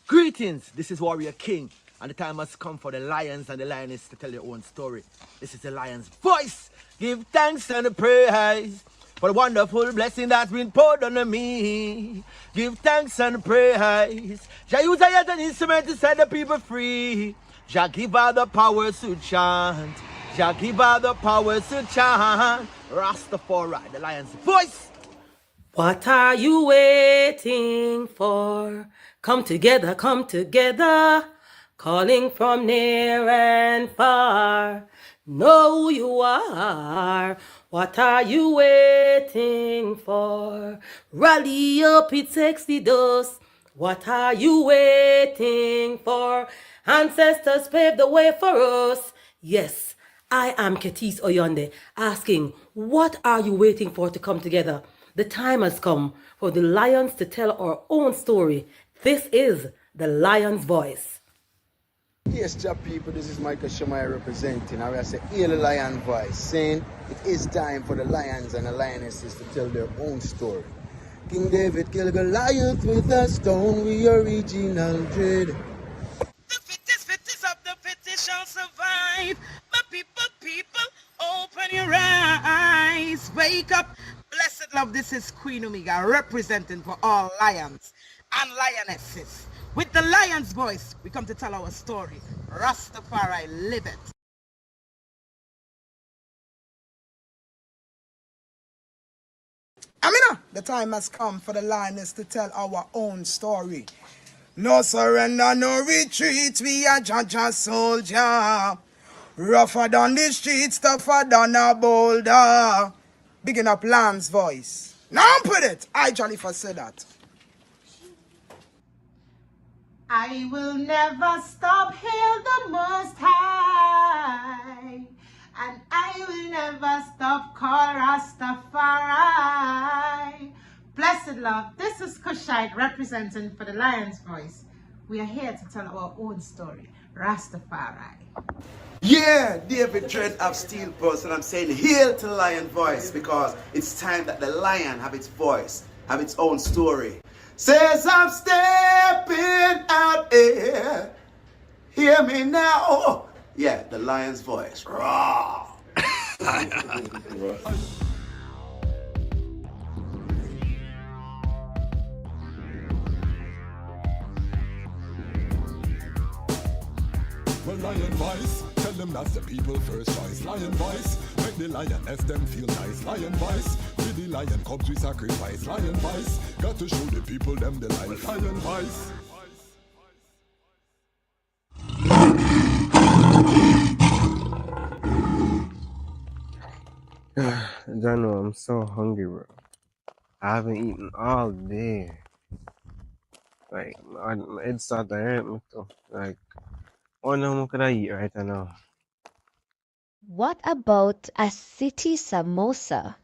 Greetings, this is Warrior King, and the time has come for the lions and the lioness to tell their own story. This is the lion's voice. Give thanks and praise for the wonderful blessing that's been poured on me. Give thanks and praise. Jah use I as an instrument to set the people free. Jah give her the power to chant. Jah give her the power to chant. Rastafari, the lion's voice. What are you waiting for? Come together, calling from near and far. Know who you are. What are you waiting for? Rally up, it takes the dose. What are you waiting for? Ancestors paved the way for us. Yes, I am Ketis Oyonde, asking, what are you waiting for to come together? The time has come for the lions to tell our own story. This is the lion's voice. Yes, Jah people, this is Michael Shamai representing. I will say, hear the lion voice, saying it is time for the lions and the lionesses to tell their own story. King David killed Goliath with a stone, we original dread. The fittest of the fittest shall survive. But people, open your eyes, wake up. Blessed love, this is Queen Omega representing for all lions and lionesses. With the lion's voice, we come to tell our story. Rastafari, live it. Amina, the time has come for the lioness to tell our own story. No surrender, no retreat, we are Jaja soldier. Rougher than the streets, tougher than a boulder. Bigging up lamb's voice. Now put it. I Jalifa said that. I will never stop, hail the Most High, and I will never stop, call Rastafari. Blessed love, this is Kushite representing for the Lion's Voice. We are here to tell our own story, Rastafari. Yeah, David Dread of Steel Pulse, and I'm saying hail to the lion voice, because it's time that the lion have its voice, have its own story. Says I'm stepping out here, hear me now. Oh, yeah, the lion's voice. Raw. Well, lion voice, tell them that's the people first choice. Lion voice, make the lioness them feel nice. Lion voice, with the lion cubs we sacrifice. Lion voice, got to show the people them the life. Lion voice. Jano, I'm so hungry, bro. I haven't eaten all day. Like, my head started to hurt me too. Like, what more could I eat right now? What about a city samosa?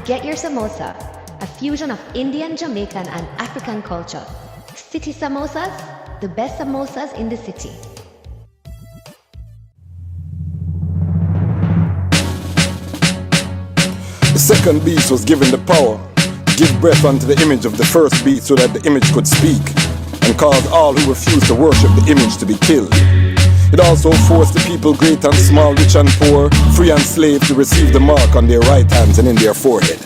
Get your samosa, a fusion of Indian, Jamaican, and African culture. City samosas, the best samosas in the city. The second beast was given the power to give breath unto the image of the first beast so that the image could speak, and caused all who refused to worship the image to be killed. It also forced the people, great and small, rich and poor, free and slave, to receive the mark on their right hands and in their forehead.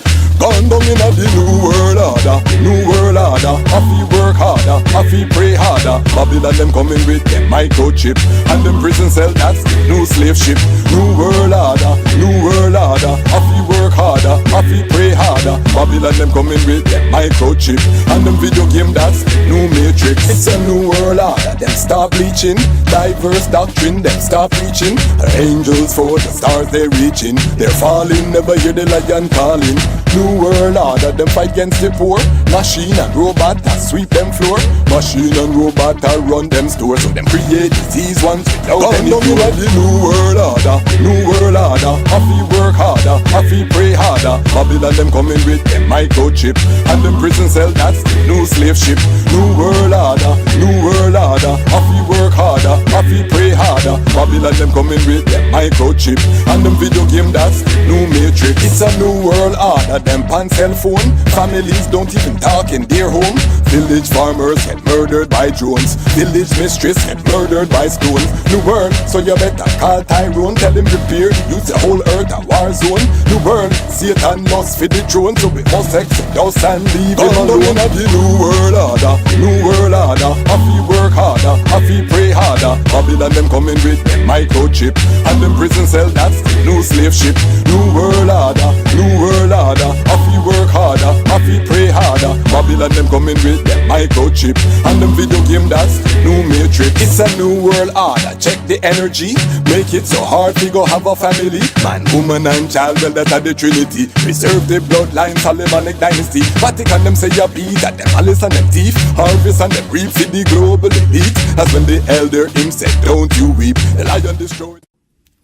Gone down in the new world order, new world order. I feel work harder, I feel pray harder. Babylon them coming with them microchip, and them prison cell that's new slave ship. New world order, new world order. I feel work harder, I feel pray harder. Babylon them coming with them microchip, and them video game that's new matrix. It's a new world order. Them start bleaching, diverse doctrine. Them start preaching. Angels for the stars they reaching. They're falling, never hear the lion calling. New world order, them fight against the poor. Machine and robot that sweep them floor. Machine and robot that run them stores. So them create disease ones without any cure. The new world order, new world order. I feel work harder, I feel pray harder. Babylon them coming with them microchip, and them prison cell that's new slave ship. New world order, new world order. I feel work harder, I feel pray harder. Babylon them coming with them microchip, and them video game that's new matrix. It's a new world order. Them pan cell phone. Families don't even talk in their home. Village farmers get murdered by drones. Village mistress get murdered by stones. New world, so you better call Tyrone. Tell him prepare, use the whole earth a war zone. New world, Satan must feed the throne. So we must exit us and leave him alone. The new world order, new world order. I feel work harder, I feel pray harder. Babylon them coming with them microchip, and them prison cell that's new slave ship. New world order, new world order. I feel work harder, I feel pray harder. Babylon them coming with them microchip, and them video game that's new matrix. It's a new world order. Check the energy, make it so hard to go have a family. Man, woman and child, well that are the trinity. Preserve the bloodline, Solomonic dynasty. Vatican them say you beat at them malice and them thief. Harvest and them reap for the global elite. As when the elder him said, don't you weep, the lion destroyed.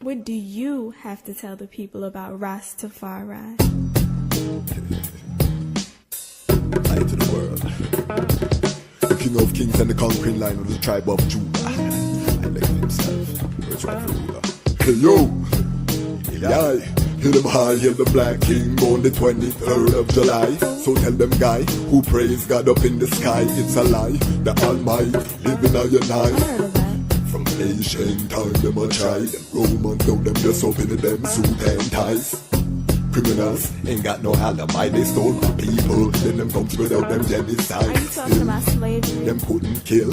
What do you have to tell the people about Ras Tre Subira? Light to the world. The king of kings and the conquering line of the tribe of Judah. I like himself. First rightful ruler. Hey yo! Yeah. Hear them high, hear the black king born the 23rd of July. So tell them guy who praise God up in the sky, it's a lie. The Almighty living on your night. From ancient time them a try. Them Romans know them just open them suit and ties. Criminals ain't got no alibi, they stole my people. Then them come without them genocide. Are you talking about slavery? Them couldn't kill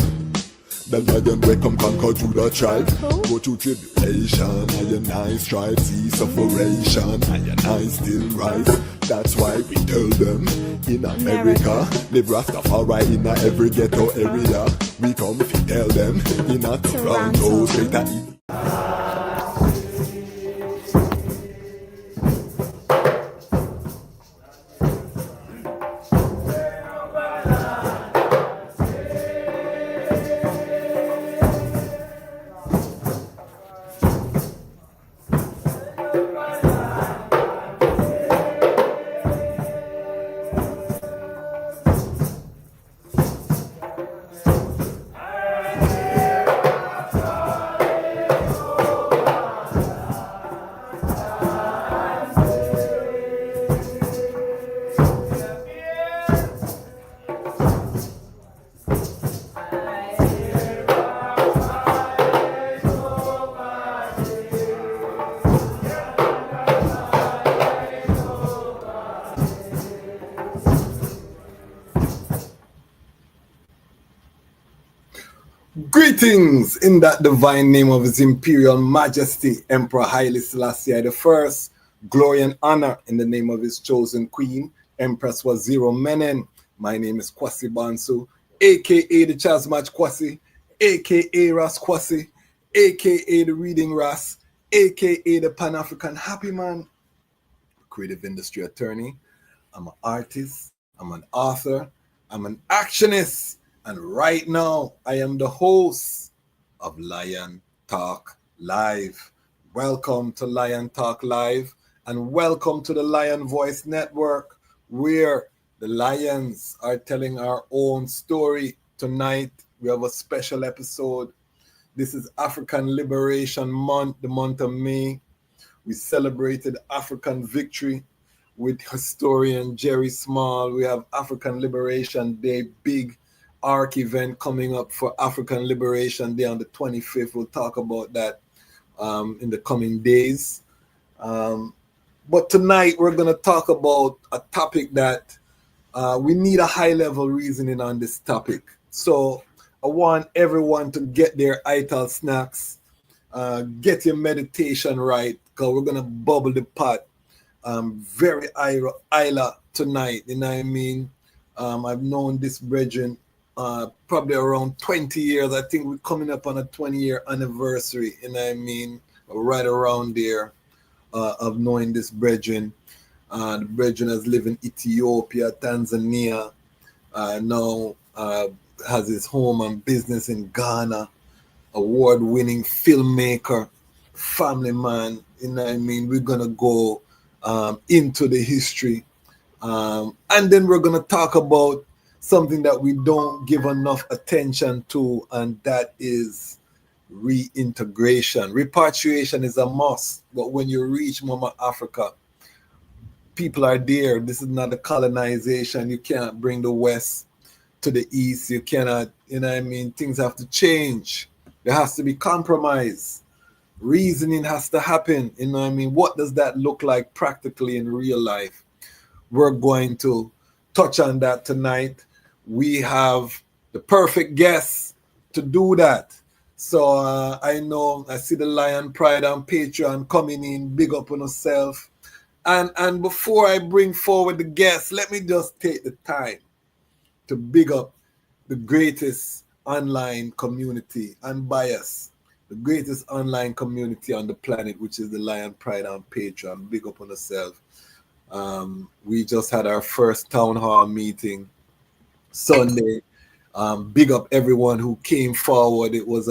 the lion we come conquer Judah tribe. Who? Go through tribulation, and I strive, see sufferation, and I still rise. That's why we tell them in America, live Rastafari in every ghetto area. We come to tell them in a Toronto, straight at it. Greetings in that divine name of His Imperial Majesty, Emperor Haile Selassie the First. Glory and honor in the name of His chosen Queen, Empress Waziri Menen. My name is Kwasi Bonsu, aka DejazmatchKwasi, aka Ras Kwasi, aka the Reading Ras, aka the Pan-African Happy Man, creative industry attorney. I'm an artist, I'm an author, I'm an actionist. And right now, I am the host of Lion Talk Live. Welcome to Lion Talk Live, and welcome to the Lion Voice Network, where the lions are telling our own story. Tonight, we have a special episode. This is African Liberation Month, the month of May. We celebrated African victory with historian Jerry Small. We have African Liberation Day, big ARC event coming up for African Liberation Day on the 25th. We'll talk about that in the coming days. But tonight we're going to talk about a topic that we need a high level reasoning on this topic. So I want everyone to get their ital snacks, get your meditation right, because we're going to bubble the pot very Isla tonight. You know what I mean? I've known this brethren probably around 20 years. I think we're coming up on a 20-year anniversary. You know what I mean? Right around there of knowing this brethren. The brethren has lived in Ethiopia, Tanzania. Now has his home and business in Ghana. Award-winning filmmaker, family man. You know what I mean? We're gonna go into the history, and then we're gonna talk about something that we don't give enough attention to, and that is reintegration. Repatriation is a must, but when you reach Mama Africa, people are there. This is not a colonization. You can't bring the West to the East. You cannot, you know what I mean? Things have to change. There has to be compromise. Reasoning has to happen. You know what I mean? What does that look like practically in real life? We're going to touch on that tonight. We have the perfect guest to do that. So I know I see the Lion Pride on Patreon coming in. Big up on yourself. And before I bring forward the guests, let me just take the time to big up the greatest online community, unbiased, the greatest online community on the planet, which is the Lion Pride on Patreon. Big up on yourself. We just had our first town hall meeting Sunday. Big up everyone who came forward. It was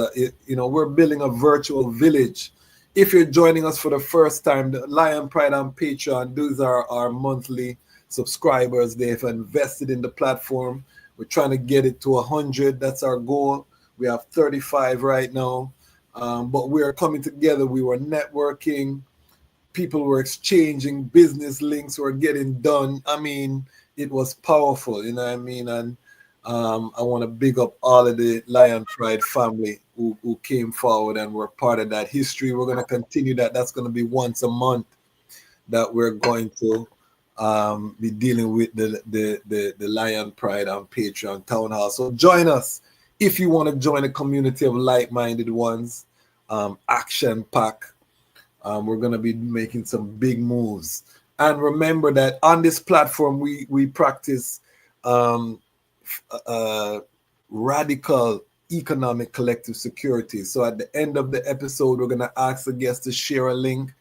we're building a virtual village. If you're joining us for the first time, the Lion Pride on Patreon, these are our monthly subscribers. They've invested in the platform. We're trying to get it to 100. That's our goal. We have 35 right now. But we are coming together. We were networking. People were exchanging business links were getting done. I mean, it was powerful, you know what I mean? And I want to big up all of the Lion Pride family who came forward and were part of that history. We're going to continue that. That's going to be once a month that we're going to be dealing with the Lion Pride on Patreon Town Hall. So join us if you want to join a community of like-minded ones, action pack. We're going to be making some big moves. And remember that on this platform, we practice radical economic collective security. So at the end of the episode, we're going to ask the guests to share a link,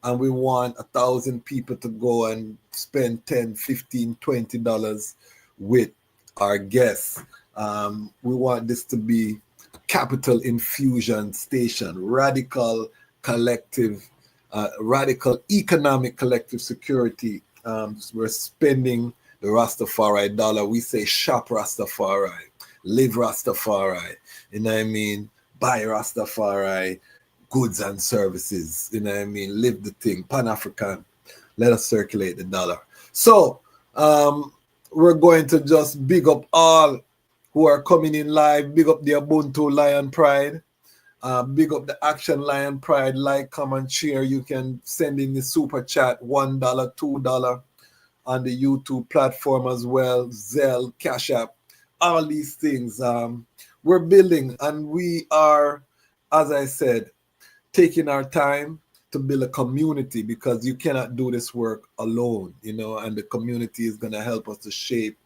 and we want 1,000 people to go and spend $10, $15, $20 with our guests. We want this to be capital infusion station, radical economic collective security. We're spending the Rastafari dollar. We say shop Rastafari, live Rastafari, you know what I mean? Buy Rastafari goods and services, you know what I mean? Live the thing, Pan-African. Let us circulate the dollar. So we're going to just big up all who are coming in live. Big up the Ubuntu Lion Pride. Big up the Action Lion Pride. Like, comment, share. You can send in the super chat, $1, $2 on the YouTube platform as well. Zelle, CashApp, all these things. We're building, and we are, as I said, taking our time to build a community, because you cannot do this work alone, you know, and the community is going to help us to shape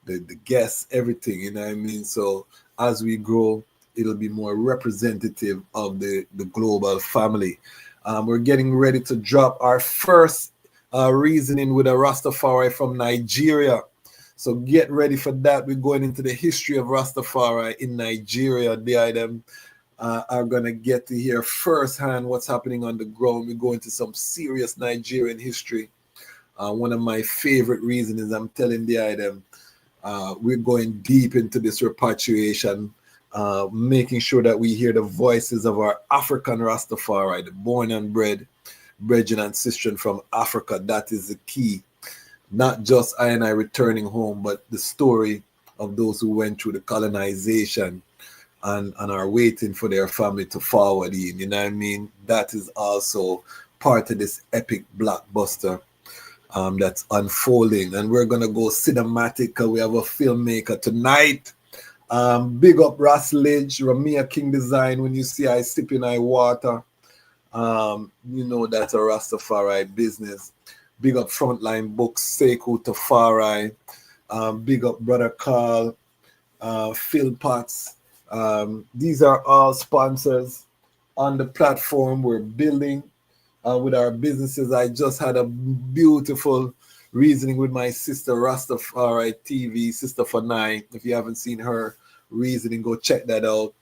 the guests, everything, you know what I mean? So as we grow, it'll be more representative of the global family. We're getting ready to drop our first reasoning with a Rastafari from Nigeria. So get ready for that. We're going into the history of Rastafari in Nigeria. The item are going to get to hear firsthand what's happening on the ground. We go into some serious Nigerian history. One of my favorite reasons, I'm telling the item, we're going deep into this repatriation, making sure that we hear the voices of our African Rastafari, the born and bred brethren and sistren from Africa. That is the key. Not just I and I returning home, but the story of those who went through the colonization and are waiting for their family to forward in, you know what I mean? That is also part of this epic blockbuster that's unfolding. And we're going to go cinematic. We have a filmmaker tonight. Big up Ras Lidge, Ramia King Design. When you see I sipping I water, you know that's a Rastafari business. Big up Frontline Books, Sekou Tafari. Big up Brother Carl, Phil Potts. These are all sponsors on the platform we're building with our businesses. I just had a beautiful reasoning with my sister Rastafari TV, Sister Fanai. If you haven't seen her reasoning, go check that out.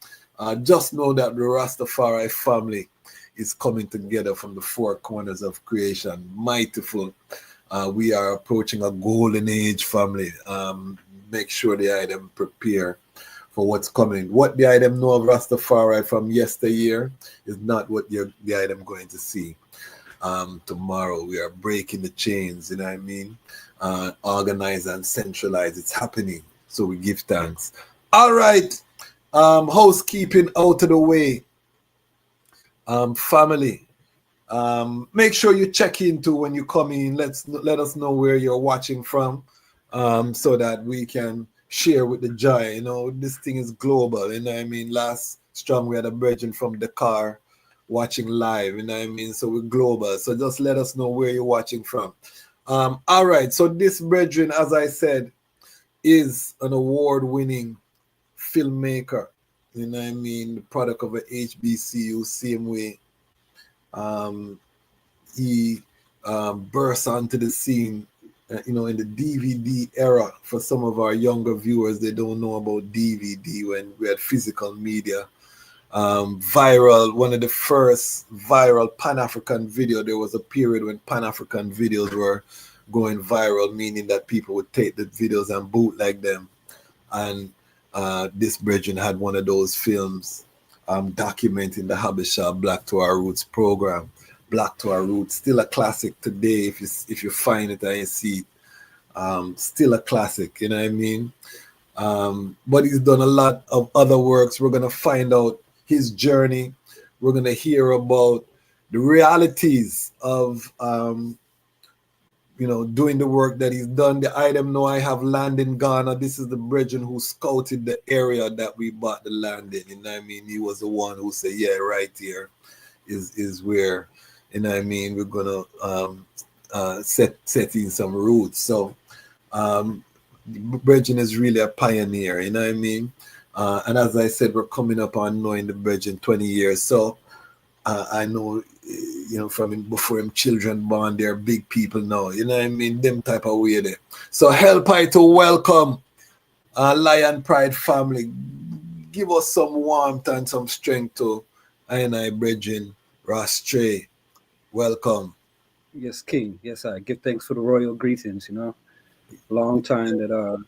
Just know that the Rastafari family is coming together from the four corners of creation. Mightyful. We are approaching a golden age, family. Make sure the item prepare for what's coming. What the item know of Rastafari from yesteryear is not what the item going to see tomorrow. We are breaking the chains, you know what I mean? Organize and centralize. It's happening. So we give thanks. All right. Housekeeping out of the way. Family. Make sure you check into when you come in. Let us know where you're watching from, so that we can share with the joy. You know, this thing is global. You know what I mean? Last strong we had a brethren from Dakar watching live. You know what I mean? So we're global. So just let us know where you're watching from. All right. So this brethren, as I said, is an award-winning filmmaker. You know what I mean? The product of a HBCU, same way. He burst onto the scene, in the DVD era. For some of our younger viewers, they don't know about DVD when we had physical media. Viral, one of the first viral Pan-African video. There was a period when Pan-African videos were going viral, meaning that people would take the videos and bootleg them. And this brethren had one of those films documenting the Habesha Black to Our Roots program. Black to Our Roots, still a classic today. If you find it and you see it, still a classic, you know what I mean? But he's done a lot of other works. We're going to find out his journey. We're going to hear about the realities of doing the work that he's done. The item know I have land in Ghana. This is the brethren who scouted the area that we bought the land in. You know what I mean? He was the one who said, yeah, right here is where, you know what I mean, we're gonna set in some roots. So brethren is really a pioneer, you know what I mean? And as I said, we're coming up on knowing the brethren 20 years. So I know, from him, before him children born, they're big people now. You know what I mean? Them type of way there. So help I to welcome Lion Pride family. Give us some warmth and some strength to I brethren Ras Tre. Welcome. Yes, King. Yes, I give thanks for the royal greetings. Long time that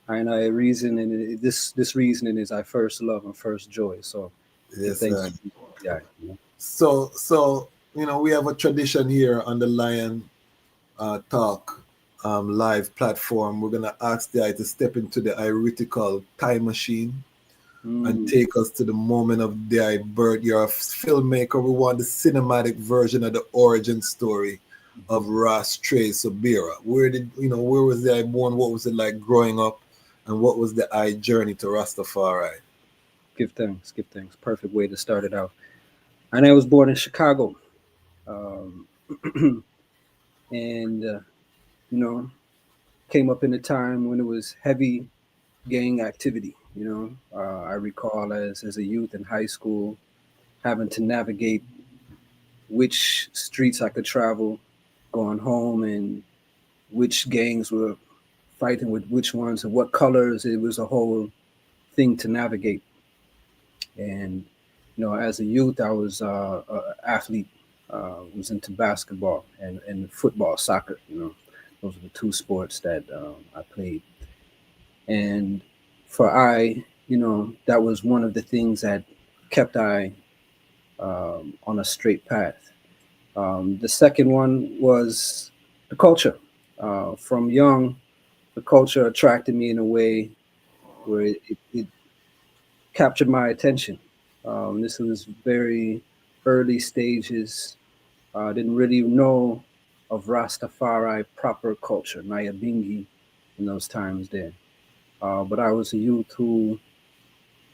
I reason, and this reasoning is I first love and first joy. So yes, thanks. Yeah. So we have a tradition here on the Lion Talk live platform. We're gonna ask the eye to step into the iritical time machine and take us to the moment of their birth. You're a filmmaker. We want the cinematic version of the origin story of Ras Tre Subira. Where was the eye born? What was it like growing up? And what was the eye journey to Rastafari? Give thanks. Perfect way to start it out. And I was born in Chicago. And, came up in a time when it was heavy gang activity. I recall as a youth in high school having to navigate which streets I could travel going home and which gangs were fighting with which ones and what colors. It was a whole thing to navigate. And, as a youth, I was an athlete, was into basketball and football, soccer. Those are the two sports that I played. And that was one of the things that kept I on a straight path. The second one was the culture. From young, the culture attracted me in a way where it captured my attention. This was very early stages I didn't really know of Rastafari proper culture, Nyabingi, in those times there. But I was a youth who,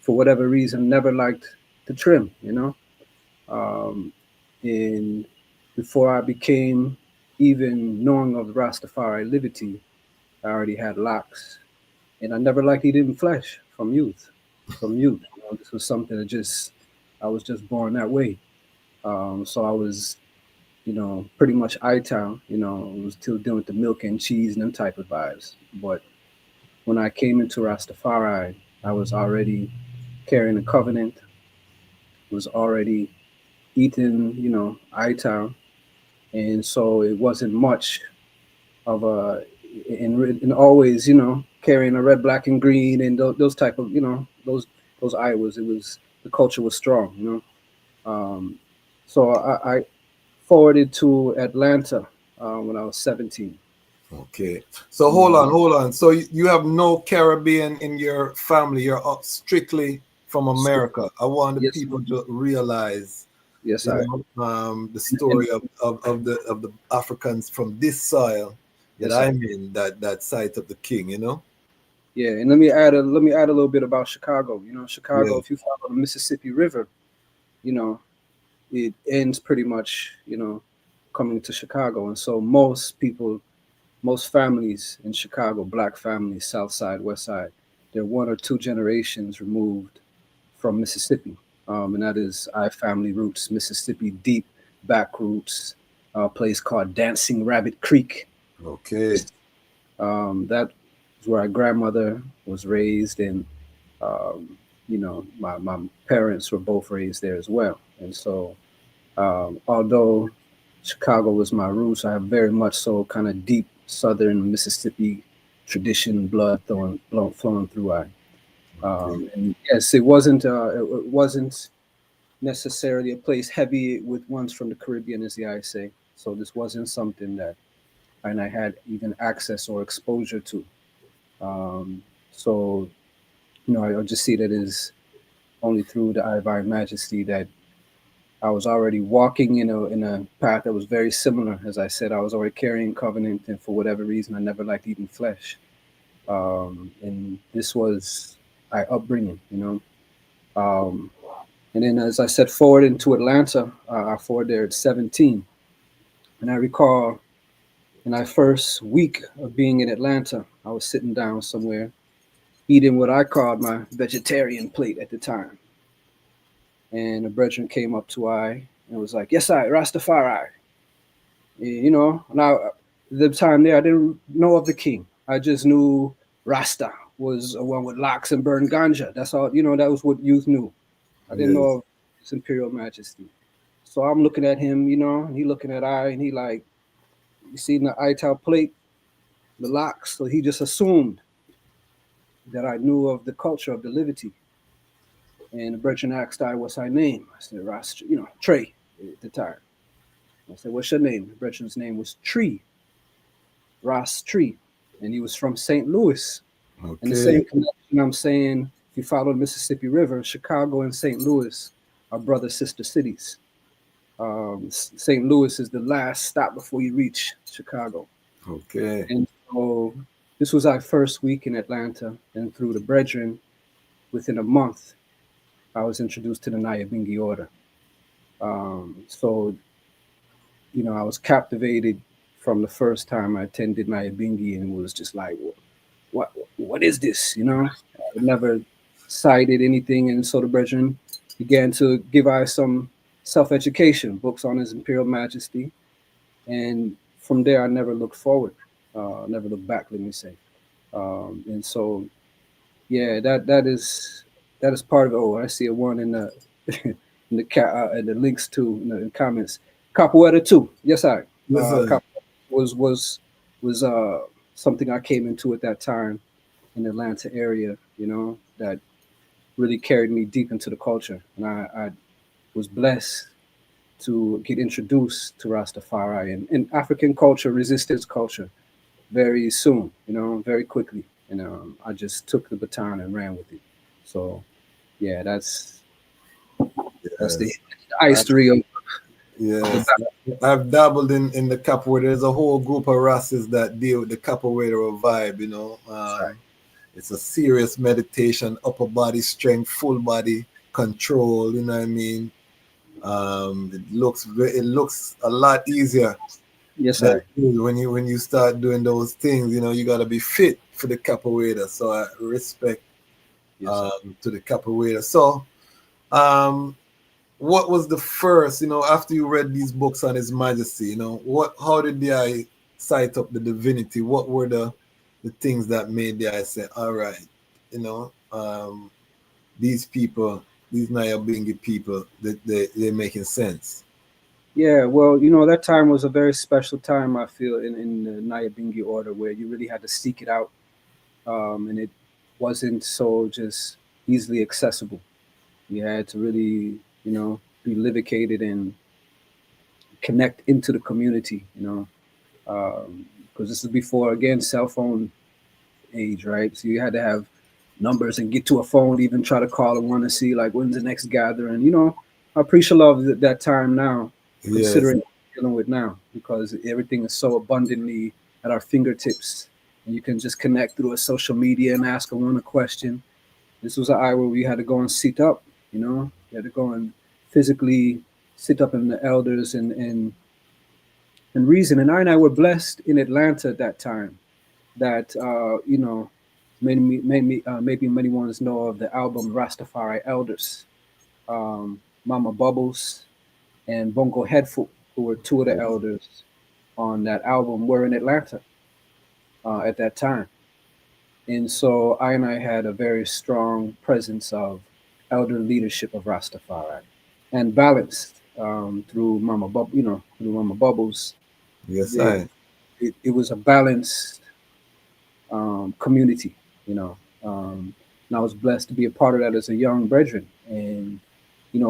for whatever reason, never liked to trim, you know. Um, and before I became even knowing of Rastafari liberty, I already had locks, and I never liked eating flesh from youth. From youth, you know, this was something that just I was just born that way. So I was, you know, pretty much I-town. You know, I was still dealing with the milk and cheese and them type of vibes. But when I came into Rastafari, I was already carrying a covenant, was already eating, you know, I-town, and so it wasn't much of a and always, you know, carrying a red, black, and green and those type of, you know, those Iowas. It was the culture was strong, you know. So I forwarded to Atlanta when I was 17. Okay. So hold on. So you have no Caribbean in your family. You're up strictly from America. I want the Yes, people to realize, yes, you I. know, the story of the Africans from this soil that Yes, I. I'm in, that site of the king, you know? Yeah, and let me add a little bit about Chicago. You know, Chicago. Yeah. If you follow the Mississippi River, you know, it ends pretty much, you know, coming to Chicago, and so most people, most families in Chicago, black families, South Side, West Side, they're one or two generations removed from Mississippi, and that is I family roots, Mississippi deep back roots, a place called Dancing Rabbit Creek. Okay. That is where our grandmother was raised, and you know, my parents were both raised there as well. And so, although Chicago was my roots, I have very much so kind of deep Southern Mississippi tradition, blood flowing through I. Okay. And yes, it wasn't necessarily a place heavy with ones from the Caribbean, as the I say. So this wasn't something that and I had even access or exposure to. So you know, I just see that as only through the divine majesty that I was already walking in a path that was very similar. As I said, I was already carrying covenant, and for whatever reason, I never liked eating flesh. And this was my upbringing, you know. Um, and then, as I said, forward into Atlanta, I forward there at 17, and I recall in my first week of being in Atlanta, I was sitting down somewhere eating what I called my vegetarian plate at the time. And a brethren came up to I and was like, "Yes, I, Rastafari." You know, now the time there, I didn't know of the king. I just knew Rasta was a one with locks and burned ganja. That's all, you know, that was what youth knew. I didn't know Yes. of his imperial majesty. So I'm looking at him, you know, and he looking at I, and he like, you see in the ital plate, the locks. So he just assumed that I knew of the culture of the liberty. And the brethren asked I, "What's my name?" I said, "Ras, you know, Trey at the time." I said, "What's your name?" The brethren's name was Tree, Ras Tree. And he was from St. Louis. And the Okay. same connection I'm saying, if you follow the Mississippi River, Chicago and St. Louis are brother sister cities. St. Louis is the last stop before you reach Chicago. Okay. And so this was our first week in Atlanta. And through the brethren, within a month, I was introduced to the Nyabingi order. So, you know, I was captivated from the first time I attended Nyabingi and was just like, what is this? You know, I never cited anything. And so the brethren began to give us some self-education, books on His Imperial Majesty. And from there, I never looked forward, never looked back, let me say. And so, yeah, that is part of it. Oh, I see a one in the in the links too in the comments. Capoeira too. Yes, I. Listen. Capoeira was something I came into at that time in the Atlanta area. You know, that really carried me deep into the culture, and I was blessed to get introduced to Rastafari and African culture, resistance culture, very soon. You know, very quickly. And I just took the baton and ran with it. So yeah, that's the Yes. history of Yes, I've dabbled in the capoeira. There's a whole group of Rastas that deal with the capoeira vibe, you know. It's a serious meditation, upper body strength, full body control, you know what I mean? It looks a lot easier Yes, than I. when you start doing those things, you know, you gotta be fit for the capoeira. So I respect Yes. to the capoeira. So um what was the first, you know, after you read these books on His Majesty, you know, how did the eye sight up the divinity? What were the things that made the eye say, all right, you know, these people, these Nyabingi people, they're making sense. Yeah, well, that time was a very special time, I feel, in the Nyabingi order where you really had to seek it out. And it wasn't so just easily accessible. You had to really, be livicated and connect into the community, because this is before, again, cell phone age, right? So you had to have numbers and get to a phone, to even try to call and want to see like when's the next gathering. I appreciate love that time now, Yes, considering what we're dealing with now, because everything is so abundantly at our fingertips, and you can just connect through a social media and ask one a question. This was an eye where we had to go and sit up, you had to go and physically sit up in the elders and reason. And I were blessed in Atlanta at that time that maybe many ones know of the album Rastafari Elders. Mama Bubbles and Bongo Headful, who were two of the elders on that album, were in Atlanta at that time. And so I had a very strong presence of elder leadership of Rastafari and balanced through Mama Bubbles. yes, It, I. it was a balanced community, you know. And I was blessed to be a part of that as a young brethren. And,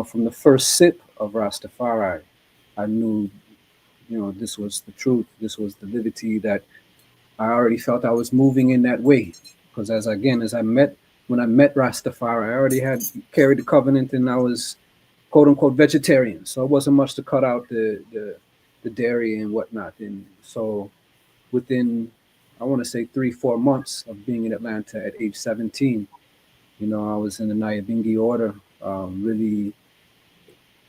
from the first sip of Rastafari, I knew, this was the truth. This was the liberty that I already felt I was moving in that way. Because when I met Rastafari, I already had carried the covenant and I was quote unquote vegetarian. So it wasn't much to cut out the dairy and whatnot. And so within, I want to say 3-4 months of being in Atlanta at age 17, I was in the Nyabingi order, really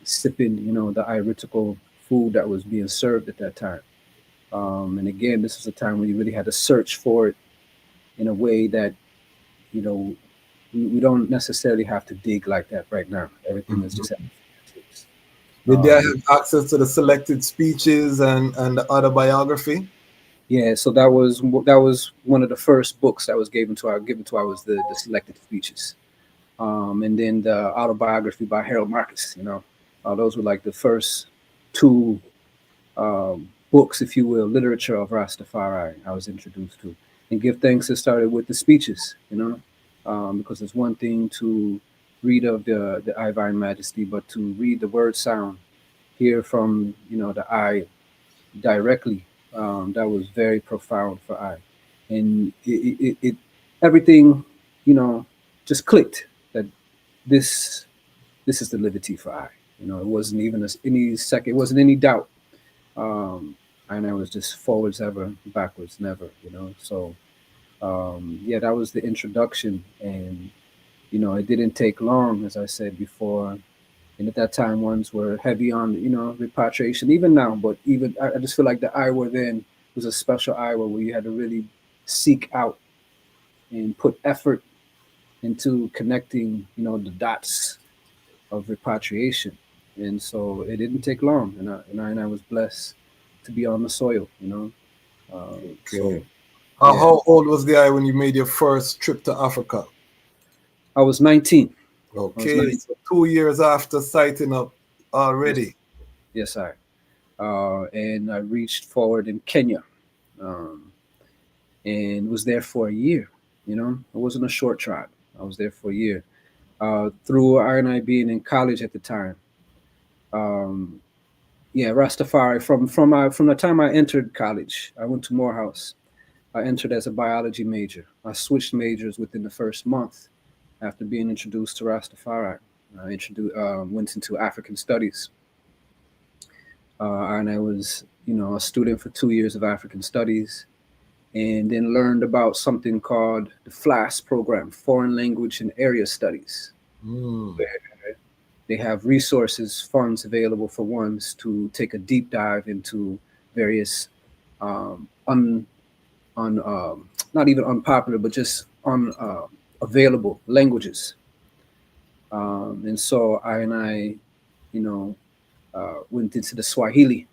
sipping, the iritical food that was being served at that time. And again, this was a time when you really had to search for it in a way that, you know, we don't necessarily have to dig like that right now. Everything is just at our fingertips. Did they have access to the selected speeches and the autobiography? Yeah, so that was one of the first books that was given to our was the selected speeches, and then the autobiography by Harold Marcus. Those were like the first two books, if you will, literature of Rastafari I was introduced to. And give thanks, it started with the speeches. Because it's one thing to read of the Divine Majesty, but to read the word sound, hear from the I directly. That was very profound for I, and it everything, just clicked that this this is the liberty for I. It wasn't even any second. It wasn't any doubt. And I was just forwards ever, backwards never. So yeah, that was the introduction, and it didn't take long, as I said before. And at that time, ones were heavy on, repatriation, even now. But even I just feel like the Iowa then was a special Iowa where you had to really seek out and put effort into connecting, the dots of repatriation. And so it didn't take long, and I was blessed to be on the soil, So Okay. yeah, How old was the eye when you made your first trip to Africa? I was 19. I was Okay, 19. so 2 years after sighting up Yes, already. yes, I. And I reached forward in Kenya, um, and was there for a year. It wasn't a short trip. I was there for a year. Through I being in college at the time. Um, yeah, Rastafari. From the time I entered college, I went to Morehouse. I entered as a biology major. I switched majors within the first month after being introduced to Rastafari. I went into African studies, And I was, a student for 2 years of African studies, and then learned about something called the FLAS program, Foreign Language and Area Studies. They have resources, funds available for ones to take a deep dive into various not even unpopular, but just unavailable languages. And so I, you know, went into the Swahili,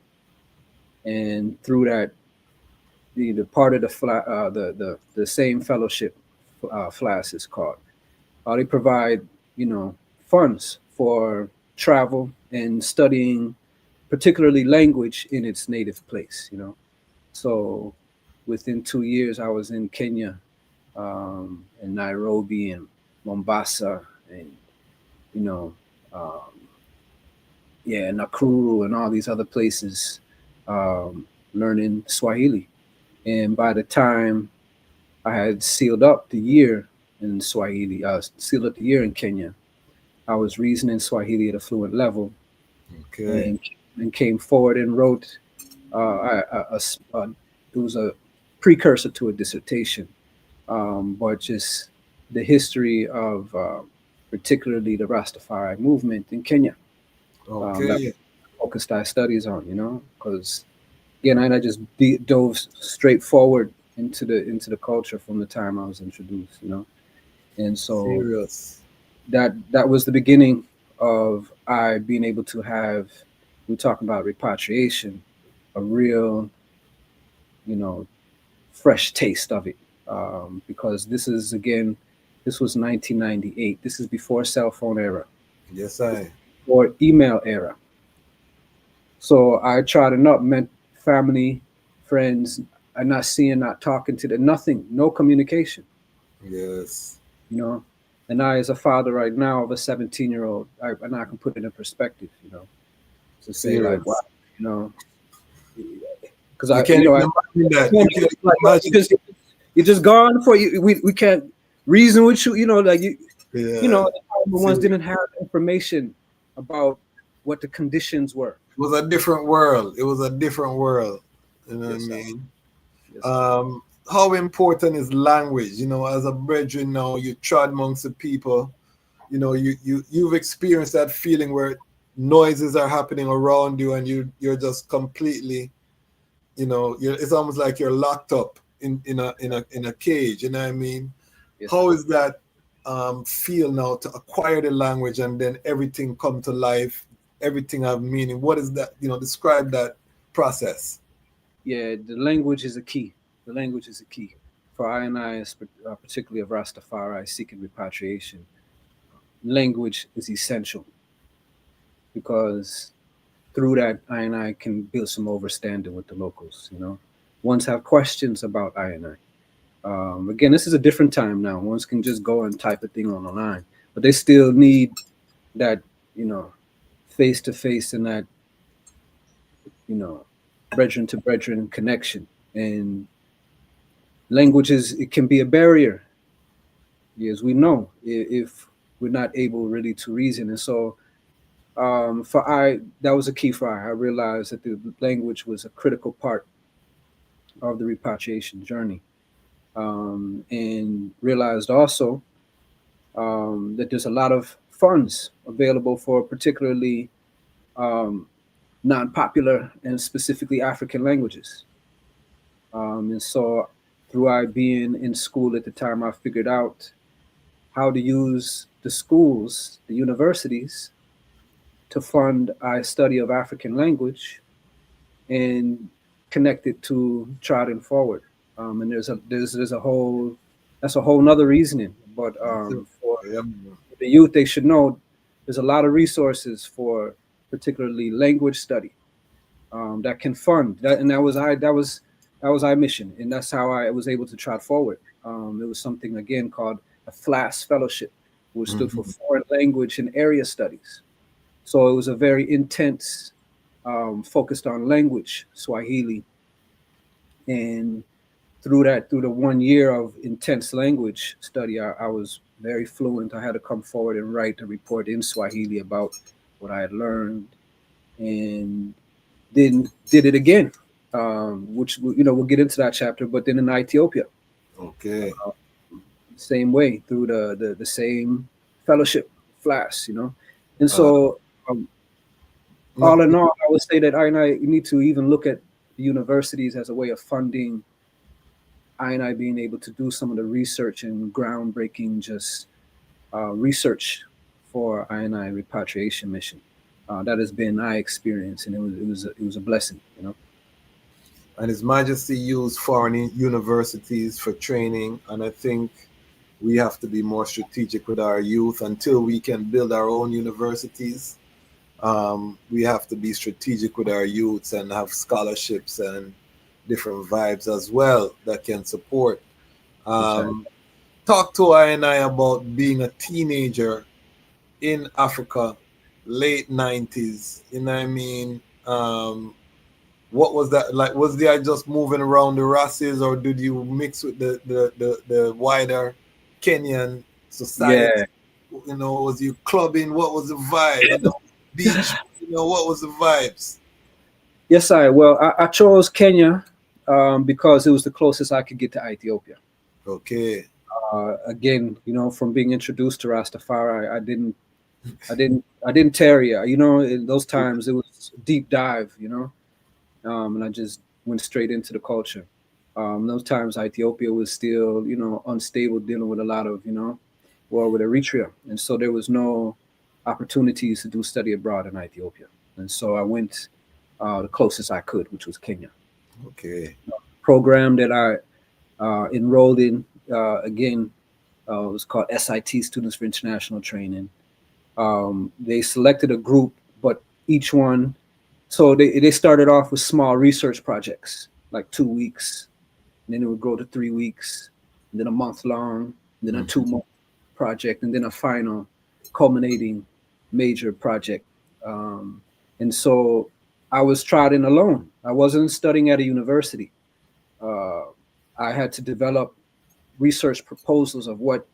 and through that, the part of the same fellowship, FLAS is called. They provide, funds for travel and studying, particularly language in its native place. So within 2 years, I was in Kenya, and Nairobi and Mombasa, and you know, um, yeah, Nakuru and all these other places, learning Swahili. And by the time I had sealed up the year in Swahili, sealed up the year in Kenya, I was reasoning Swahili at a fluent level, Okay. and came forward and wrote. It was a precursor to a dissertation, but just the history of particularly the Rastafari movement in Kenya. That Okay. focused our studies on, because again, I just dove straight forward into the culture from the time I was introduced. And so Serious. that was the beginning of I being able to have, we talking about repatriation, a real, you know, fresh taste of it. Because this was 1998. This is before cell phone era, Yes, I. or email era. So I try to not met family, friends, and not seeing, not talking to them, nothing, no communication, Yes. you know. And I, as a father right now of a 17-year-old, and I can put it in perspective, to say like, wow, Serious. you know, because You can't even imagine that. You can't even imagine. you're just gone for you. We can't reason with you, like Yeah. the ones Serious. didn't have information about what the conditions were. It was a different world. It was a different world. You know what I Yes, sir. mean? Yes, sir. How important is language? As a brethren now, you trod amongst the people. You've experienced that feeling where noises are happening around you, and you're just completely, it's almost like you're locked up in a cage. You know what I mean? Yes, How sir. is that feel now to acquire the language and then everything come to life, everything have meaning? What is that? Describe that process. Yeah, the language is a key. The language is a key for I and I, particularly of Rastafari seeking repatriation. Language is essential because through that, I and I can build some understanding with the locals. Ones have questions about I and I. Again, this is a different time now. Ones can just go and type a thing on the line, but they still need that, face to face, and that, you know, brethren to brethren connection. And languages, it can be a barrier, as we know, if we're not able really to reason. And so, that was a key for I. I realized that the language was a critical part of the repatriation journey, and realized also that there's a lot of funds available for particularly um, non-popular and specifically African languages. And so through I being in school at the time, I figured out how to use the schools, the universities, to fund a study of African language and connect it to charting forward. And there's a whole, that's a whole nother reasoning. But for Yeah. the youth, they should know there's a lot of resources for particularly language study, that can fund that. And that was our mission, and that's how I was able to trot forward. It was something again called a FLAS fellowship, which stood for Foreign Language and Area Studies. So it was a very intense, focused on language, Swahili. And through the 1 year of intense language study, I was very fluent. I had to come forward and write a report in Swahili about what I had learned. And then did it again, which we'll get into that chapter. But then in Ethiopia, Okay. same way through the same fellowship flask, and Uh, so all no, in all, I would say that I and I need to even look at the universities as a way of funding I and I being able to do some of the research and groundbreaking just research for I and I repatriation mission. That has been my experience, and it was a blessing, and His Majesty used foreign universities for training, and I think we have to be more strategic with our youth until we can build our own universities. We have to be strategic with our youths and have scholarships and different vibes as well that can support. That's right. Talk to I and I about being a teenager in Africa, late 90s. You know what I mean? What was that like? Was the I just moving around the races, or did you mix with the wider Kenyan society? Yeah. Was you clubbing? What was the vibe? Beach. What was the vibes? Yes, I chose Kenya because it was the closest I could get to Ethiopia. Okay. Again, from being introduced to Rastafari, I didn't tarry. In those times it was a deep dive, and I just went straight into the culture. Those times Ethiopia was still, unstable, dealing with a lot of, war with Eritrea, and so there was no opportunities to do study abroad in Ethiopia, and so I went the closest I could, which was Kenya. Okay. Program that I enrolled in again was called SIT, Students for International Training. They selected a group, but each one, so they started off with small research projects, like 2 weeks, and then it would go to 3 weeks, and then a month long, and then a 2 month project, and then a final culminating major project. And so I was trotting alone. I wasn't studying at a university. Uh, I had to develop research proposals of what,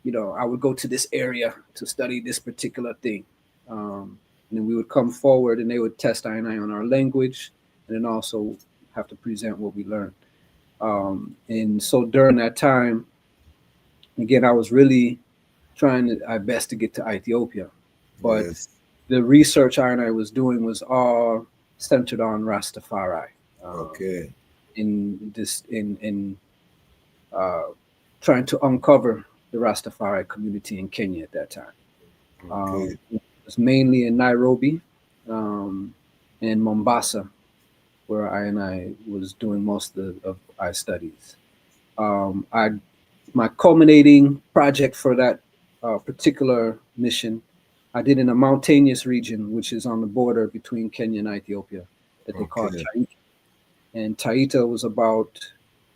I would go to this area to study this particular thing. And then we would come forward and they would test I and I on our language, and then also have to present what we learned. And so during that time, again, I was really trying my best to get to Ethiopia, but Yes. the research I and I was doing was all centered on Rastafari. Okay. In uh, trying to uncover the Rastafari community in Kenya at that time. Okay. It was mainly in Nairobi and Mombasa, where I and I was doing most of our studies. I My culminating project for that particular mission, I did in a mountainous region, which is on the border between Kenya and Ethiopia, that they call Okay. Taita. And Taita was about,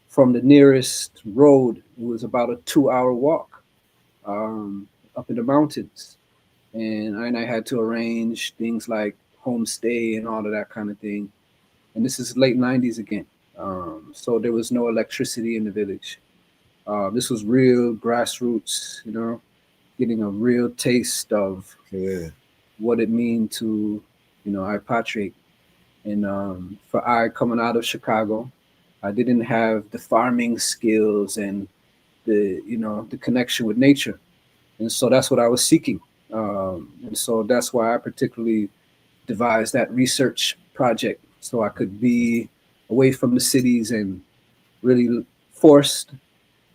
from the nearest road, it was about a 2 hour walk up in the mountains. And I had to arrange things like homestay and all of that kind of thing. And this is late 90s again. So there was no electricity in the village. This was real grassroots, getting a real taste of Okay. what it means to, repatriate. And for I coming out of Chicago, I didn't have the farming skills and the connection with nature. And so that's what I was seeking. And so that's why I particularly devised that research project, so I could be away from the cities and really forced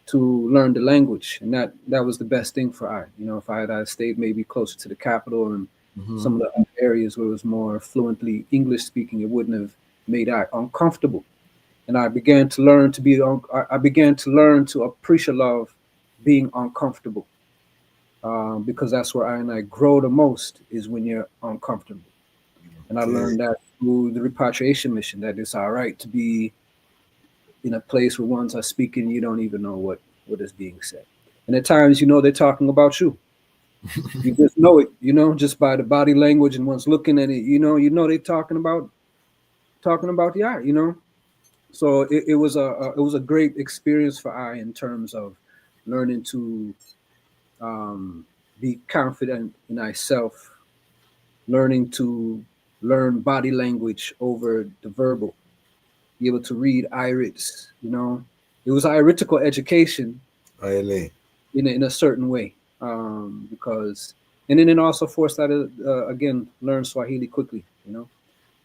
to learn the language. And that was the best thing for I. If I had stayed maybe closer to the capital and some of the other areas where it was more fluently English speaking, it wouldn't have made I uncomfortable. And I began to learn to be. I began to learn to appreciate love being uncomfortable, because that's where I and I grow the most, is when you're uncomfortable. And I Okay. learned that through the repatriation mission, that it's all right to be in a place where ones are speaking, you don't even know what is being said. And at times, they're talking about you. You just know it, just by the body language, and one's looking at it, they're talking about the eye. So it was a great experience for I, in terms of learning to be confident in thyself, learning to learn body language over the verbal, be able to read irids. It was iritical education Haile. in a certain way, because and then it also forced that again learn Swahili quickly.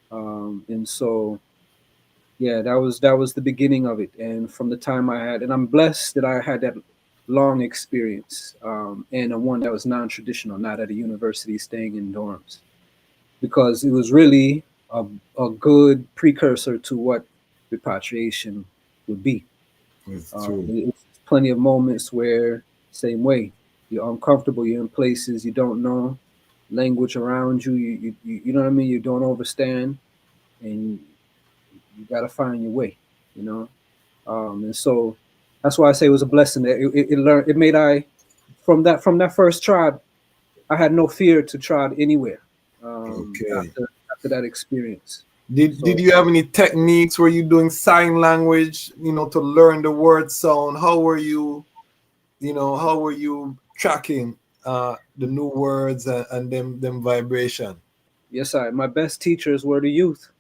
And so yeah, that was the beginning of it. And from the time and I'm blessed that I had that long experience, and a one that was non-traditional, not at a university, staying in dorms, because it was really a good precursor to what repatriation would be. It's true. It's plenty of moments where same way, you're uncomfortable, you're in places you don't know, language around you, you know what I mean, you don't understand, and you got to find your way, you know. And so that's why I say it was a blessing. That it learned. It made I from that first tribe, I had no fear to try it anywhere. Okay. After that experience. Did So you have any techniques? Were you doing sign language, to learn the word sound? How were you, how were you tracking the new words and them vibration? yes, my best teachers were the youth,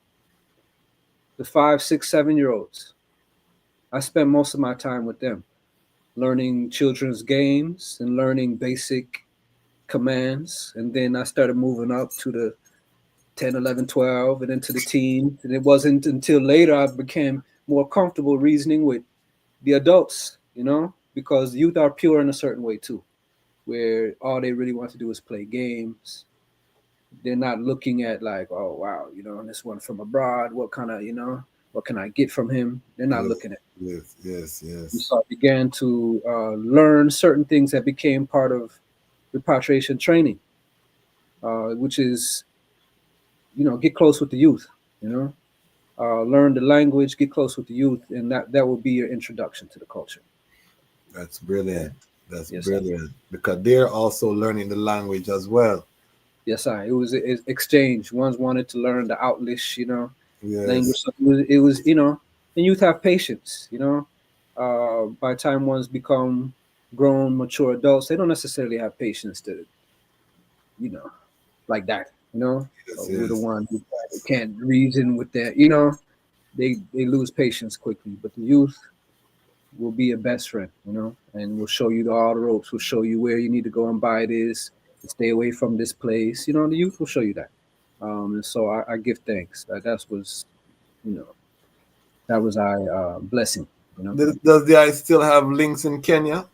the 5, 6, 7 year olds. I spent most of my time with them, learning children's games and learning basic commands. And then I started moving up to the 10, 11, 12, and into the teens. And it wasn't until later I became more comfortable reasoning with the adults, because youth are pure in a certain way too, where all they really want to do is play games. They're not looking at like, oh wow, this one from abroad, what kind of, what can I get from him? They're not Yes, looking at it. yes, yes, And yes. so I began to learn certain things that became part of repatriation training, which is, get close with the youth, you know, learn the language, get close with the youth, and that will be your introduction to the culture. That's Yeah. brilliant. That's Yes, sir. brilliant. Because they're also learning the language as well. Yes, sir. It was exchange. Ones wanted to learn the Outlish, language. Yes, So it was, and youth have patience, by the time ones become grown, mature adults, they don't necessarily have patience to, you know, like that, yes, with the yes. one who can't reason with that, they lose patience quickly. But the youth will be a best friend, and will show you all the ropes, will show you where you need to go and buy this, and stay away from this place. The youth will show you that. And so I give thanks. You know, that was our blessing. Does the I still have links in Kenya?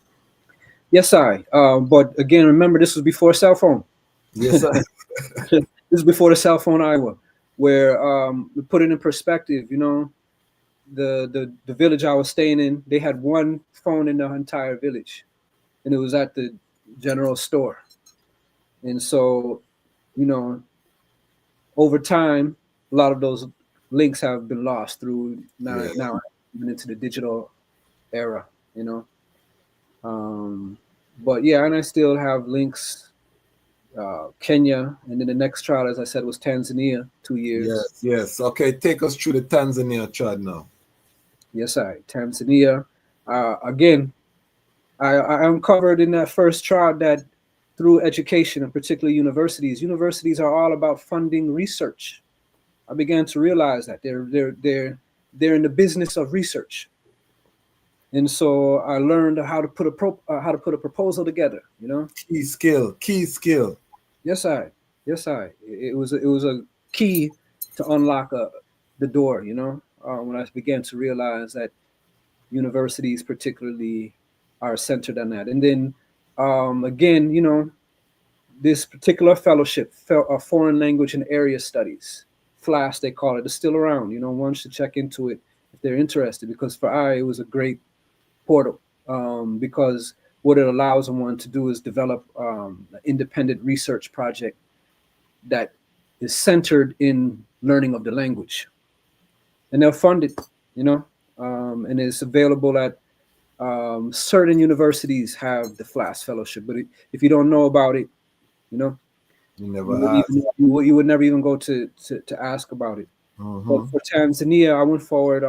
Yes, I. But again, remember, this was before cell phone. Yes, sir. This is before the cell phone Iowa, where we put it in perspective. The village I was staying in, they had one phone in the entire village, and it was at the general store. And so, you know, over time, a lot of those links have been lost through Yeah. now even into the digital era. You know, but yeah, and I still have links. Kenya, and then the next trial, as I said, was Tanzania, 2 years. Yes, yes. Okay, take us through the Tanzania chart now. Yes, Tanzania. Again, I uncovered in that first trial that through education, and particularly universities are all about funding research. I began to realize that they're in the business of research, and so I learned how to put a proposal together. Key skill, key skill. Yes, it was a key to unlock the door. When I began to realize that universities, particularly, are centered on that, and then again, this particular fellowship, foreign language and area studies, FLAS they call it, is still around. One should check into it if they're interested, because for it was a great portal, because what it allows someone to do is develop an independent research project that is centered in learning of the language, and they'll fund it, and it's available at certain universities have the FLAS fellowship, but if you don't know about it, you know, You you never would even asked. you would never even go to ask about it. But Mm-hmm. for Tanzania, I went forward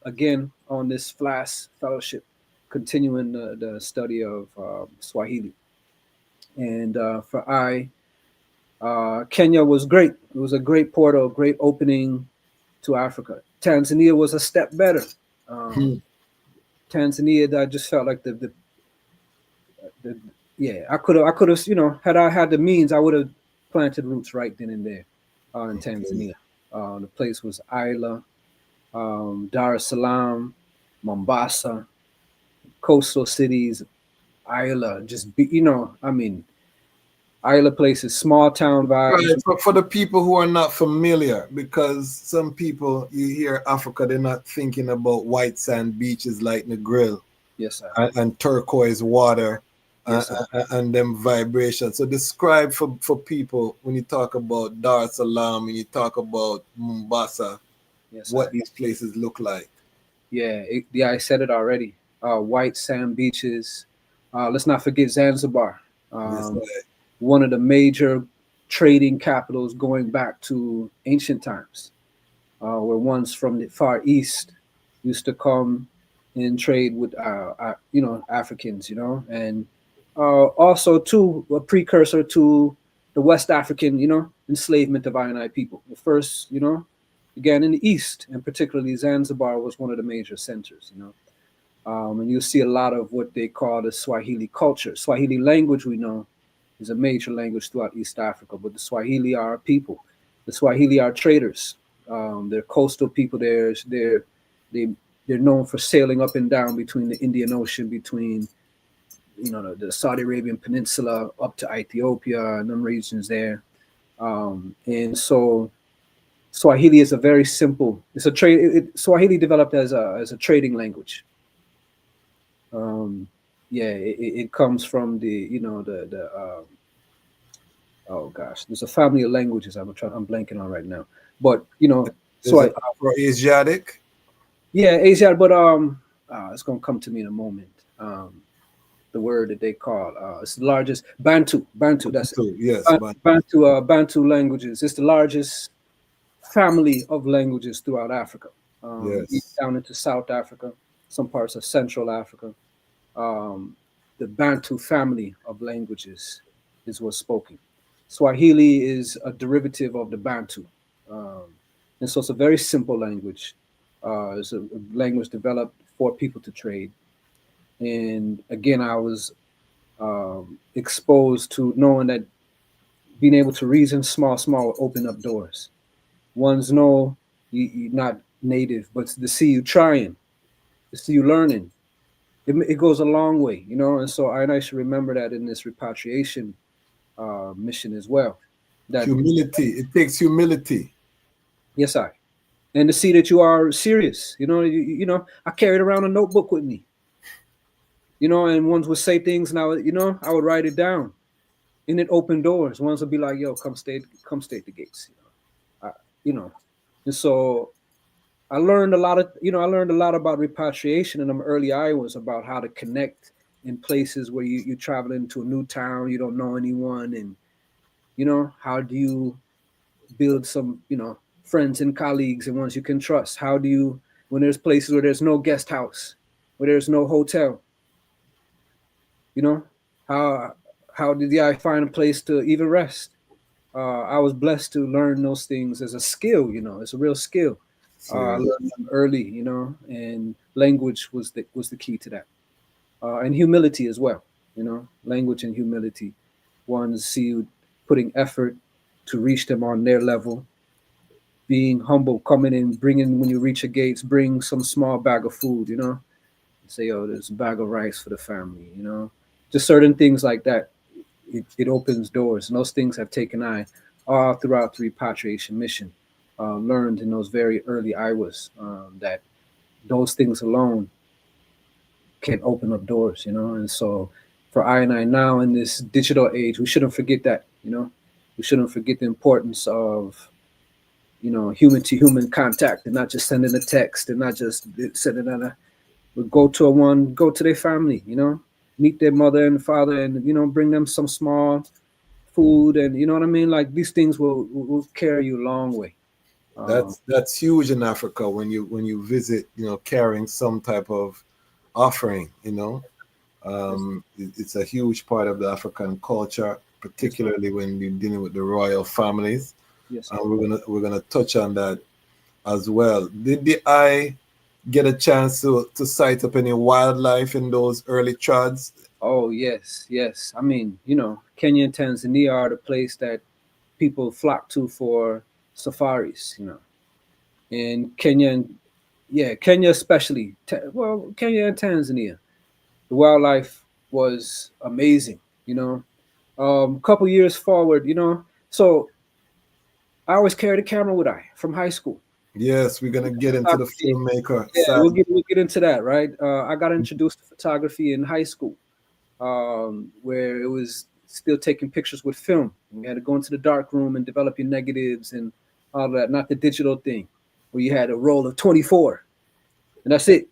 again on this FLAS fellowship, continuing the study of Swahili. And for Kenya was great. It was a great portal, great opening to Africa. Tanzania was a step better. Tanzania, I just felt like the yeah, I could have, had I had the means, I would have planted roots right then and there in Tanzania. The place was Haile, Dar es Salaam, Mombasa, coastal cities, Haile, just be, I mean, Haile places, small town vibes. Right, for the people who are not familiar, because some people, you hear Africa, they're not thinking about white sand beaches like Negril Yes, sir. and turquoise water Yes, sir. and them vibrations. So describe for people when you talk about Dar es Salaam, when you talk about Mombasa, Yes, what sir. these places look like. Yeah, I said it already. White sand beaches. Let's not forget Zanzibar. Yes, right. One of the major trading capitals going back to ancient times, where ones from the Far East used to come and trade with, Africans, and also too a precursor to the West African, enslavement of I people. The first, began in the East, and particularly Zanzibar was one of the major centers, and you'll see a lot of what they call the Swahili culture. Swahili language, we know, is a major language throughout East Africa, but the Swahili are people. The Swahili are traders. They're coastal people. They they're known for sailing up and down between the Indian Ocean, between the Saudi Arabian Peninsula up to Ethiopia and them regions there. And so Swahili is a very simple. It's a trade. Swahili developed as a trading language. It comes from oh gosh, there's a family of languages I'm blanking on right now, but There's so an Afro-Asiatic. yeah, Asia, but it's gonna come to me in a moment. The word that they call it's the largest Bantu. That's it. Yes, Bantu languages. It's the largest family of languages throughout Africa, yes. down into South Africa, some parts of Central Africa. Um, the Bantu family of languages is what's spoken. Swahili is a derivative of the Bantu. And so it's a very simple language. It's a language developed for people to trade. And again, I was exposed to knowing that being able to reason small will open up doors. One's know you're not native, but to see you trying, to see you learning, it goes a long way, And so I should remember that in this repatriation mission as well. That Humility. It takes humility. yes, and to see that you are serious. I carried around a notebook with me. And ones would say things, and I would write it down, and it opened doors. Ones would be like, "Yo, come stay at the gates." I, you know, and so I learned a lot about repatriation in them early hours, about how to connect in places where you travel into a new town, you don't know anyone, and how do you build some friends and colleagues and ones you can trust. How do you, when there's places where there's no guest house, where there's no hotel, you know how how did I find a place to even rest? I was blessed to learn those things as a skill. It's a real skill. I Serious. learned them early, and language was the key to that, and humility as well. Language and humility. Ones see you putting effort to reach them on their level, being humble, coming in, bringing, when you reach a gates, bring some small bag of food. Say, oh, there's a bag of rice for the family. Just certain things like that. It opens doors, and those things have taken I all throughout the repatriation mission. Learned in those very early hours that those things alone can open up doors, And so for I now in this digital age, we shouldn't forget that, We shouldn't forget the importance of, human to human contact, and not just sending a text, and not just sending but go to their family, meet their mother and father, and, bring them some small food, and you know what I mean? Like, these things will carry you a long way. That's huge in Africa when you visit, carrying some type of offering, it's a huge part of the African culture. particularly when you're dealing with the royal families. Yes, And we're gonna touch on that as well. Did I get a chance to sight up any wildlife in those early trads? Oh, yes, yes. I mean, Kenya and Tanzania are the place that people flock to for safaris, And Kenya, Kenya especially. Well, Kenya and Tanzania. The wildlife was amazing, A couple years forward, So I always carried a camera with I from high school. Yes, we're gonna get into the Photography. filmmaker Yeah, side. we'll get into that, right? I got introduced to photography in high school, where it was still taking pictures with film. You had to go into the dark room and develop your negatives and all that, not the digital thing, where you had a roll of 24, and that's it.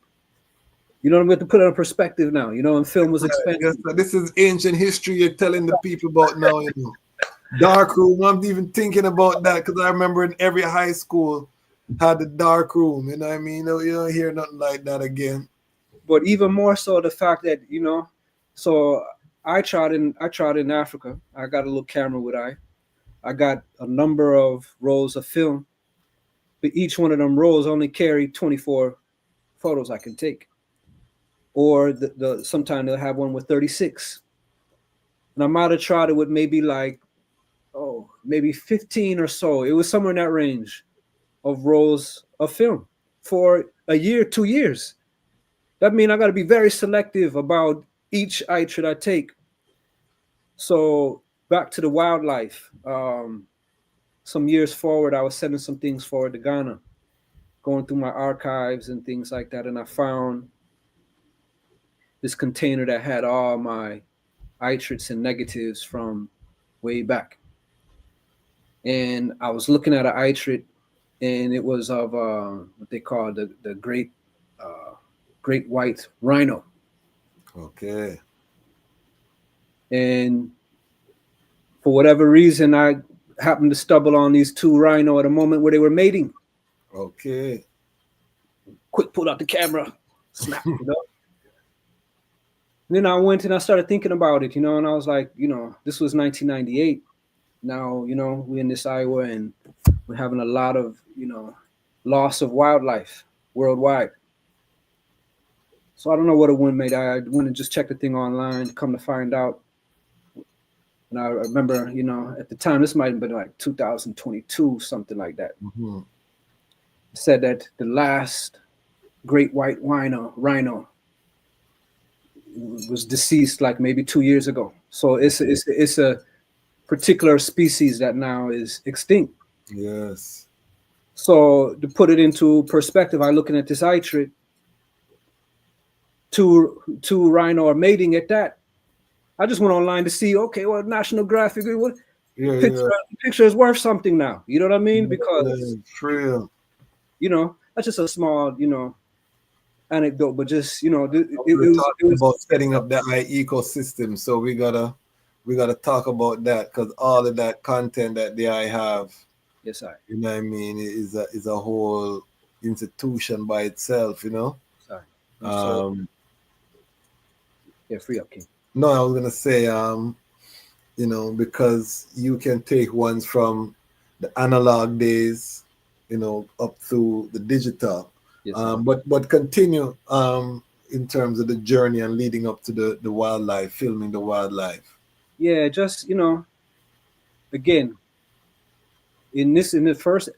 You know, we have to put it in perspective now. And film was Yes, expensive. sir. This is ancient history you're telling the people about now. Dark room. I'm even thinking about that because I remember in every high school had the dark room. You know what I mean? You don't hear nothing like that again. But even more so the fact that so I tried in Africa. I got a little camera with I got a number of rolls of film, but each one of them rolls only carry 24 photos I can take. Or the sometimes they'll have one with 36. And I might have tried it with maybe maybe 15 or so. It was somewhere in that range of rolls of film for a year, 2 years. That means I got to be very selective about each item I take. So back to the wildlife. Some years forward, I was sending some things forward to Ghana, going through my archives and things like that, and I found this container that had all my itrates and negatives from way back. And I was looking at an itrate, and it was of what they call the great white rhino. Okay. And for whatever reason, I happened to stumble on these two rhino at a moment where they were mating. Okay. Quick, pull out the camera, snap, Then I went and I started thinking about it, and I was like, this was 1998. Now, we're in this Iowa and we're having a lot of, loss of wildlife worldwide. So I don't know what it went made. I went and just checked the thing online, come to find out. And I remember, at the time, this might have been like 2022, something like that. Mm-hmm. It said that the last great white rhino was deceased like maybe 2 years ago. So it's a particular species that now is extinct. Yes. So to put it into perspective, I looking at this itrate, two rhino are mating at that. I just went online to see, okay, well, National Graphic, what picture is worth something now. You know what I mean? Because real. That's just a small, anecdote, but just we're talking about setting up the ecosystem, so we gotta talk about that because all of that content that the eye have, yes, I. You know what I mean, is a whole institution by itself. Sorry. Yeah, free up, King. No, I was gonna say, because you can take ones from the analog days, up through the digital. Yes, but continue in terms of the journey and leading up to the wildlife, filming the wildlife. Yeah, just again, in the first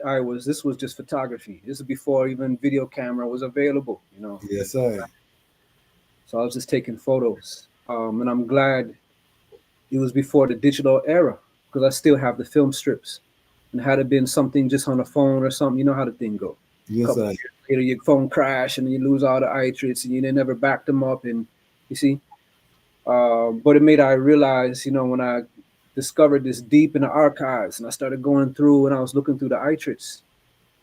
this was just photography. This is before even video camera was available. Yes, I. So I was just taking photos, and I'm glad it was before the digital era because I still have the film strips. And had it been something just on the phone or something, you know how the thing go. Yes, I. Years later, your phone crash and you lose all the itrates and you never back them up. And you see, but it made I realize, when I discovered this deep in the archives and I started going through and I was looking through the itrates,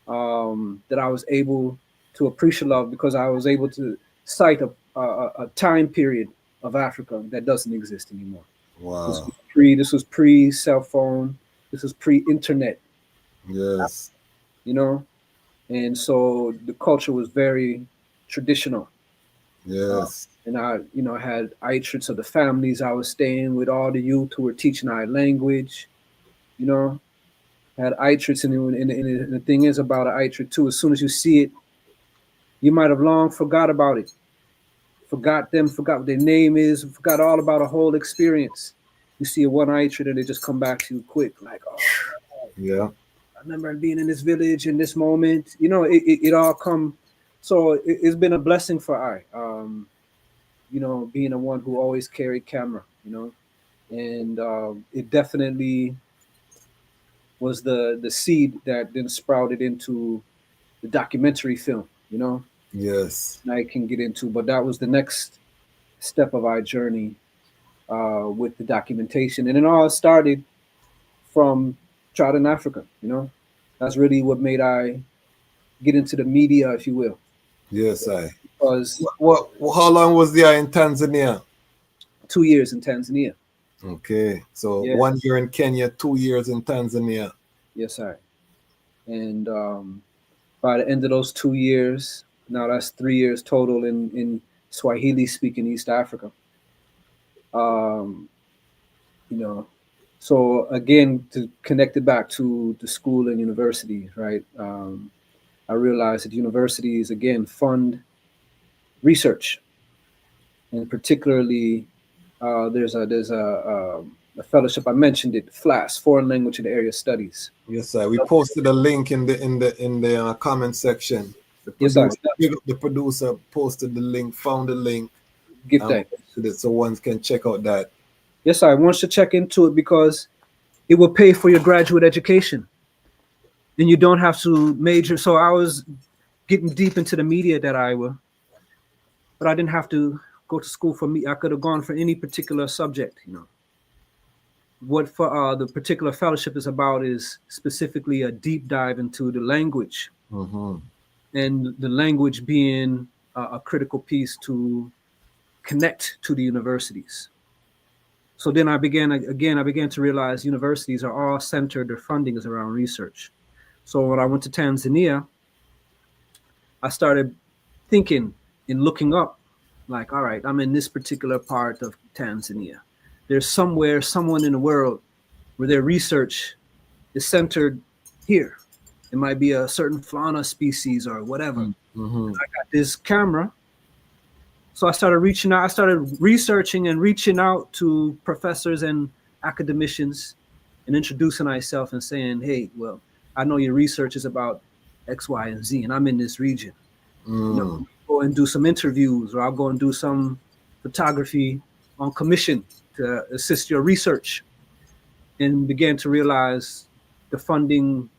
that I was able to appreciate love because I was able to cite a time period of Africa that doesn't exist anymore. Wow. This was pre cell phone. This was pre-internet. Yes. And so the culture was very traditional. Yes. And I, had itrates of the families I was staying with, all the youth who were teaching our language, you know, had itrates. And the thing is about an itrate too, as soon as you see it, you might have long forgot about it, forgot them, forgot what their name is, forgot all about a whole experience. You see a one itrate and they just come back to you quick, like, oh, Yeah. I remember being in this village in this moment. It all come. So it's been a blessing for I. Being the one who always carried camera, and it definitely was the seed that then sprouted into the documentary film, Yes. and I can get into, but that was the next step of our journey with the documentation, and it all started from Child in Africa, that's really what made I get into the media, if you will, Yes, I. because What? How long was there in Tanzania? 2 years in Tanzania. Okay, so Yeah, 1 year in Kenya, 2 years in Tanzania. yes, I. And by the end of those 2 years, now that's 3 years total in Swahili speaking East Africa. Um, you know, so again, to connect it back to the school and university, right? I realized that universities again fund research, and particularly there's a fellowship, I mentioned it, FLAS, Foreign Language and Area Studies. Yes, sir. We posted a link in the comment section. The Yes, I producer, the producer posted the link, found the link, give and thanks. posted it so one can check out that. Yes, I want you to check into it because it will pay for your graduate education, and you don't have to major. So I was getting deep into the media that Iowa, but I didn't have to go to school for me. I could have gone for any particular subject. What for the particular fellowship is about is specifically a deep dive into the language, Mm-hmm. and the language being a critical piece to connect to the universities. So then I began to realize universities are all centered, their funding is around research. So when I went to Tanzania, I started thinking and looking up, like, all right, I'm in this particular part of Tanzania. There's someone in the world where their research is centered here. It might be a certain fauna species or whatever. Mm-hmm. I got this camera. So I started reaching out, I started researching and reaching out to professors and academicians and introducing myself and saying, hey, well, I know your research is about X, Y, and Z, and I'm in this region. Mm. Go and do some interviews, or I'll go and do some photography on commission to assist your research. And began to realize the funding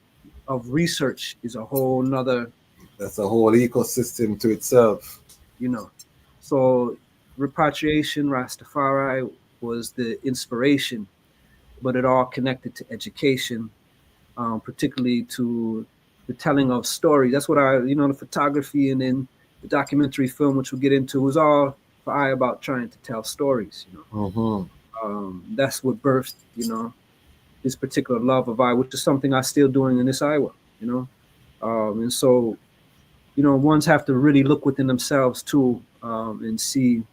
of research is a whole nother, That's a whole ecosystem to itself. you know. So repatriation, Rastafari was the inspiration, but it all connected to education, particularly to the telling of stories. That's what the photography and then the documentary film, which we'll get into, was all for I about trying to tell stories. Mm-hmm. That's what birthed, this particular love of I, which is something I still doing in this Iowa. And so ones have to really look within themselves too, and see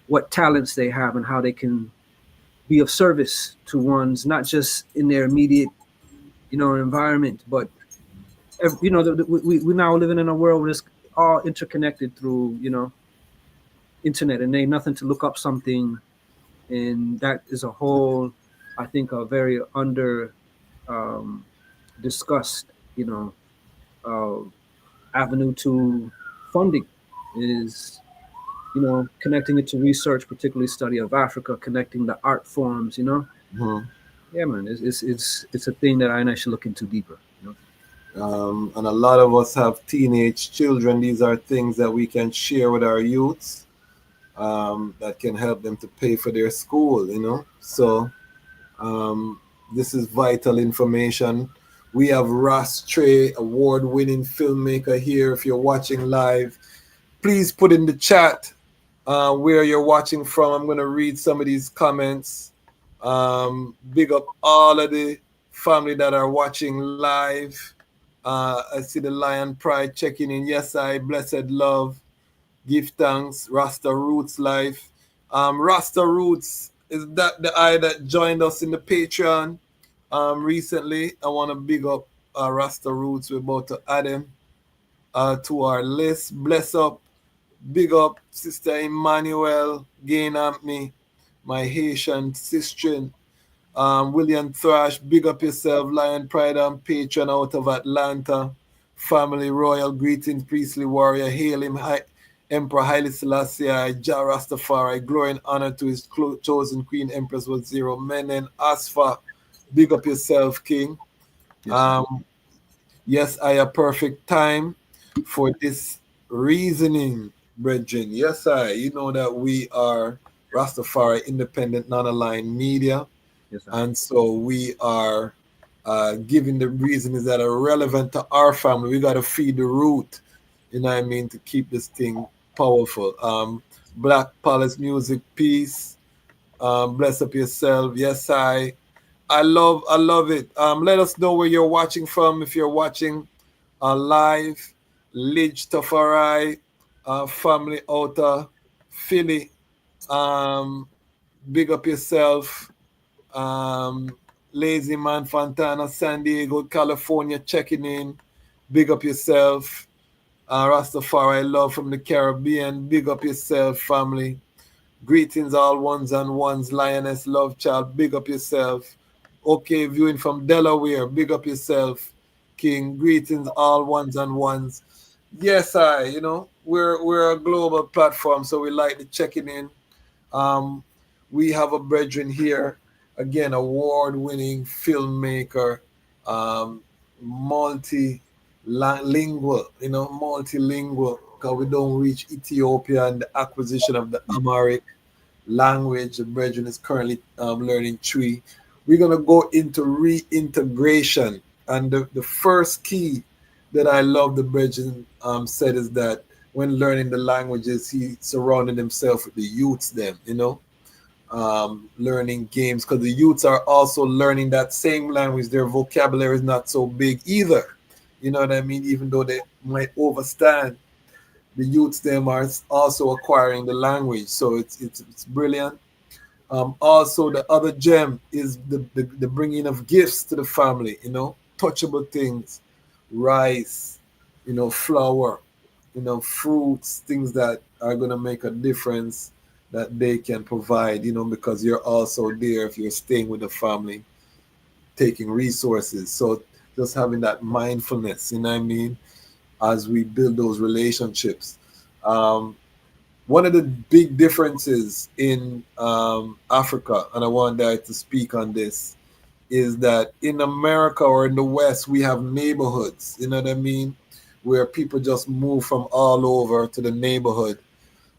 what talents they have and how they can be of service to ones, not just in their immediate environment, but we now living in a world where it's all interconnected through internet, and ain't nothing to look up something, and that is a whole, I think, a very under um, discussed uh, avenue to funding is connecting it to research, particularly study of Africa, connecting the art forms. Mm-hmm. Yeah, man, it's a thing that I should look into deeper. And a lot of us have teenage children. These are things that we can share with our youths, that can help them to pay for their school. So this is vital information. We have Ras Tre, award-winning filmmaker here. If you're watching live, please put in the chat where you're watching from. I'm going to read some of these comments. Big up all of the family that are watching live. I see the Lion Pride checking in. Yes, I blessed love. Give thanks. Rasta Roots Life. Rasta Roots is that the eye that joined us in the Patreon recently. I want to big up Rasta Roots. We're about to add him to our list. Bless up. Big up Sister Emmanuel Gain me, my Haitian sister. William Thrash, big up yourself, Lion Pride and Patron out of Atlanta. Family Royal Greetings, Priestly Warrior, hail him, Emperor Haile Selassie, Jah Rastafari, glory and honor to his chosen Queen Empress with zero. Menen Asfa, big up yourself, King. Yes, I a perfect time for this reasoning, brethren. Yes, you know that we are Rastafari Independent Non-Aligned Media. Yes, sir. And so we are giving the reasons that are relevant to our family. We got to feed the root, you know what I mean, to keep this thing powerful. Black Palace Music, peace. Bless up yourself. Yes, I love it. Let us know where you're watching from. If you're watching live, Lidge Tafari, family outer, Philly. Big up yourself. Lazy Man Fontana, San Diego, California, checking in. Big up yourself. Rastafari love from the Caribbean. Big up yourself, family. Greetings, all ones and ones. Lioness Love Child, big up yourself. Okay, viewing from Delaware, big up yourself. King, greetings, all ones and ones. Yes, we're a global platform, so we like the checking in. We have a brethren here, again, award-winning filmmaker, multilingual, multilingual, because we don't reach Ethiopia and the acquisition of the Amharic language. The brethren is currently learning Tree. We're going to go into reintegration. And the first key that I love the brethren said is that when learning the languages, he surrounded himself with the youths then, learning games, because the youths are also learning that same language. Their vocabulary is not so big either. You know what I mean? Even though they might overstand, the youths them are also acquiring the language. So it's brilliant. Also, the other gem is the bringing of gifts to the family, touchable things, rice, flour, fruits, things that are going to make a difference that they can provide, because you're also there if you're staying with the family, taking resources. So just having that mindfulness, you know what I mean, as we build those relationships. One of the big differences in Africa, and I want that to speak on this, is that in America or in the West, we have neighborhoods, you know what I mean, where people just move from all over to the neighborhood.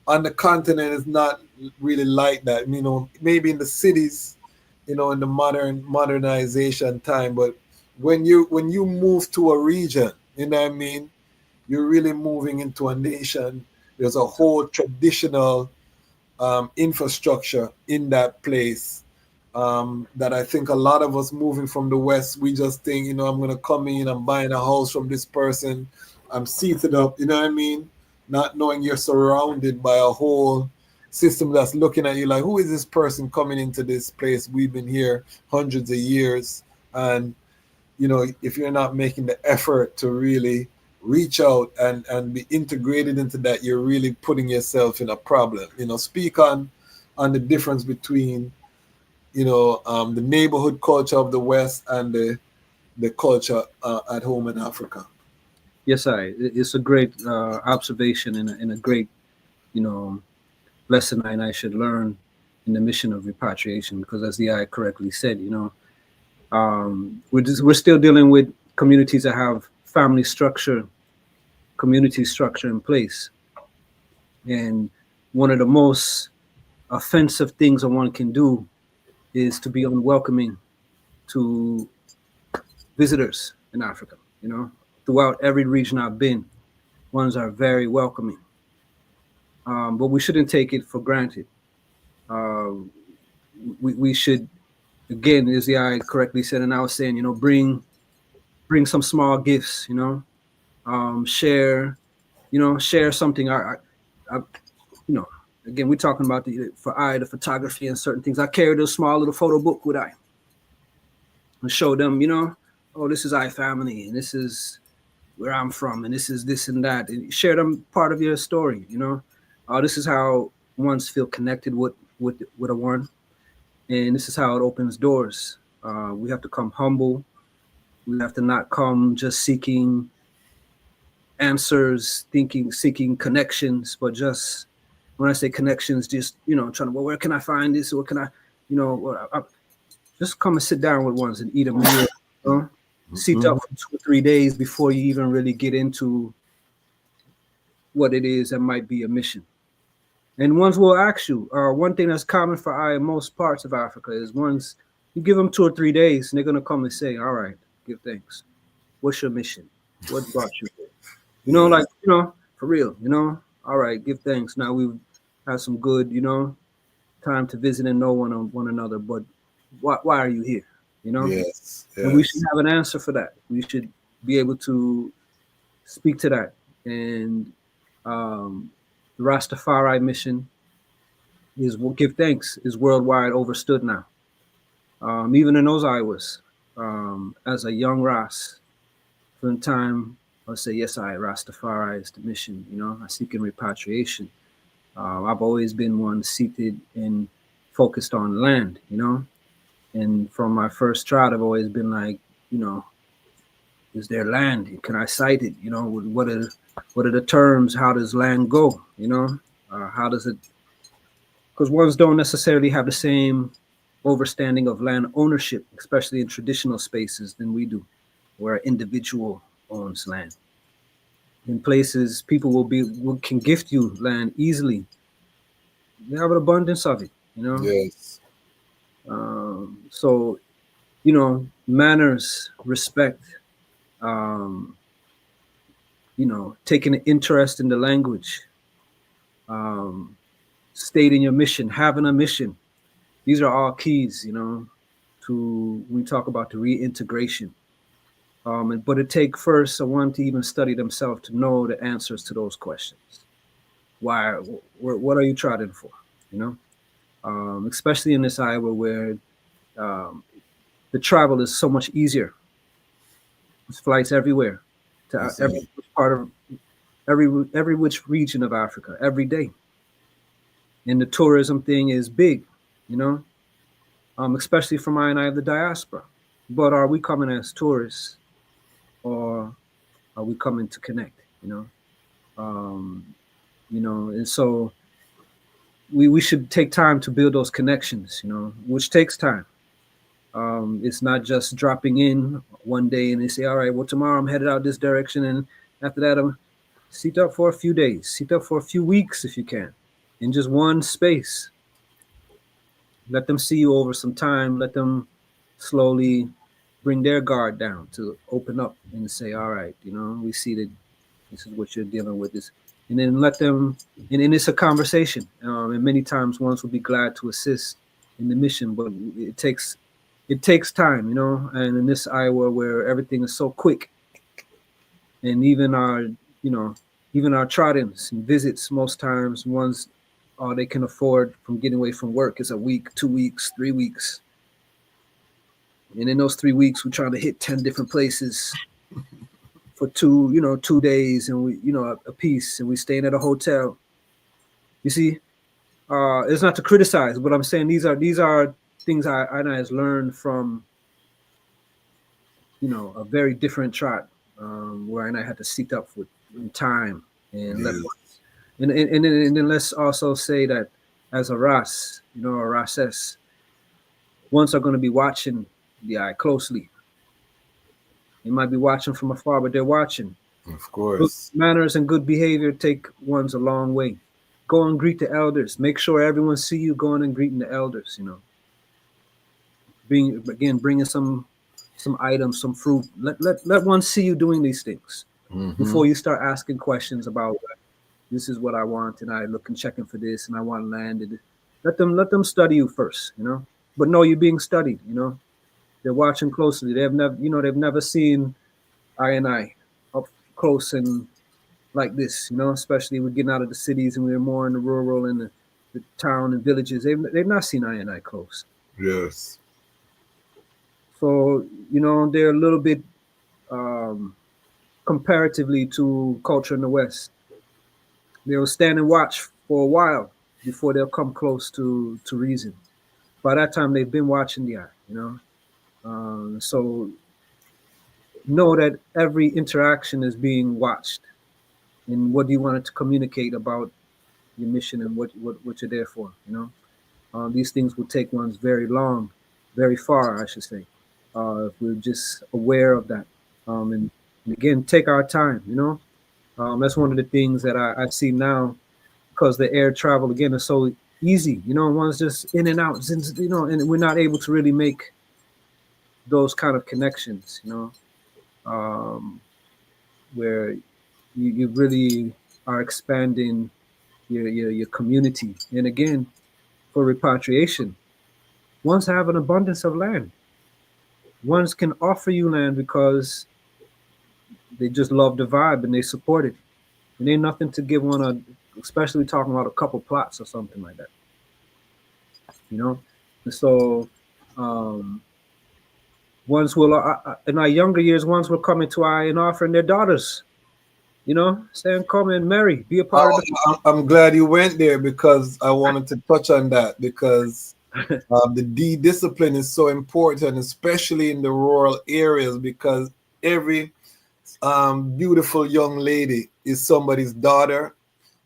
On the continent, it's not really like that. Maybe in the cities, in the modernization time, but when you move to a region, you know what I mean, you're really moving into a nation. There's a whole traditional infrastructure in that place that I think a lot of us moving from the West, we just think, I'm going to come in, I'm buying a house from this person, I'm seated up, you know what I mean? Not knowing you're surrounded by a whole system that's looking at you like, who is this person coming into this place? We've been here hundreds of years. And, if you're not making the effort to really reach out and be integrated into that, you're really putting yourself in a problem. Speak on the difference between the neighborhood culture of the West and the culture at home in Africa. Yes, it's a great observation and a great, lesson I should learn in the mission of repatriation, because as the eye correctly said, we're still dealing with communities that have family structure, community structure in place. And one of the most offensive things that one can do is to be unwelcoming to visitors in Africa. Throughout every region I've been, ones are very welcoming. But we shouldn't take it for granted. We should, again, as the eye correctly said, and I was saying, bring some small gifts, share something. I, you know, again, we're talking about the photography and certain things. I carried a small little photo book with I and show them, oh, this is I family, and this is where I'm from, and this is this and that, and share them part of your story. This is how ones feel connected with a one, and this is how it opens doors. We have to come humble. We have to not come just seeking answers, seeking connections, but just when I say connections, just trying to, well, where can I find this? Or can I, just come and sit down with ones and eat a meal. Sit up for 2 or 3 days before you even really get into what it is that might be a mission. And ones will ask you. One thing that's common for I in most parts of Africa is ones you give them 2 or 3 days, and they're gonna come and say, "All right, give thanks. What's your mission? What brought you here?" For real. All right, give thanks. Now we've had some good, time to visit and know one another. But why are you here? Yes. And we should have an answer for that. We should be able to speak to that. And the Rastafari mission is give thanks is worldwide overstood now. Even in those Iowas, as a young Ras, from the time I say yes, I Rastafari is the mission. I seek in repatriation. I've always been one seated and focused on land. And from my first trot, I've always been like, is there land? Can I cite it? What are the terms? How does land go? How does it? Because ones don't necessarily have the same overstanding of land ownership, especially in traditional spaces, than we do, where an individual owns land. In places, people can gift you land easily. You have an abundance of it. Yes. So, manners, respect, taking an interest in the language, stating your mission, having a mission. These are all keys, to when we talk about the reintegration. But it takes first someone to even study themselves to know the answers to those questions. Why? What are you trotting for? Especially in this Iowa where the travel is so much easier. There's flights everywhere to every part of every which region of Africa every day. And the tourism thing is big, especially for I and I of the diaspora. But are we coming as tourists, or are we coming to connect? And so we should take time to build those connections, which takes time. It's not just dropping in one day and they say, all right, well, tomorrow I'm headed out this direction. And after that, I'm sit up for a few days, sit up for a few weeks if you can, in just one space. Let them see you over some time. Let them slowly bring their guard down to open up and say, all right, we see that this is what you're dealing with. And then let them, and it's a conversation. And many times ones will be glad to assist in the mission, but it takes time, and in this Iowa where everything is so quick, and even our trot-ins and visits, most times ones all they can afford from getting away from work is a week, 2 weeks, 3 weeks. And in those 3 weeks, we're trying to hit 10 different places for 2 days, and we, a piece, and we staying at a hotel. You see, it's not to criticize, but I'm saying these are things I has learned from, a very different trot, where I had to seek up for time and and then let's also say that as a Ras, a Rases, ones are going to be watching the eye closely. They might be watching from afar, but they're watching. Of course. Good manners and good behavior take ones a long way. Go and greet the elders. Make sure everyone see you going and greeting the elders. Bringing some items, some fruit. Let one see you doing these things before you start asking questions about this is what I want, and I look and checking for this, and I want land. Let them study you first, But no, you're being studied, They're watching closely. They've never seen I and I up close and like this, especially we're getting out of the cities and we're more in the rural and the town and villages. They've not seen I and I close. Yes. So, they're a little bit um, comparatively to culture in the West. They'll stand and watch for a while before they'll come close to reason. By that time, they've been watching the eye. So know that every interaction is being watched, and what do you want it to communicate about your mission and what you're there for. These things will take ones very long, very far, I should say, if we're just aware of that. And again, take our time. That's one of the things that I see now, because the air travel again is so easy. One's just in and out, and we're not able to really make those kind of connections. Um, where you really are expanding your community. And again, for repatriation, ones have an abundance of land. Ones can offer you land because they just love the vibe and they support it. And ain't nothing to give one especially talking about a couple plots or something like that. And so ones will, in our younger years, ones will come into I and offering their daughters, saying, come and marry, be a part of the. I'm glad you went there, because I wanted to touch on that, because the D discipline is so important, especially in the rural areas, because every beautiful young lady is somebody's daughter,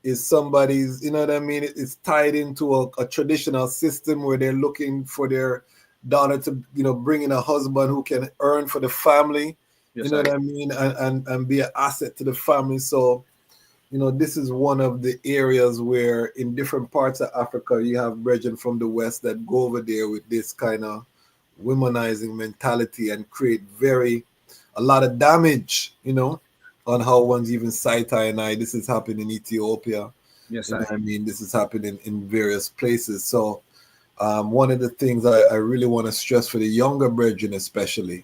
is somebody's, you know what I mean? It's tied into a traditional system where they're looking for their daughter to, bring in a husband who can earn for the family, Yes, you know what I mean? And be an asset to the family. So, this is one of the areas where in different parts of Africa, you have brethren from the West that go over there with this kind of womanizing mentality and create a lot of damage, on how one's even sight I and I. This is happening in Ethiopia. Yes, You know what I mean? This is happening in various places. So one of the things I really want to stress for the younger brethren especially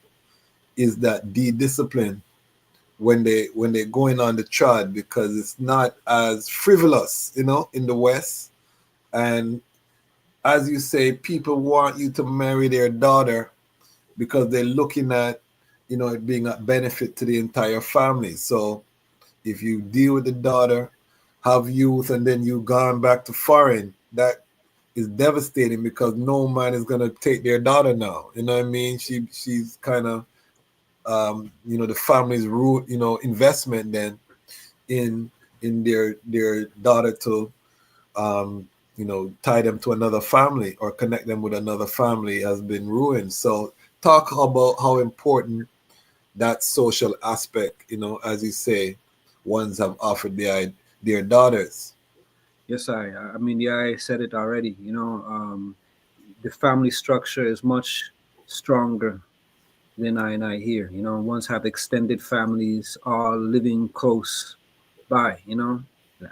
is that discipline when they're going on the trod, because it's not as frivolous, in the West. And as you say, people want you to marry their daughter because they're looking at, it being a benefit to the entire family. So if you deal with the daughter, have youth, and then you gone back to foreign, that is devastating, because no man is gonna take their daughter now. You know what I mean? She's kind of the family's root, investment then in their daughter to tie them to another family or connect them with another family has been ruined. So talk about how important that social aspect, as you say, ones have offered their daughters. Yes, I mean, yeah, I said it already. The family structure is much stronger than I and I here. Ones have extended families, all living close by. The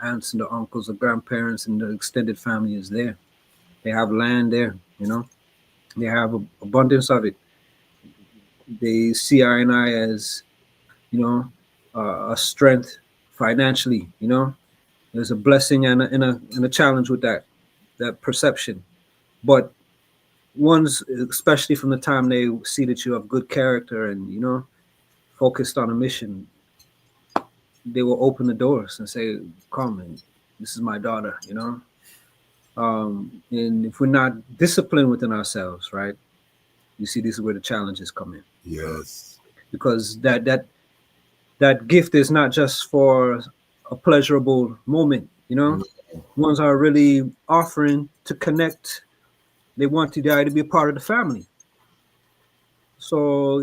aunts and the uncles, the grandparents, and the extended family is there. They have land there. They have abundance of it. They see I and I as a strength financially. There's a blessing and a challenge with that perception. But ones, especially from the time they see that you have good character and focused on a mission, they will open the doors and say, "Come, and this is my daughter." And if we're not disciplined within ourselves, right? You see, this is where the challenges come in. Yes. Because that gift is not just for a pleasurable moment. Ones are really offering to connect. They want you to be a part of the family. So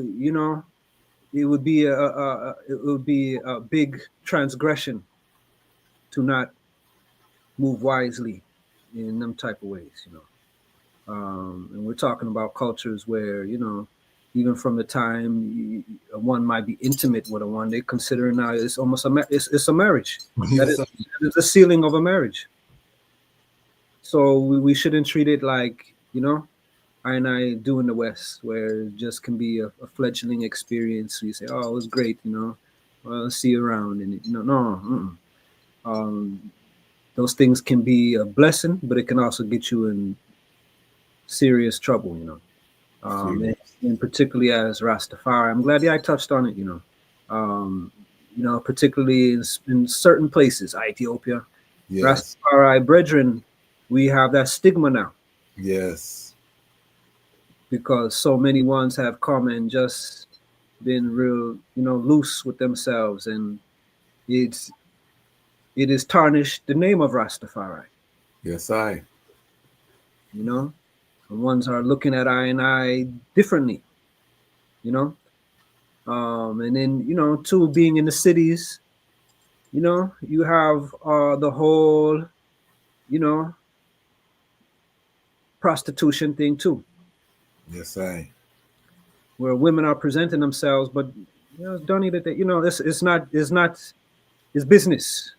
it would be a big transgression to not move wisely in them type of ways. And we're talking about cultures where even from the time one might be intimate with a one, they consider now it's almost it's a marriage. That Yes. is the ceiling of a marriage. So we shouldn't treat it like I and I do in the West, where it just can be a fledgling experience. You say, "Oh, it was great," well, see you around, and no. Um, those things can be a blessing, but it can also get you in serious trouble, and particularly as Rastafari. I'm glad I touched on it, um, particularly in certain places, Ethiopia, Yes. Rastafari brethren, we have that stigma now Yes. because so many ones have come and just been real, loose with themselves, and it's it has tarnished the name of Rastafari. Yes, I. You know, the ones are looking at I differently. You know, and then too, being in the cities, you have the whole you know prostitution thing too, Yes, I. where women are presenting themselves, but don't need it. This it's business.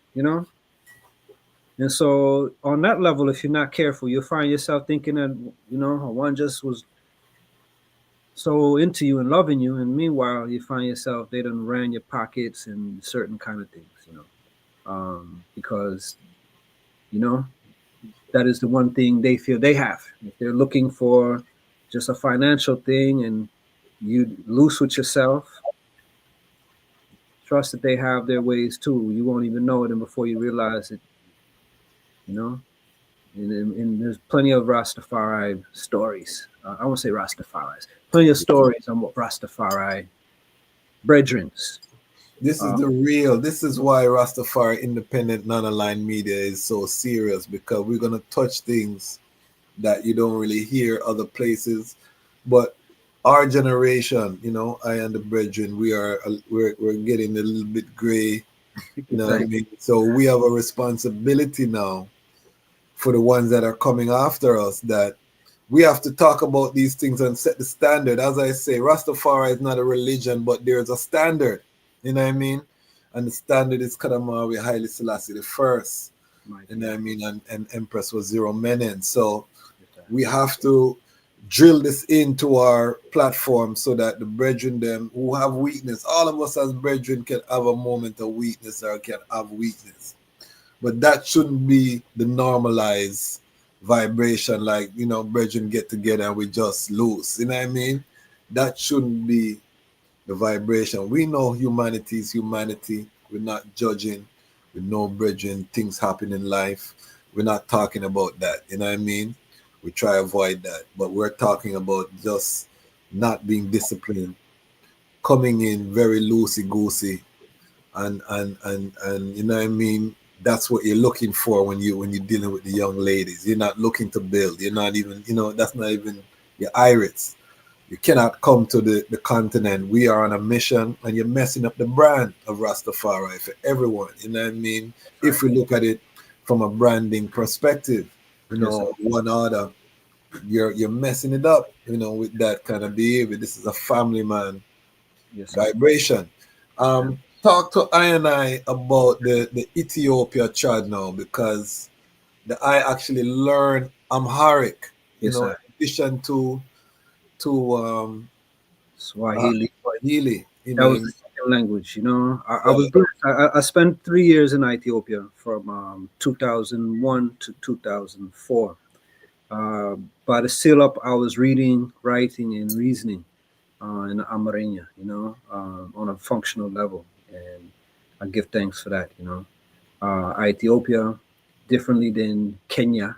And so on that level, if you're not careful, you'll find yourself thinking that one just was so into you and loving you, and meanwhile you find yourself they done ran your pockets and certain kind of things, because you know that is the one thing they feel they have. If they're looking for just a financial thing and you loose with yourself, trust that they have their ways too. You won't even know it, and before you realize it, you know. And there's plenty of Rastafari stories. I won't say Rastafaris. Plenty of stories on what Rastafari brethrens. This is the real. This is why Rastafari Independent Non-Aligned Media is so serious, because we're gonna touch things that you don't really hear other places. But our generation, I and the brethren, we're getting a little bit gray. You know what I mean? So we have a responsibility now for the ones that are coming after us, that we have to talk about these things and set the standard. As I say, Rastafari is not a religion, but there's a standard. You know what I mean? And the standard is Kadamawi Haile Selassie the first. You know what I mean? And Empress was Zero Menen. So we have to drill this into our platform so that the brethren them who have weakness, all of us as brethren can have a moment of weakness or can have weakness. But that shouldn't be the normalized vibration, like, brethren get together and we just lose. You know what I mean? That shouldn't be the vibration. We know humanity is humanity. We're not judging. We know, brethren, things happen in life. We're not talking about that. You know what I mean? We try to avoid that. But we're talking about just not being disciplined, coming in very loosey-goosey, and you know what I mean? That's what you're looking for when you're dealing with the young ladies. You're not looking to build. You're not even, that's not even your iris. You cannot come to the continent. We are on a mission, and you're messing up the brand of Rastafari for everyone. You know what I mean? If we look at it from a branding perspective, one order, you're messing it up, with that kind of behavior. This is a family man vibration. Talk to I and I about the Ethiopia child now, because I actually learned Amharic, in addition to Swahili. Swahili. That was the second language. I was blessed. I spent 3 years in Ethiopia from 2001 to 2004. By the seal up, I was reading, writing, and reasoning in Amarinya, on a functional level. And I give thanks for that, Ethiopia, differently than Kenya,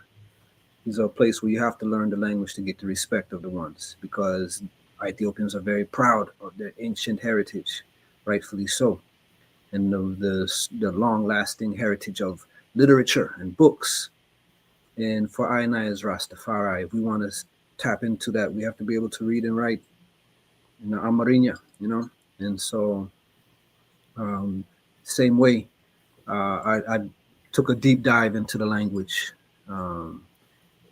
is a place where you have to learn the language to get the respect of the ones, because Ethiopians are very proud of their ancient heritage, rightfully so, and the long-lasting heritage of literature and books. And for I and I as Rastafari, if we want to tap into that, we have to be able to read and write in the Amarinya, And so, same way, I took a deep dive into the language,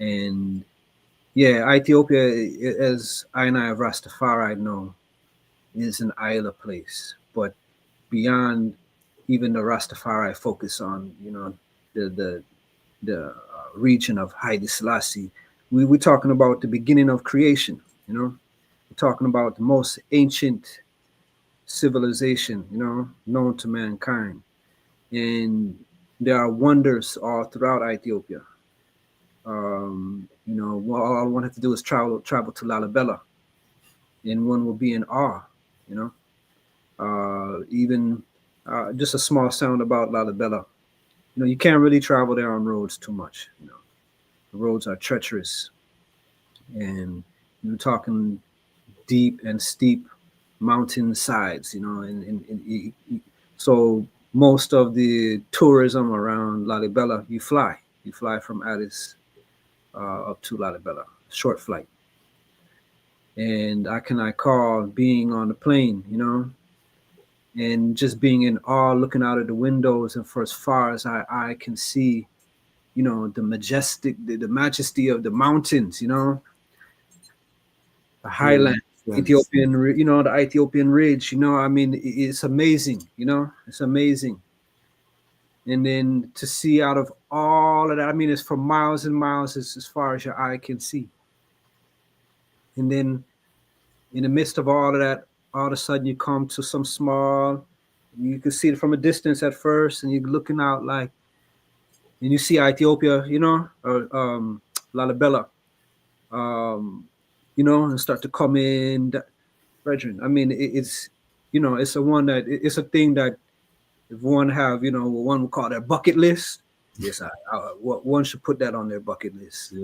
and yeah, Ethiopia, as I and I of Rastafari know, is an island place. But beyond even the Rastafari focus on, the region of Haile Selassie, we're talking about the beginning of creation. We're talking about the most ancient civilization, you know, known to mankind. And there are wonders all throughout Ethiopia. You know, all one have to do is travel to Lalibela, and one will be in awe, you know. Even just a small sound about Lalibela. You know, you can't really travel there on roads too much. You know, the roads are treacherous, and you're talking deep and steep mountain sides. You know, so most of the tourism around Lalibela, you fly. You fly from Addis up to Lalibela, short flight. And I call being on the plane, you know, and just being in awe, looking out of the windows, and for as far as I can see, you know, the majesty of the mountains, you know, the highland, Yes. You know, the Ethiopian ridge, you know, I mean, it's amazing, you know, it's amazing. And then to see out of all of that, I mean, it's for miles and miles as far as your eye can see. And then in the midst of all of that, all of a sudden you come to some small, you can see it from a distance at first, and you're looking out like, and you see Ethiopia, you know, or Lalibela, you know, and start to come in. Brethren, I mean, it's, you know, it's it's a thing that if one have, you know, what one would call their bucket list. Yes, one should put that on their bucket list.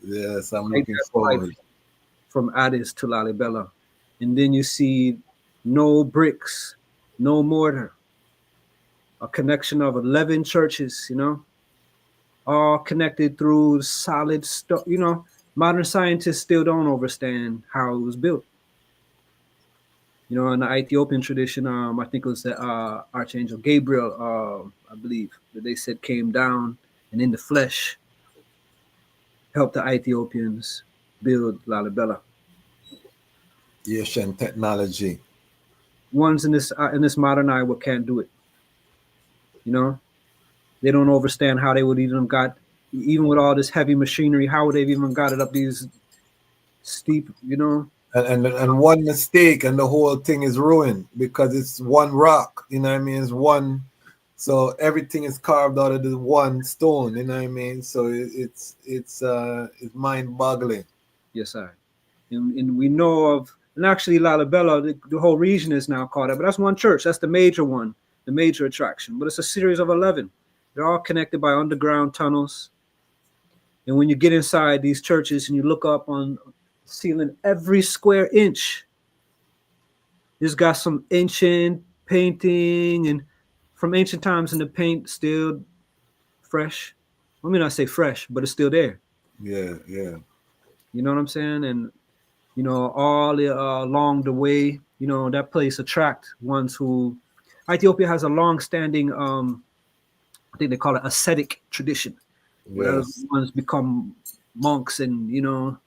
Yes, I'm Like looking that flight forward. from Addis to Lalibela, and then you see no bricks, no mortar, a connection of 11 churches, you know, all connected through solid stuff. You know, modern scientists still don't understand how it was built. You know, in the Ethiopian tradition, I think it was the Archangel Gabriel, I believe, that they said came down and in the flesh helped the Ethiopians build Lalibela. Asian technology. Ones in this modern Iowa can't do it. You know, they don't understand how they would even with all this heavy machinery, how would they even got it up these steep, you know? And one mistake and the whole thing is ruined because it's one rock, you know what I mean? It's one, so everything is carved out of the one stone, you know what I mean? So it's mind boggling. Yes, sir. And we know of, and actually Lalibela, the whole region is now called that, but that's one church. That's the major one, the major attraction. But it's a series of 11. They're all connected by underground tunnels. And when you get inside these churches and you look up on the ceiling, every square inch, it's got some ancient painting and from ancient times, and the paint still fresh. I mean, I say fresh, but it's still there. Yeah, yeah. You know what I'm saying? And you know, all along the way, you know, that place attract ones who. Ethiopia has a long-standing, I think they call it ascetic tradition, where those Yes. ones become monks and, you know,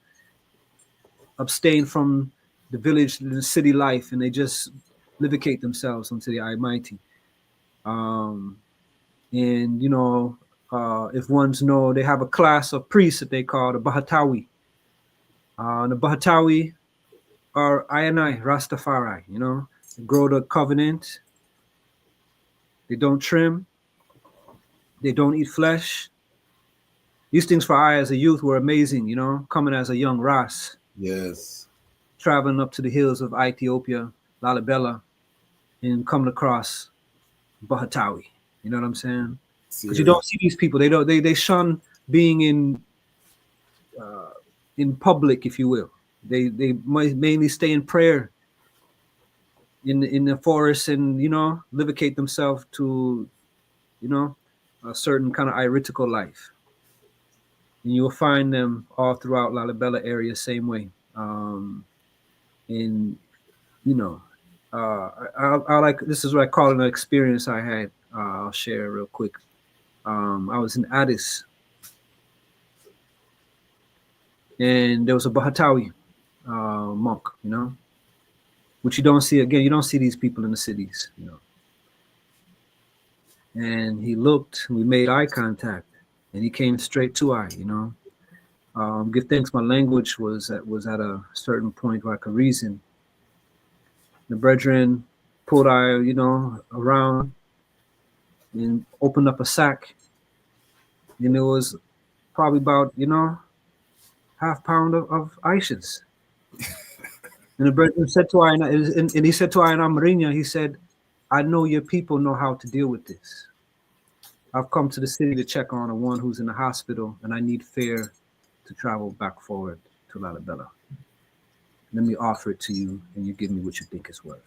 abstain from the village, the city life, and they just livicate themselves unto the Almighty. And you know, if ones know, they have a class of priests that they call the Bahatawi. The Bahatawi are I and I, Rastafari, you know, they grow the covenant, they don't trim, they don't eat flesh. These things for I as a youth were amazing, you know, coming as a young Ras, Yes. traveling up to the hills of Ethiopia, Lalibela, and coming across Bahatawi. You know what I'm saying? Because you don't Serious. see these people. They shun being in public, if you will. They mainly stay in prayer in the forest and, you know, livicate themselves to, you know, a certain kind of iritical life. And you will find them all throughout Lalibela area, same way. And you know, I like, this is what I call an experience I had. I'll share real quick. I was in Addis, and there was a Bahatawi monk, you know, which you don't see again. You don't see these people in the cities, you know. And he looked, we made eye contact, and he came straight to eye, you know. Give thanks, my language was at a certain point where I could reason. The brethren pulled I, around and opened up a sack, and it was probably about, half pound of Aisha's. And the brother said to I, and he said to I in Amarinya, he said, I know your people know how to deal with this. I've come to the city to check on one who's in the hospital, and I need fare to travel back forward to Lalabella. Let me offer it to you, and you give me what you think it's worth.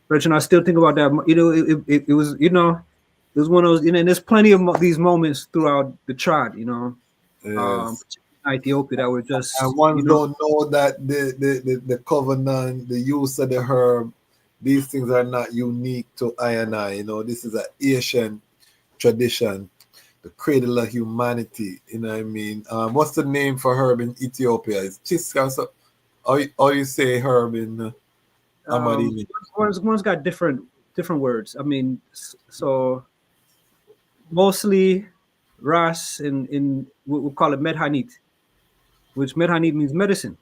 Brethren, I still think about that. It was, it was one of those, and there's plenty of these moments throughout the trot, Yes. Ethiopia that were And just, ones don't know that the covenant, the use of the herb, these things are not unique to I and I. This is an Asian tradition, the cradle of humanity. You know what I mean? What's the name for herb in Ethiopia? It's Chiska. So, how you say herb in Amarini? one's got different words. I mean, so mostly Ras in we'll call it Medhanit, which Medhanit means medicine.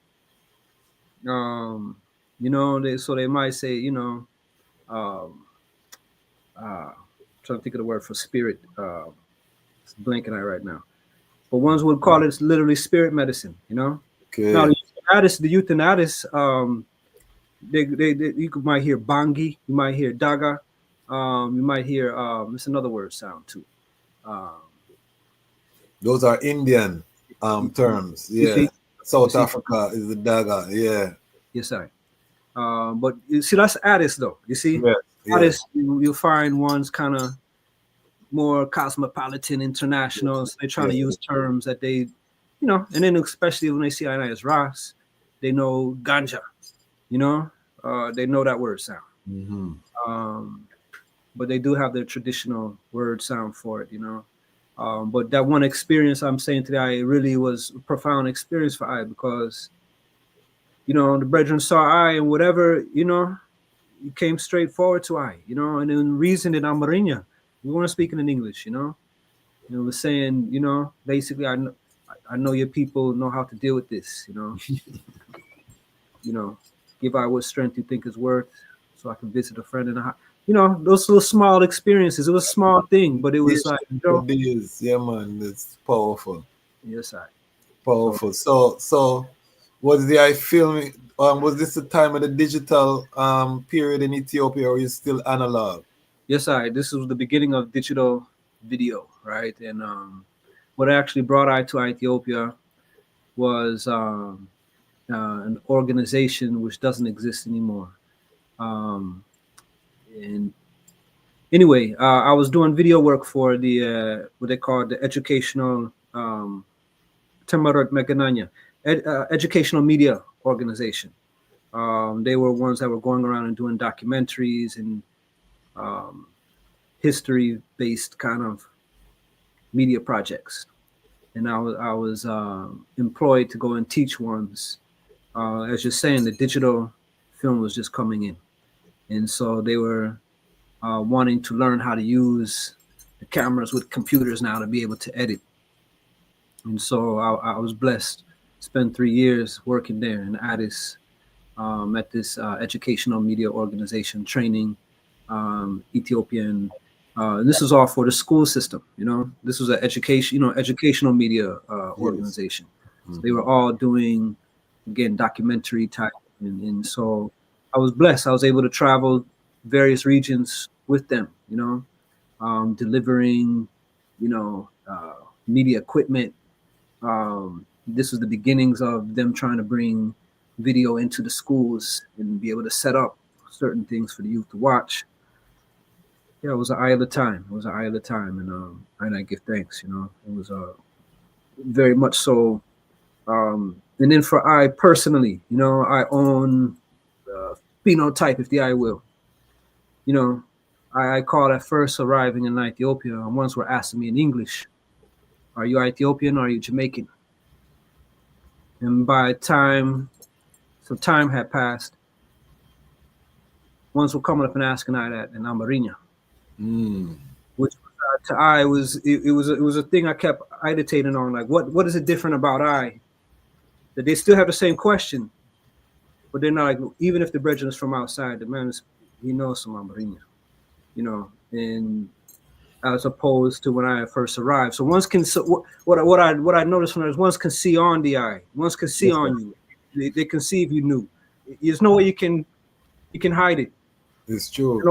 So they might say, um, trying to think of the word for spirit. It's blanking out right now. But ones would call it literally spirit medicine. Now Okay. the euthanatis, you might hear bangi, you might hear daga, you might hear it's another word sound too. Those are Indian terms. You Yeah. see, South Africa is the daga. Yeah. yes, I. But you see, that's Addis though. You see, Yeah. Yeah. Addis, you'll find ones kind of more cosmopolitan, international. So they're trying to use terms that they, and then especially when they see I as Ras, they know ganja. They know that word sound. Mm-hmm. But they do have their traditional word sound for it. But that one experience I'm saying today, it really was a profound experience for I because, the brethren saw I and whatever, you came straight forward to I, and then reasoned in Amarinya. We weren't speaking in English, and it was saying, basically, I know your people know how to deal with this, give I what strength you think is worth, so I can visit a friend in a house. Those little small experiences. It was a small thing, but it was like, yeah, man, it's powerful. Yes, I. Powerful. So was the I filming? Was this the time of the digital period in Ethiopia, or is still analog? Yes, I. This was the beginning of digital video, right? And what actually brought I to Ethiopia was an organization which doesn't exist anymore. And anyway, I was doing video work for the what they call the educational educational media organization. They were ones that were going around and doing documentaries and history-based kind of media projects. And I was employed to go and teach ones. As you're saying, the digital film was just coming in, and so they were wanting to learn how to use the cameras with computers now to be able to edit. And so I was blessed. Spent 3 years working there in Addis at this educational media organization, training Ethiopian. And this was all for the school system. This was an educational media organization. So they were all doing, again, documentary type. And so I was blessed. I was able to travel various regions with them, delivering, media equipment. This was the beginnings of them trying to bring video into the schools and be able to set up certain things for the youth to watch. Yeah, it was an eye of the time. It was an eye of the time, and I give thanks. It was very much so. And then for I personally, I own phenotype, if the I will. I called at first arriving in Ethiopia, and once were asking me in English, "Are you Ethiopian or are you Jamaican?" And by time had passed, ones were coming up and asking I that in Amarinya, which to I was it was a thing I kept agitating on, like what is it different about I that they still have the same question, but they're not like, even if the brethren is from outside, the man is he knows some Amarinya, you know, and as opposed to when I first arrived. So once can, so what I noticed from that is once can see on the eye, once can see Yes, on sir. you. They can see if you knew. There's no way you can hide it. It's true. And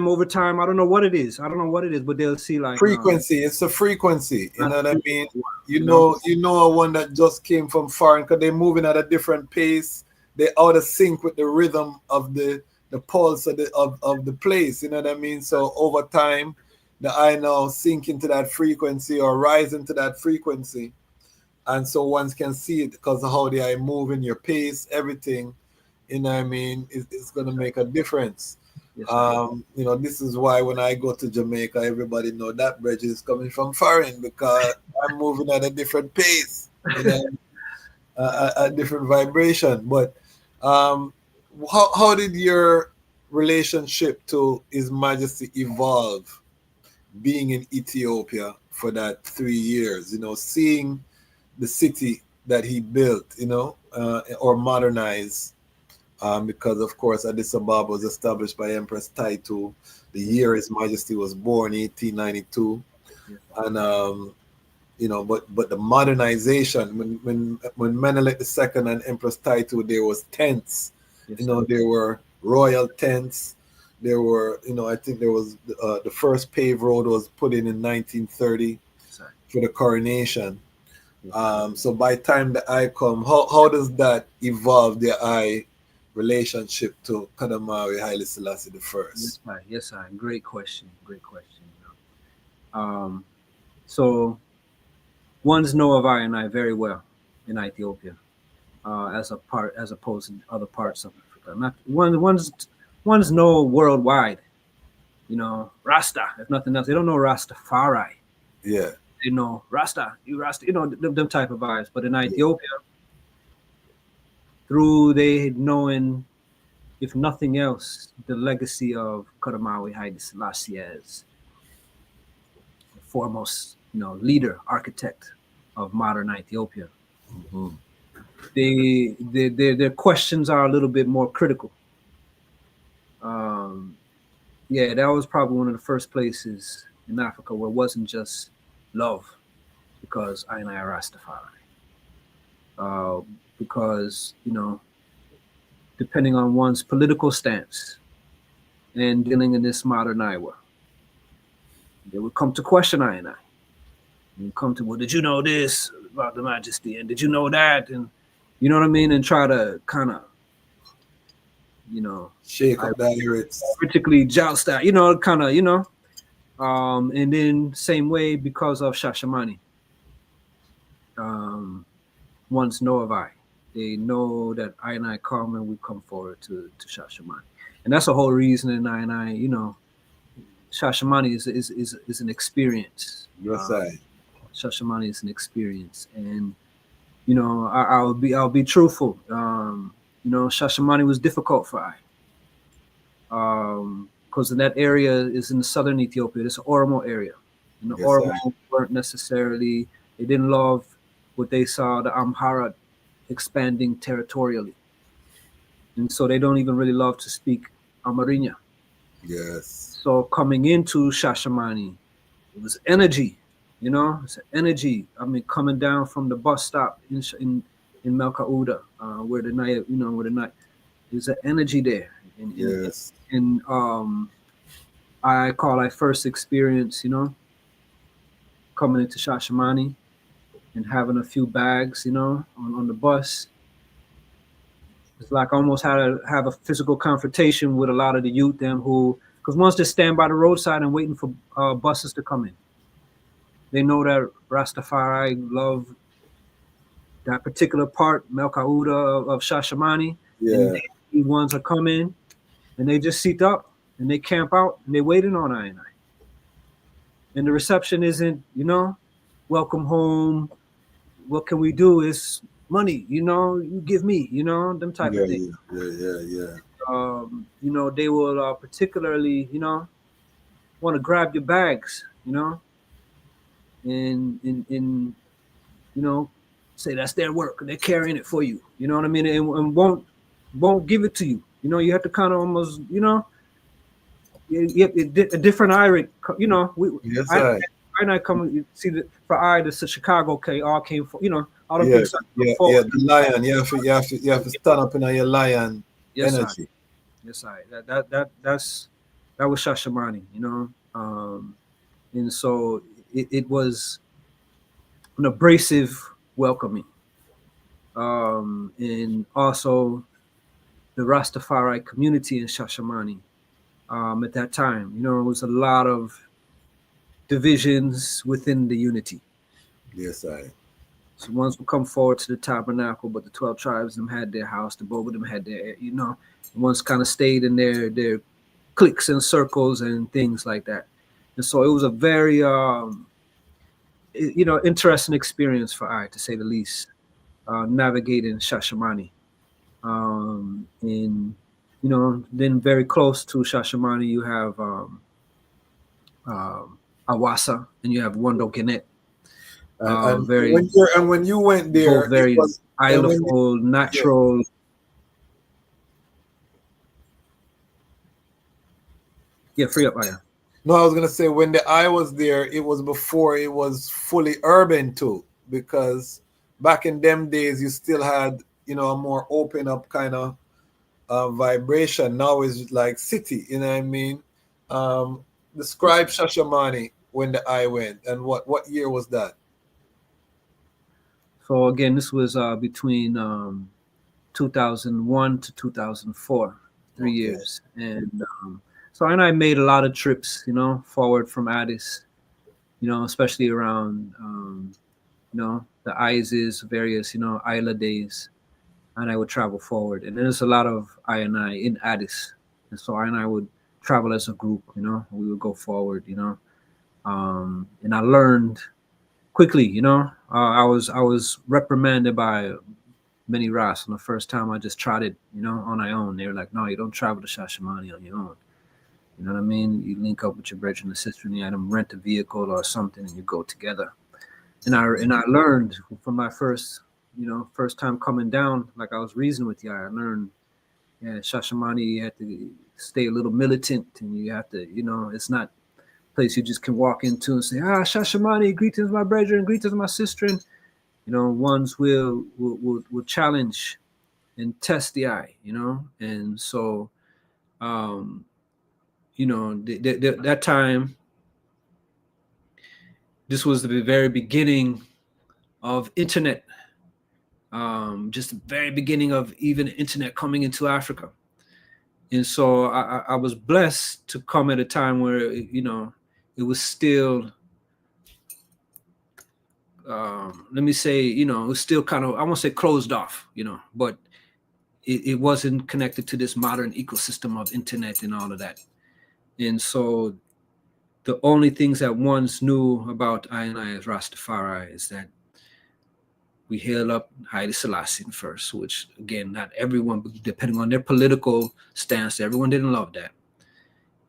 over time, I don't know what it is. I don't know what it is, but they'll see like, no, Frequency. It's a frequency. You not know what I you, mean? you know. You know, one that just came from foreign because they're moving at a different pace. They're out of sync with the rhythm of the pulse of the place. You know what I mean? So over time, the eye now sink into that frequency or rise into that frequency, and so one can see it because of how the eye moving, your pace, everything. You know what I mean? It's going to make a difference. Yes, You know, this is why when I go to Jamaica, everybody know that bridge is coming from foreign because I'm moving at a different pace, you know, a different vibration. But how did your relationship to His Majesty evolve being in Ethiopia for that 3 years? You know, seeing the city that he built, you know, or modernized because of course Addis Ababa was established by Empress Taitu the year His Majesty was born, 1892, and you know, but the modernization when Menelik II and Empress Taitu, there was tents, you know, there were royal tents, there were, you know, I think there was the first paved road was put in 1930 for the coronation. So by the time the eye come, how does that evolve the eye relationship to Kadamawi Haile Selassie the First? Yes, sir. Great question. Great question. So ones know of I and I very well in Ethiopia, as opposed to other parts of Africa. Not ones know worldwide. You know, Rasta, if nothing else. They don't know Rastafari. Yeah. They know Rasta, you Rasta, you know, them type of vibes. But in Ethiopia, through they knowing, if nothing else, the legacy of Kadamawi Haile Selassie as the foremost, you know, leader, architect of modern Ethiopia. Mm-hmm. Their questions are a little bit more critical. Yeah, that was probably one of the first places in Africa where it wasn't just love, because I and I are Rastafari. Because, you know, depending on one's political stance and dealing in this modern Iowa, they would come to question I and I. And come to, well, did you know this about the Majesty? And did you know that? And you know what I mean? And try to kind of, you know, shake up that lyrics. Particularly joust that, you know, kind of, you know. And then same way because of Shashamani. Ones know of I. They know that I and I come and we come forward to Shashamani. And that's the whole reason. And I, you know, Shashamani is an experience. Yes, I. Shashamani is an experience, and you know, I'll be truthful. You know, Shashamani was difficult for I, because in that area is in southern Ethiopia. It's an Oromo area, and the Yes, Oromo weren't necessarily, they didn't love what they saw the Amhara expanding territorially, and so they don't even really love to speak Amarinya. Yes. So coming into Shashamani, it was energy, you know, it's an energy. I mean, coming down from the bus stop in Melkauda, where the night, you know, where the night, there's an energy there. Yes. And I call my first experience, you know, coming into Shashamani and having a few bags, you know, on the bus. It's like I almost had to have a physical confrontation with a lot of the youth, them who, because once they stand by the roadside and waiting for buses to come in. They know that Rastafari love that particular part, Melkauda of Shashamani. Yeah. And the ones are coming and they just seat up and they camp out and they waiting on I and I. And the reception isn't, you know, welcome home. What can we do? It's money, you know, you give me, you know, them type of things. Yeah. You know, they will particularly, you know, want to grab your bags, you know, and you know, say that's their work. They're carrying it for you. You know what I mean? And won't give it to you. You know, you have to kind of almost, you know, a different Irish, you know, Yes, I, I. I come, you see, for I, the Chicago all came for, you know, all the Yeah, big stuff yeah, yeah. forward. The lion. You have to stand up in your lion Yes, I. energy. Yes, I. That was Shashamani, you know. And so it was an abrasive welcoming. And also the Rastafari community in Shashamani at that time. You know, it was a lot of divisions within the unity. Yes, I. So ones would come forward to the tabernacle, but the 12 tribes them had their house, the Boga them had their, you know, ones kind of stayed in their cliques and circles and things like that. And so it was a very, you know, interesting experience for I, to say the least, navigating Shashamani. And, you know, then very close to Shashamani, you have Awasa and you have Wando Genet. And Very, when you went both there, it very was and when you, islandful, yeah. natural. Yeah, free up, Aya. No, I was gonna say when the I was there, it was before it was fully urban too, because back in them days you still had, you know, a more open up kind of vibration. Now it's like city, you know what I mean? Describe Shashamani when the I went, and what year was that? So again, this was between 2001 to 2004, 3 Okay. years. And so I made a lot of trips, you know, forward from Addis, you know, especially around, you know, the ISIS, various, you know, Isla days. And I would travel forward. And there's a lot of I and I in Addis. And so I and I would travel as a group, you know, we would go forward, you know. And I learned quickly, you know. I was reprimanded by many Ras on the first time I just tried it, you know, on my own. They were like, no, you don't travel to Shashamani on your own. You know what I mean? You link up with your brother and the sister and you item, rent a vehicle or something and you go together. And I learned from my first, you know, first time coming down, like I was reasoning with you, I learned, yeah, Shashamani, you have to stay a little militant and you have to, you know, it's not a place you just can walk into and say, Shashamani, greetings my brother and greetings my sister. And, you know, ones will challenge and test the eye, you know? And so, you know, that time, this was the very beginning of internet, just the very beginning of even internet coming into Africa. And so I was blessed to come at a time where, you know, it was still, let me say, you know, it was still kind of, I won't say closed off, you know, but it wasn't connected to this modern ecosystem of internet and all of that. And so the only things that ones knew about I and I as Rastafari is that we hail up Haile Selassie first, which again, not everyone, depending on their political stance, everyone didn't love that.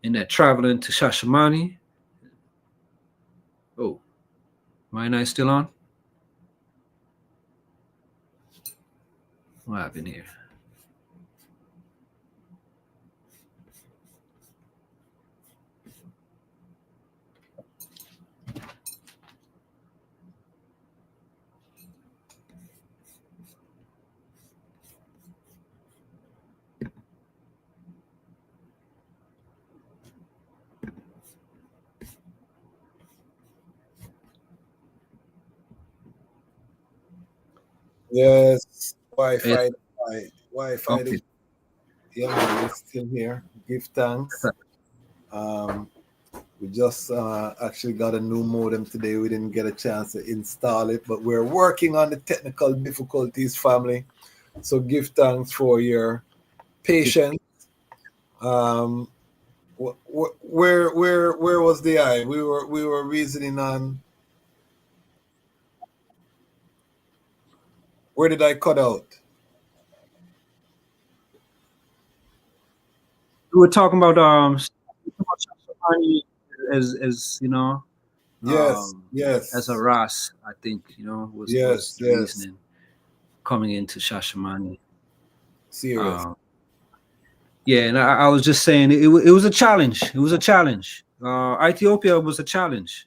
And that traveling to Shashamani, oh, my and I still on? What happened here? Yes, Yes. Wi-Fi. Okay. Yeah, man, we're still here. Give thanks. Um, we just actually got a new modem today. We didn't get a chance to install it, but we're working on the technical difficulties, family. So give thanks for your patience. Um, where was the eye? We were reasoning on. Where did I cut out? We were talking about Shashamani as you know, Yes, as a yes, Ras, I think, you know, was yes, the yes. reasoning coming into Shashamani. Serious. Yeah, and I was just saying it was a challenge. It was a challenge. Ethiopia was a challenge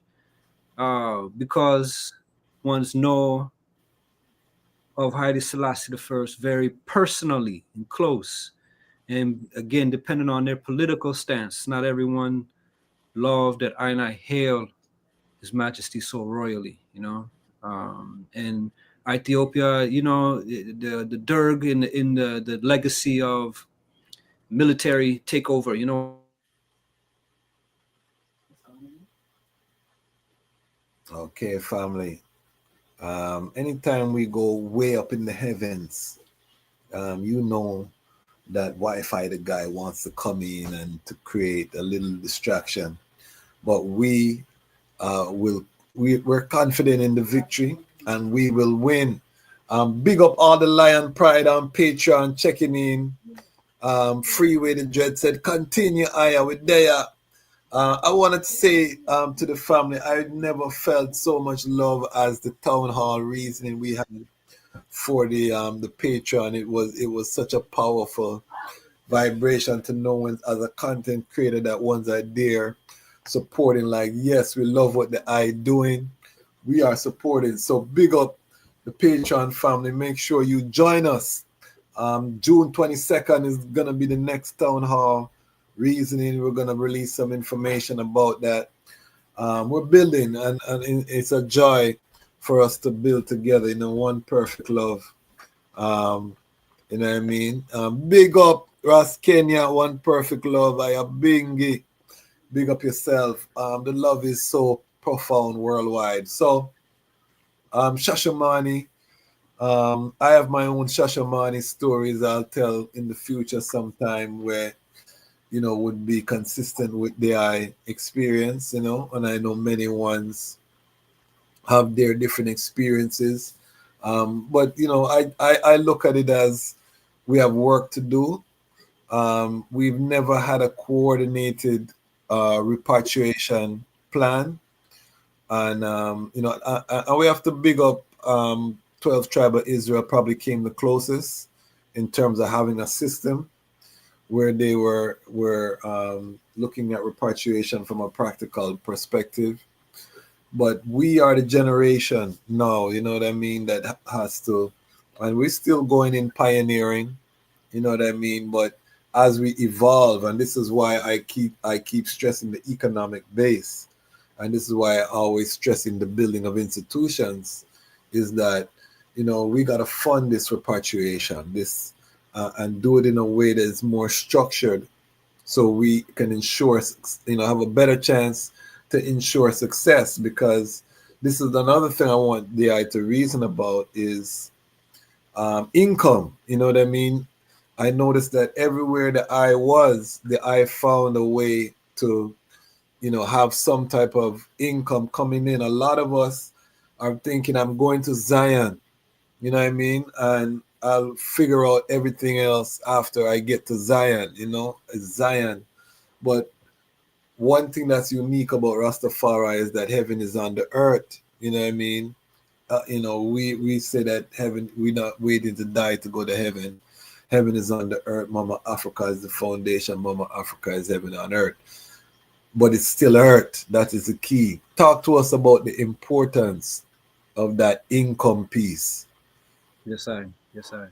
because one's know of Haile Selassie the First very personally and close. And again, depending on their political stance, not everyone loved that I hail His Majesty so royally, you know. And Ethiopia, you know, the Derg in the legacy of military takeover, you know. Okay, family. Anytime we go way up in the heavens, you know that Wi-Fi the guy wants to come in and to create a little distraction. But we're confident in the victory and we will win. Big up all the Lion Pride on Patreon checking in. Freeway the Dread said, continue Aya with Daya. I wanted to say to the family, I never felt so much love as the town hall reasoning we had for the Patreon. It was such a powerful vibration to know when, as a content creator, that ones are there supporting. Like, yes, we love what the I doing. We are supporting. So big up the Patreon family. Make sure you join us. June 22nd is gonna be the next town hall reasoning. We're gonna release some information about that. We're building, and it's a joy for us to build together in one perfect love. You know what I mean? Big up Ras Kenya, one perfect love. I am Bingy. Big up yourself. The love is so profound worldwide. So, Shashamani, I have my own Shashamani stories I'll tell in the future sometime where, you know, would be consistent with the I experience, you know, and I know many ones have their different experiences. But, you know, I look at it as we have work to do. We've never had a coordinated repatriation plan. And, you know, and we have to big up 12 Tribe of Israel probably came the closest in terms of having a system where they were looking at repatriation from a practical perspective. But we are the generation now, you know what I mean, that has to, and we're still going in pioneering, you know what I mean. But as we evolve, and this is why I keep stressing the economic base, and this is why I always stress in the building of institutions, is that, you know, we got to fund this repatriation, and do it in a way that is more structured, so we can ensure, you know, have a better chance to ensure success. Because this is another thing I want the eye to reason about is income. You know what I mean? I noticed that everywhere that I was, the I found a way to, you know, have some type of income coming in. A lot of us are thinking, I'm going to Zion, you know what I mean? And I'll figure out everything else after I get to Zion, you know, it's Zion. But one thing that's unique about Rastafari is that heaven is on the earth, you know what I mean? You know, we say that heaven, we're not waiting to die to go to heaven. Heaven is on the earth. Mama Africa is the foundation. Mama Africa is heaven on earth. But it's still earth. That is the key. Talk to us about the importance of that income piece. Yes, I. Yes, I.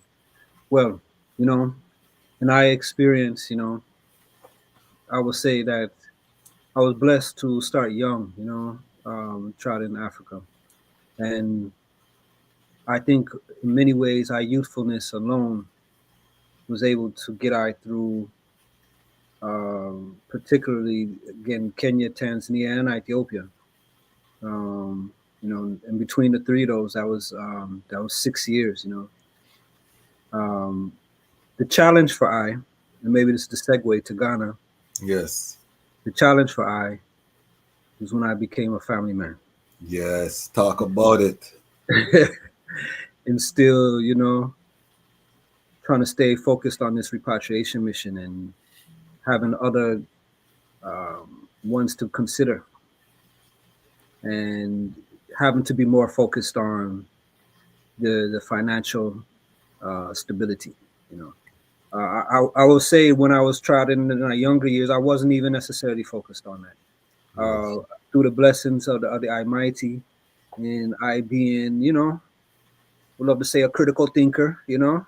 Well, you know, in I experience, you know, I would say that I was blessed to start young, you know, tried in Africa. And I think in many ways, our youthfulness alone was able to get I through, particularly, again, Kenya, Tanzania, and Ethiopia. You know, and between the three of those, that was 6 years, you know. The challenge for I, and maybe this is the segue to Ghana, Yes. the challenge for I was when I became a family man. Yes. Talk about it. And still, you know, trying to stay focused on this repatriation mission and having other ones to consider, and having to be more focused on the financial stability, you know. I will say when I was tried in my younger years, I wasn't even necessarily focused on that. Through the blessings of the Almighty, and I being, would love to say a critical thinker,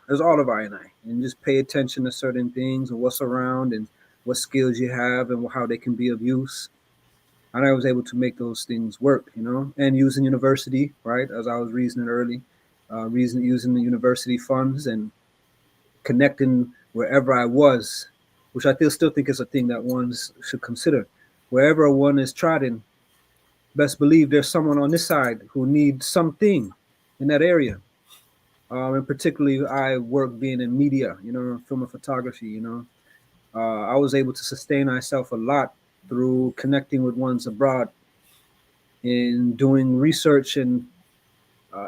as all of I and just pay attention to certain things and what's around and what skills you have and how they can be of use. And I was able to make those things work, and using university, right, as I was reasoning early, using the university funds and connecting wherever I was, which I still think is a thing that one should consider. Wherever one is trodden, best believe there's someone on this side who needs something in that area. And particularly, I work being in media, film and photography. I was able to sustain myself a lot through connecting with ones abroad in doing research and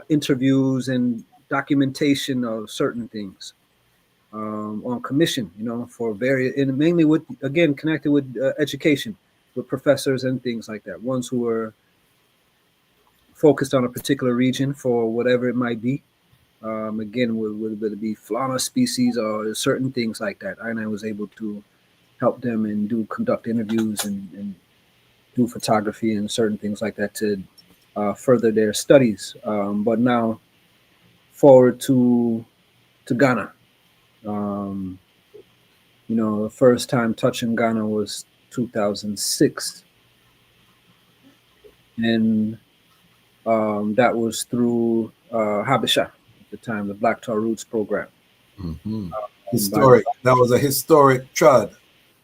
interviews and documentation of certain things on commission, for various, and mainly with, again, connected with education, with professors and things like that. Ones who are focused on a particular region for whatever it might be. Again, whether it be fauna species or certain things like that. And I was able to help them and conduct interviews and do photography and certain things like that to further their studies. But now forward to Ghana. The first time touching Ghana was 2006, and that was through Habesha at the time, the Black Tar Roots program. Historic. That was a historic trad.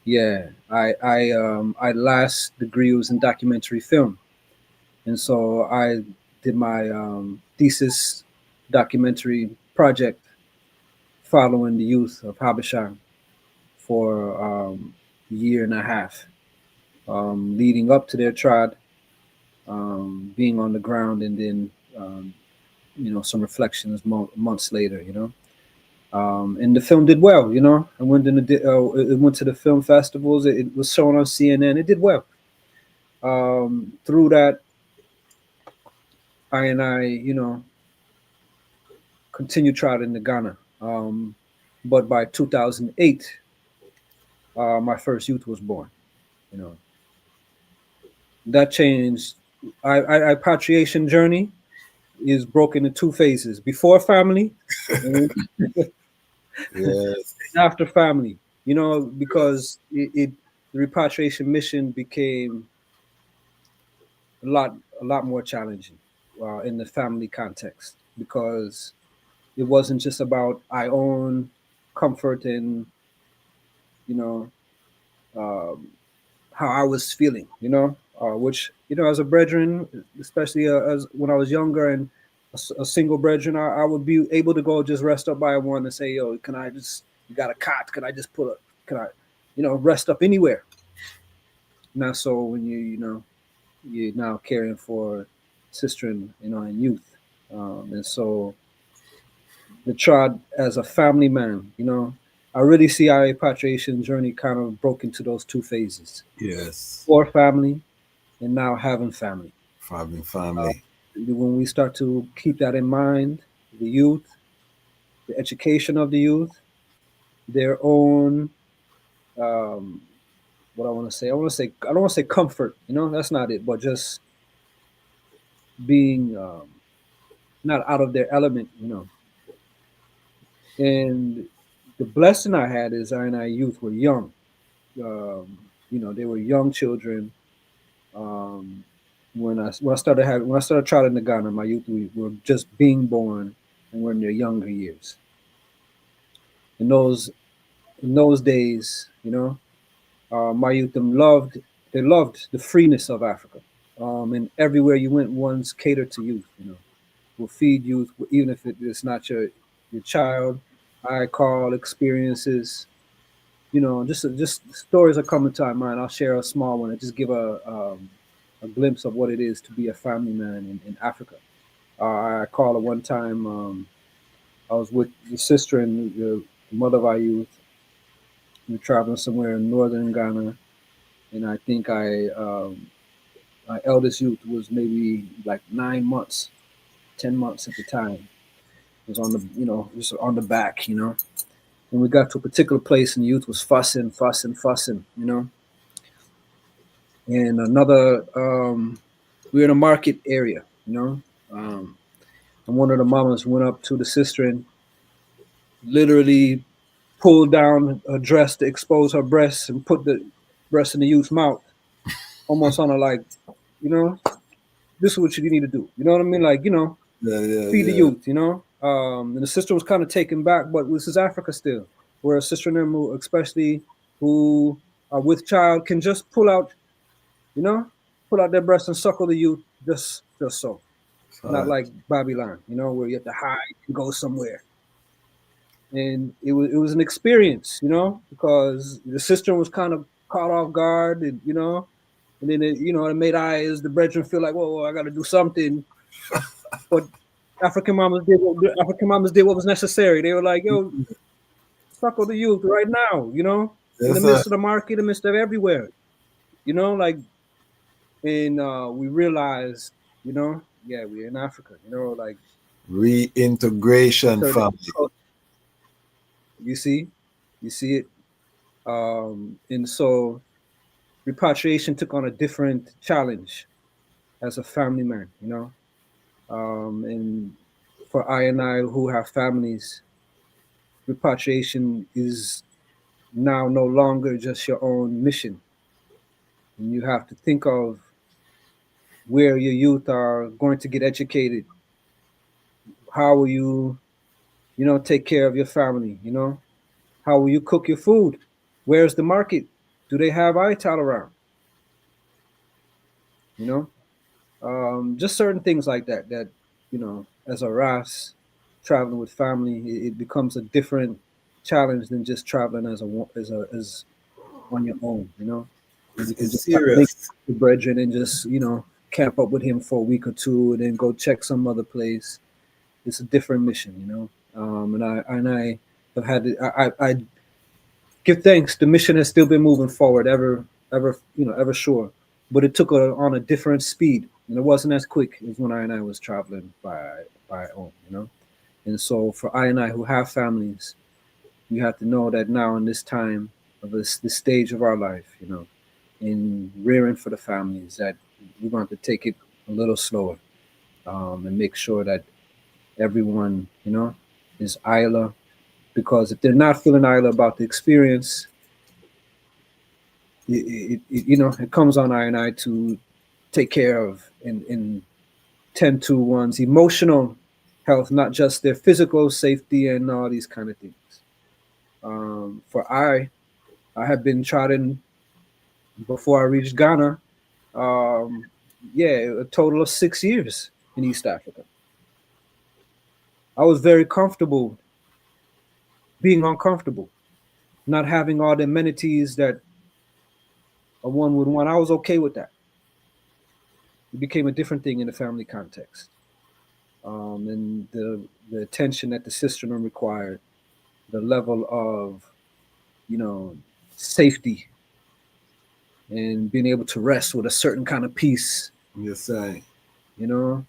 Yeah, I last degree was in documentary film, and so I did my thesis documentary project following the youth of Habesha for a year and a half, leading up to their trad, being on the ground, and then some reflections months later. And the film did well. I went it went to the film festivals. It was shown on CNN. It did well. Through that, I continued trotting to Ghana. But by 2008, my first youth was born. That changed. Repatriation journey is broken in two phases: before family, and yes, after family. Because the repatriation mission became a lot more challenging in the family context, because it wasn't just about our own comfort and um, how I was feeling, which as a brethren, especially as when I was younger and a single brethren, I would be able to go just rest up by one and say, yo, can I just, you got a cot? Can I just can I, rest up anywhere? Not so when you're now caring for sister and youth. And so the trod as a family man, I really see our repatriation journey kind of broke into those two phases. yes. For family and now having family. Family. When we start to keep that in mind, the youth, the education of the youth, their own, what I want to say, I don't want to say comfort, that's not it, but just being not out of their element, And the blessing I had is I and our youth were young. They were young children. Um, when I started traveling to Ghana, my youth were just being born and were in their younger years. In those days, my youth they loved the freeness of Africa. And everywhere you went, one's catered to youth. Will feed youth, even if it's not your child. I call experiences. Just stories are coming to my mind. I'll share a small one and just give a glimpse of what it is to be a family man in Africa. I call it one time. I was with the sister and the mother of our youth. We were traveling somewhere in northern Ghana, and I think my eldest youth was maybe like 9 months, 10 months at the time. Was on the just on the back, when we got to a particular place and the youth was fussing, you know. And another, we were in a market area, you know. And one of the mamas went up to the sister and literally pulled down her dress to expose her breasts and put the breast in the youth's mouth, almost on her like, you know, this is what you need to do. You know what I mean? Like, you know, feed the youth, you know. And the sister was kind of taken back, but this is Africa still, where a sister and them, who, especially who are with child, can just pull out, you know, pull out their breast and suckle the youth just so. Not like Babylon, you know, where you have to hide and go somewhere. And it was an experience, you know, because the sister was kind of caught off guard, and you know, and then it, you know, it made eyes the brethren feel like, whoa, I got to do something. But African mamas did what was necessary. They were like, yo, suckle the youth right now, you know, in the midst of the market, in the midst of everywhere, you know, like, and we realized, you know, yeah, we're in Africa, you know, like Reintegration, family. You see it, and so repatriation took on a different challenge as a family man, you know, and for I and I who have families, repatriation is now no longer just your own mission. And you have to think of where your youth are going to get educated. How will you, you know, take care of your family? You know, how will you cook your food? Where's the market? Do they have ital around? You know, just certain things like that. That, you know, as a Ras traveling with family, it becomes a different challenge than just traveling as on your own. You know, and you can It's just kind of link serious. the brethren and just, you know, camp up with him for a week or two and then go check some other place. It's a different mission, you know. And I have had I give thanks. The mission has still been moving forward, ever you know, ever sure. But it took on a different speed, and it wasn't as quick as when I and I was traveling by own, you know. And so for I and I who have families, we have to know that now in this time of this stage of our life, you know, in rearing for the families, that we're going to take it a little slower, and make sure that everyone, you know, is Isla. Because if they're not feeling Isla about the experience, you know, it comes on I and I to take care of and tend to one's emotional health, not just their physical safety and all these kind of things. For I have been trotting before I reached Ghana. Um, yeah, a total of 6 years in East Africa. I was very comfortable being uncomfortable, not having all the amenities that a one would want. I was okay with that. It became a different thing in the family context. And the attention that the system required, the level of, you know, safety and being able to rest with a certain kind of peace. Yes, sir. You know,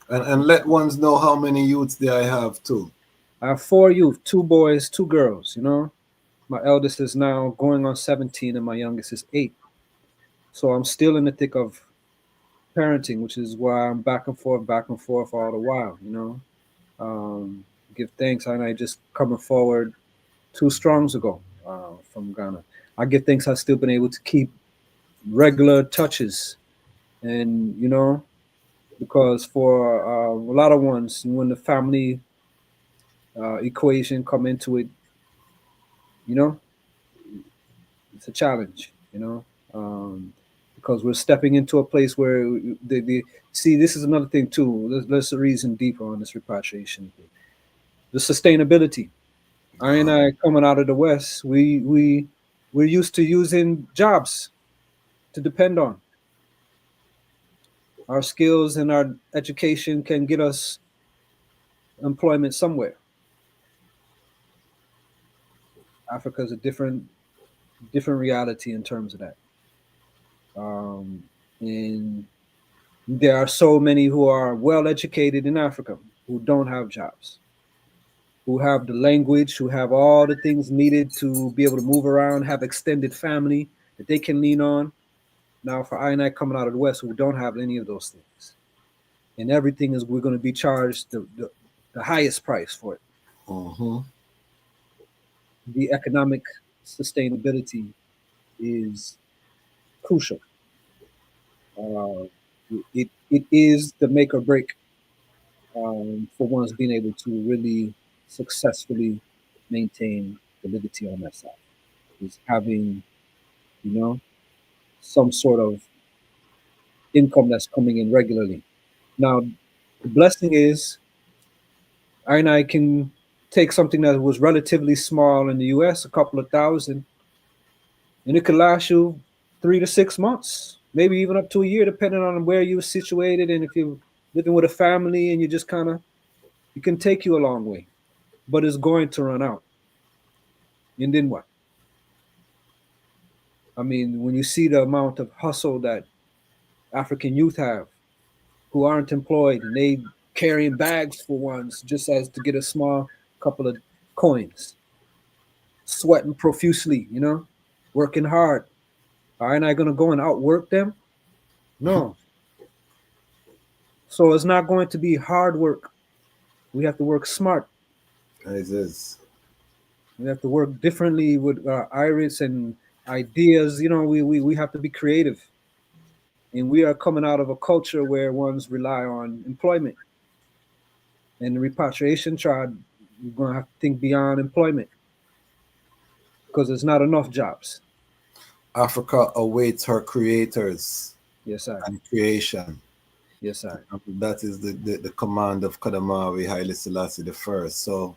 And let ones know how many youths they I have too. I have 4 youth, 2 boys, 2 girls. You know, my eldest is now going on 17, and my youngest is 8. So I'm still in the thick of parenting, which is why I'm back and forth all the while. You know, give thanks. And I just coming forward 2 strongs ago from Ghana. I give thanks I've still been able to keep regular touches, and you know, because for a lot of ones, when the family equation come into it, you know, it's a challenge, you know, because we're stepping into a place where the see, this is another thing too. Let's reason deeper on this repatriation thing. The sustainability. I and I coming out of the West, we're used to using jobs to depend on. Our skills and our education can get us employment somewhere. Africa is a different reality in terms of that. And there are so many who are well educated in Africa who don't have jobs. who have the language, who have all the things needed to be able to move around, have extended family that they can lean on. Now, for I and I coming out of the West, who don't have any of those things, and everything is we're going to be charged the highest price for it. The economic sustainability is crucial. Uh, it is the make or break for one's being able to really successfully maintain validity on that side. Is having, you know, some sort of income that's coming in regularly. Now, the blessing is I and I can take something that was relatively small in the US, a couple of thousand, and it could last you 3 to 6 months, maybe even up to a year, depending on where you're situated. And if you're living with a family and you just kind of, it can take you a long way, but it's going to run out. And then what? I mean, when you see the amount of hustle that African youth have who aren't employed and they carrying bags for once just as to get a small couple of coins, sweating profusely, working hard. Aren't I going to go and outwork them? No. So it's not going to be hard work. We have to work smart. It is. We have to work differently with iris and ideas. We have to be creative. And we are coming out of a culture where ones rely on employment. And the repatriation tribe, we're going to have to think beyond employment because there's not enough jobs. Africa awaits her creators. Yes, sir. And creation. Yes, sir. That is the command of Kadamawi Haile Selassie the first. So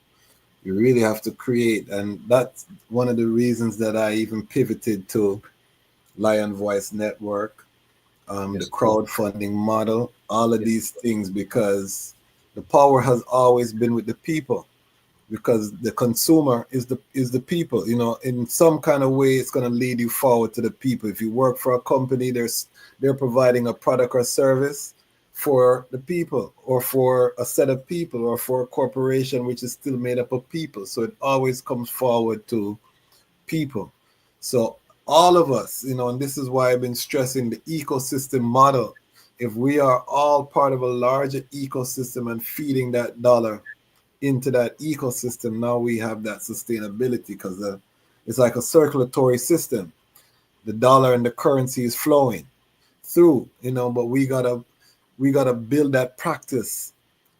you really have to create, and that's one of the reasons that I even pivoted to Lion Voice Network, the crowdfunding model, all of these things, because the power has always been with the people, because the consumer is the people. In some kind of way, it's going to lead you forward to the people. If you work for a company, they're providing a product or service for the people, or for a set of people, or for a corporation which is still made up of people. So it always comes forward to people. So all of us, and this is why I've been stressing the ecosystem model. If we are all part of a larger ecosystem and feeding that dollar into that ecosystem, now we have that sustainability, because it's like a circulatory system. The dollar and the currency is flowing through, but we gotta build that practice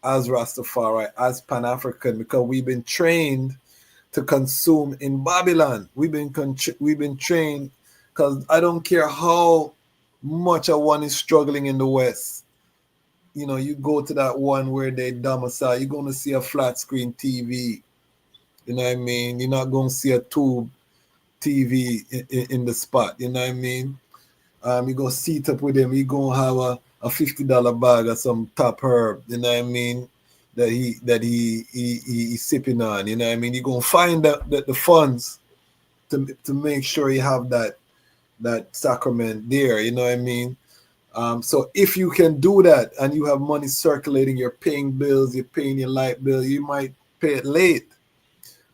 as Rastafari, as Pan-African, because we've been trained to consume in Babylon. We've been trained, because I don't care how much a one is struggling in the West. You go to that one where they domicile, you're going to see a flat screen TV. You know what I mean? You're not going to see a tube TV in the spot. You know what I mean? You go seat up with him. You going to have a $50 bag of some top herb. You know what I mean? That he's sipping on. You know what I mean? You're going to find the funds to make sure you have that sacrament there. You know what I mean? So if you can do that and you have money circulating, you're paying bills, you're paying your light bill, you might pay it late,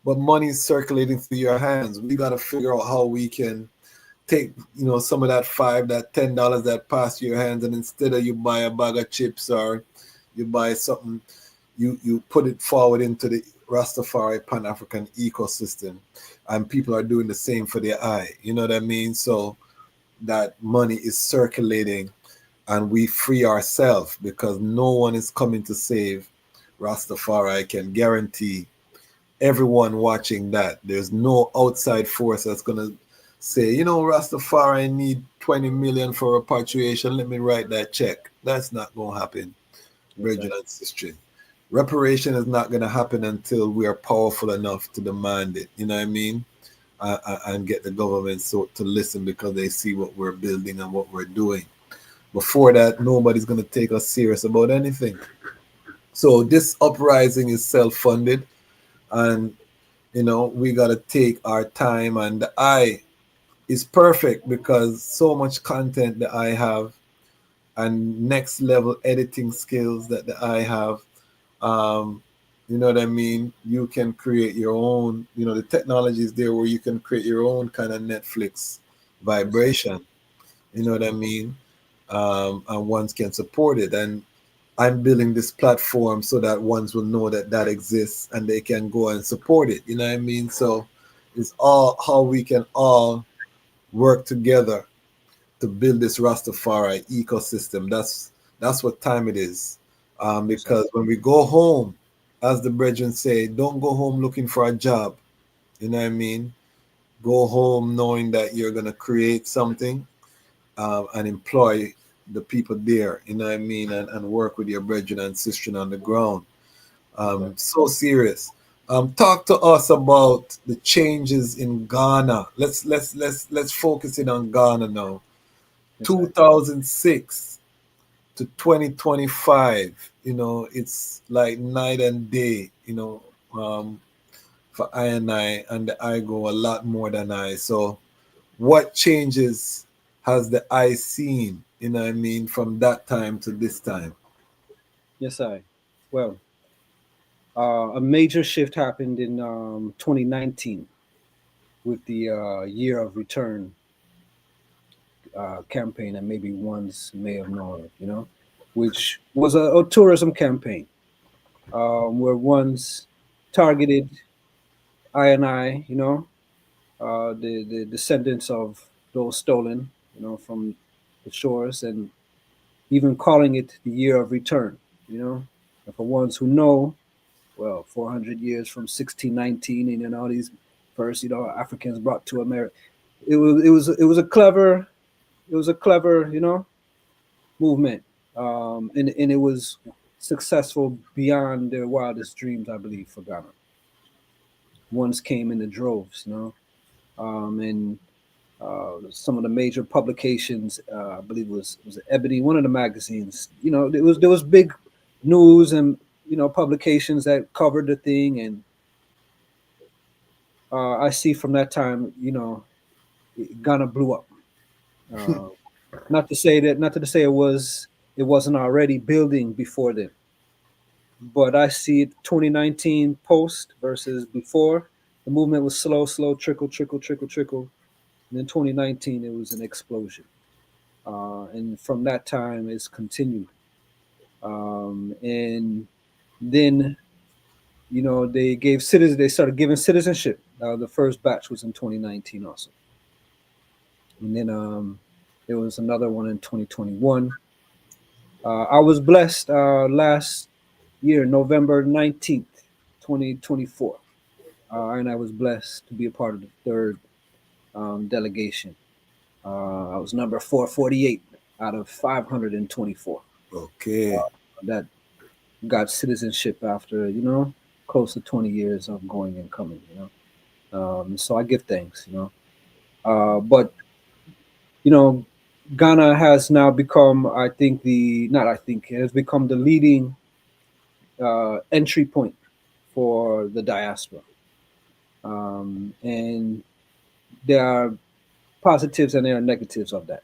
but money is circulating through your hands. We got to figure out how we can take, some of that that $10 that pass your hands, and instead of you buy a bag of chips or you buy something, you put it forward into the Rastafari Pan-African ecosystem, and people are doing the same for their eye. You know what I mean? So that money is circulating, and we free ourselves, because no one is coming to save Rastafari. I can guarantee everyone watching that there's no outside force that's going to say, Rastafari need 20 million for repatriation, let me write that check. That's not going to happen, brethren and sisters. Reparation is not going to happen until we are powerful enough to demand it. You know what I mean? And get the government to listen, because they see what we're building and what we're doing. Before that, nobody's going to take us serious about anything. So this uprising is self-funded, and we got to take our time, and the eye is perfect, because so much content that I have and next level editing skills that I have, You know what I mean? You can create your own, the technology is there where you can create your own kind of Netflix vibration. You know what I mean? And ones can support it. And I'm building this platform so that ones will know that that exists and they can go and support it. You know what I mean? So it's all how we can all work together to build this Rastafari ecosystem. That's what time it is. Because when we go home, as the brethren say, don't go home looking for a job. You know what I mean? Go home knowing that you're gonna create something and employ the people there. You know what I mean? And work with your brethren and sisters on the ground. So serious. Talk to us about the changes in Ghana. Let's focus in on Ghana now. Yes, sir. 2006 to 2025, it's like night and day, for and the I go a lot more than I. So what changes has the I seen, what I mean, from that time to this time? Yes, I. Well, a major shift happened in 2019 with the Year of Return campaign that maybe ones may have known of, which was a tourism campaign where ones targeted I and I, the descendants of those stolen, from the shores, and even calling it the Year of Return, and for ones who know, well, 400 years from 1619, and all these first, Africans brought to America. It was a clever, movement, and it was successful beyond their wildest dreams, I believe, for Ghana. Ones came in the droves, and some of the major publications, I believe was Ebony, one of the magazines. There was big news and publications that covered the thing, and I see from that time, Ghana blew up. Uh, not to say it wasn't already building before then, but I see it 2019 post versus before. The movement was slow, slow, trickle, trickle, trickle, trickle. And then 2019, it was an explosion. And from that time, it's continued. And then, they started giving citizenship. The first batch was in 2019 also. And then there was another one in 2021. I was blessed last year, November 19th, 2024. And I was blessed to be a part of the third delegation. I was number 448 out of 524 Okay. that got citizenship after, close to 20 years of going and coming, So I give thanks, But, you know, Ghana has now become, I think, not I think, it has become the leading entry point for the diaspora. And there are positives and there are negatives of that.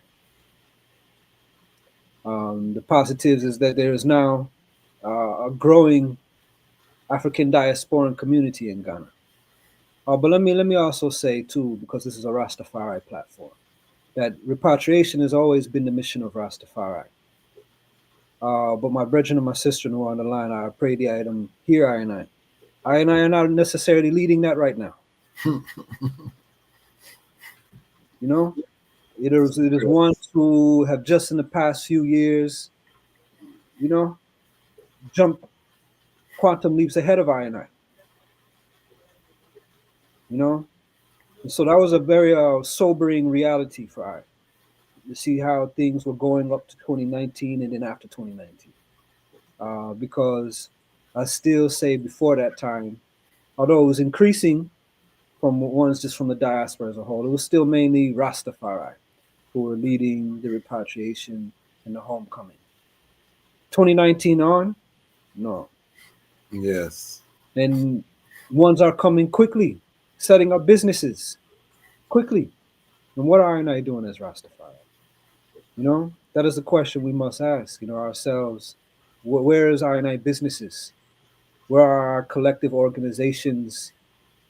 The positives is that there is now a growing African diasporan community in Ghana. But let me also say too, because this is a Rastafari platform, that repatriation has always been the mission of Rastafari. But my brethren and my sister who are on the line, I pray the item here, I and I. I and I are not necessarily leading that right now. You know, it is ones who have just in the past few years, you know, jumped quantum leaps ahead of I and I. You know, and so that was a very sobering reality for I to see how things were going up to 2019 and then after 2019. Because I still say before that time, although it was increasing from ones just from the diaspora as a whole, it was still mainly Rastafari who were leading the repatriation and the homecoming. 2019 on, no. Yes. And ones are coming quickly, setting up businesses quickly. And what are I doing as Rastafari? That is the question we must ask, ourselves. Where is I businesses? Where are our collective organizations?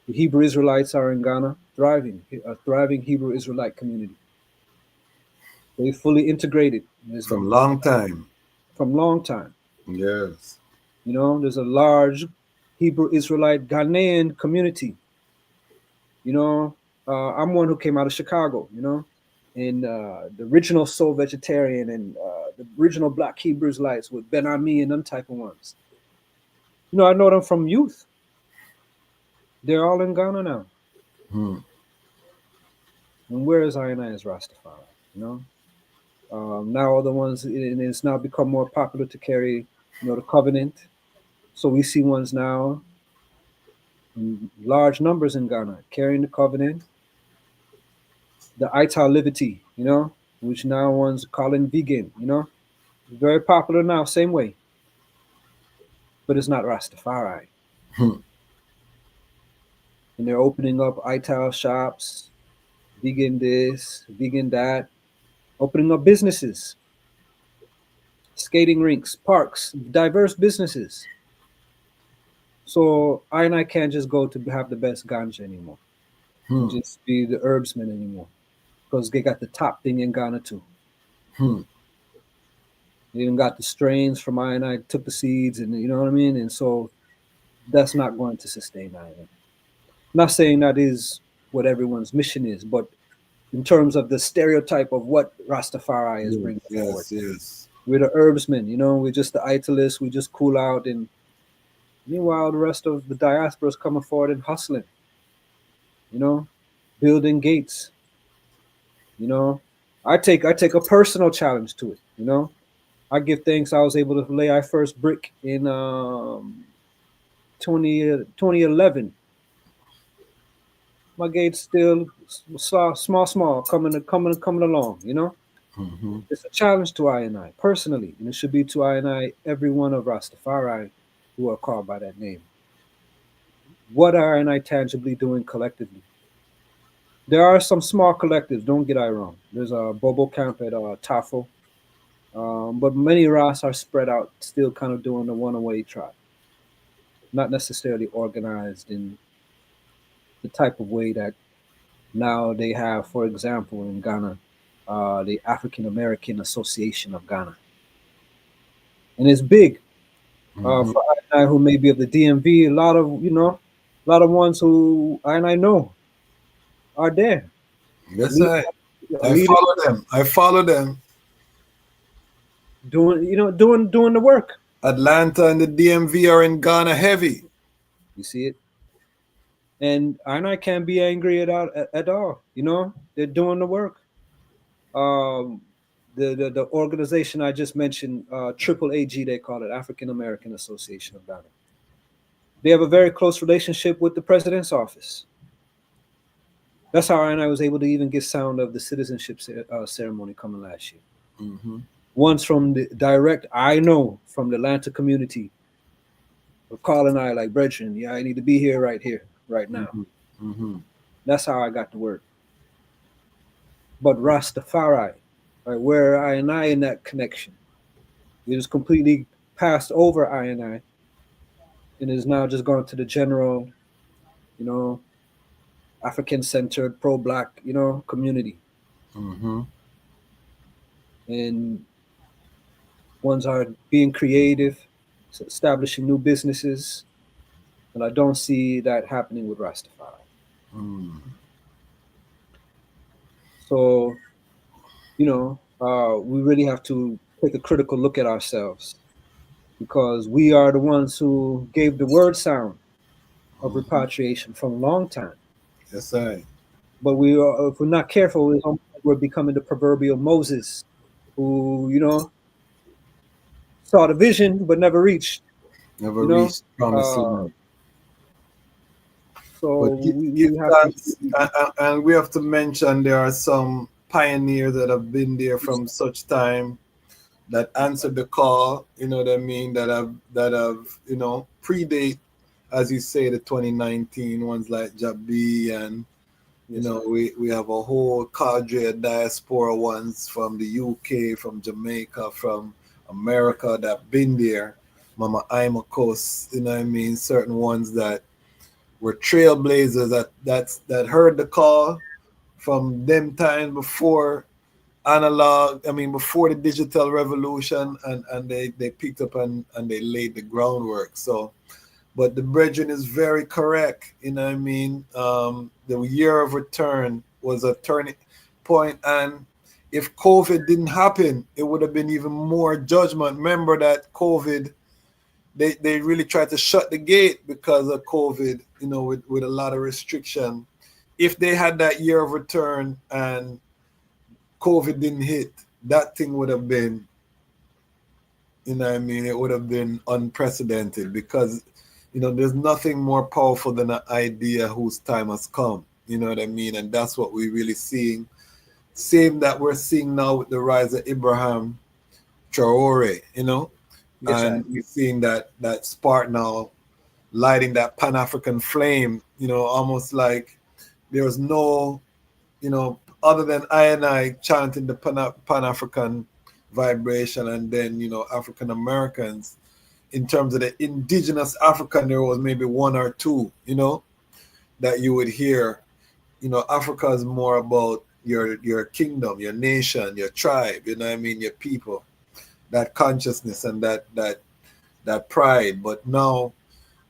The Hebrew Israelites are in Ghana, thriving, a thriving Hebrew Israelite community. They fully integrated. From long time. From long time. Yes. You know, there's a large Hebrew Israelite Ghanaian community. You know, I'm one who came out of Chicago, you know, and the original soul vegetarian and the original Black Hebrew Israelites with Ben Ami and them type of ones. You know, I know them from youth. They're all in Ghana now. And where is I as Rastafari? You know, now all the ones, and it's now become more popular to carry, you know, the covenant. So we see ones now in large numbers in Ghana carrying the covenant, the Ital Liberty, you know, which now one's calling vegan, you know, very popular now, same way, but it's not Rastafari. And they're opening up Ital shops, vegan this, vegan that, opening up businesses, skating rinks, parks, diverse businesses. So I can't just go to have the best ganja anymore. Just be the herbsman anymore. Because they got the top thing in Ghana too. They even got the strains from I took the seeds and you know what I mean? And so that's not going to sustain either. Not saying that is what everyone's mission is, but in terms of the stereotype of what Rastafari is bringing forward. Yes. We're the herbsmen, you know, we're just the italists, we just cool out, and meanwhile the rest of the diaspora is coming forward and hustling, you know, building gates. You know, I take a personal challenge to it, you know. I give thanks I was able to lay our first brick in 2011. My gate's still small, coming along, you know. It's a challenge to I personally, and it should be to I every one of Rastafari who are called by that name. What are I tangibly doing collectively? There are some small collectives, don't get I wrong. There's a Bobo camp at Tafo, but many Ras are spread out, still kind of doing the one-away tribe, not necessarily organized in the type of way that now they have, for example, in Ghana, the African American Association of Ghana, and it's big. For I who may be of the DMV, a lot of a lot of ones who I know are there. Yes, I follow them. I follow them. Doing the work. Atlanta and the DMV are in Ghana heavy. You see it, and I can't be angry at all. You know, they're doing the work. The organization I just mentioned, Triple AG, they call it, African American Association of Ghana. They have a very close relationship with the president's office. That's how I was able to even get sound of the citizenship ceremony coming last year. One's from the direct, I know from the Atlanta community, of calling I like, brethren, yeah, I need to be here, right now. That's how I got the word. But Rastafari, right, where I in that connection, it is completely passed over I and is now just gone to the general, you know, African-centered, pro-black, you know, community. And ones are being creative, establishing new businesses, and I don't see that happening with Rastafari. So, you know, we really have to take a critical look at ourselves, because we are the ones who gave the word sound of repatriation from a long time. Yes, I. But if we're not careful, we're becoming the proverbial Moses, who, you know, saw the vision but never reached. Never You know, reached promised land. so But we have thanks, and we have to mention there are some pioneers that have been there from such time that answered the call. You know what I mean? That have you know, predate, as you say, the 2019 ones like Jabi, and you know, we have a whole cadre of diaspora ones from the UK, from Jamaica, from America that been there. Mama Imakos, you know what I mean? Certain ones that were trailblazers that heard the call from them time before analog, I mean before the digital revolution, and they picked up and they laid the groundwork. So but the brethren is very correct, you know what I mean? The year of return was a turning point, and if COVID didn't happen, it would have been even more judgment. Remember that COVID, they really tried to shut the gate because of COVID, you know, with a lot of restriction. If they had that year of return and COVID didn't hit, that thing would have been, you know what I mean, it would have been unprecedented, because, you know, there's nothing more powerful than an idea whose time has come. You know what I mean? And that's what we're really seeing. Same that we're seeing now with the rise of Abraham Traore, you know, and we're seeing that spark now lighting that Pan-African flame, you know, almost like there's no, you know, other than I and I chanting the Pan-African vibration, and then, you know, African Americans, in terms of the indigenous African, there was maybe one or two, you know, that you would hear. You know, Africa is more about your kingdom, your nation, your tribe, you know what I mean, your people, that consciousness and that pride. But now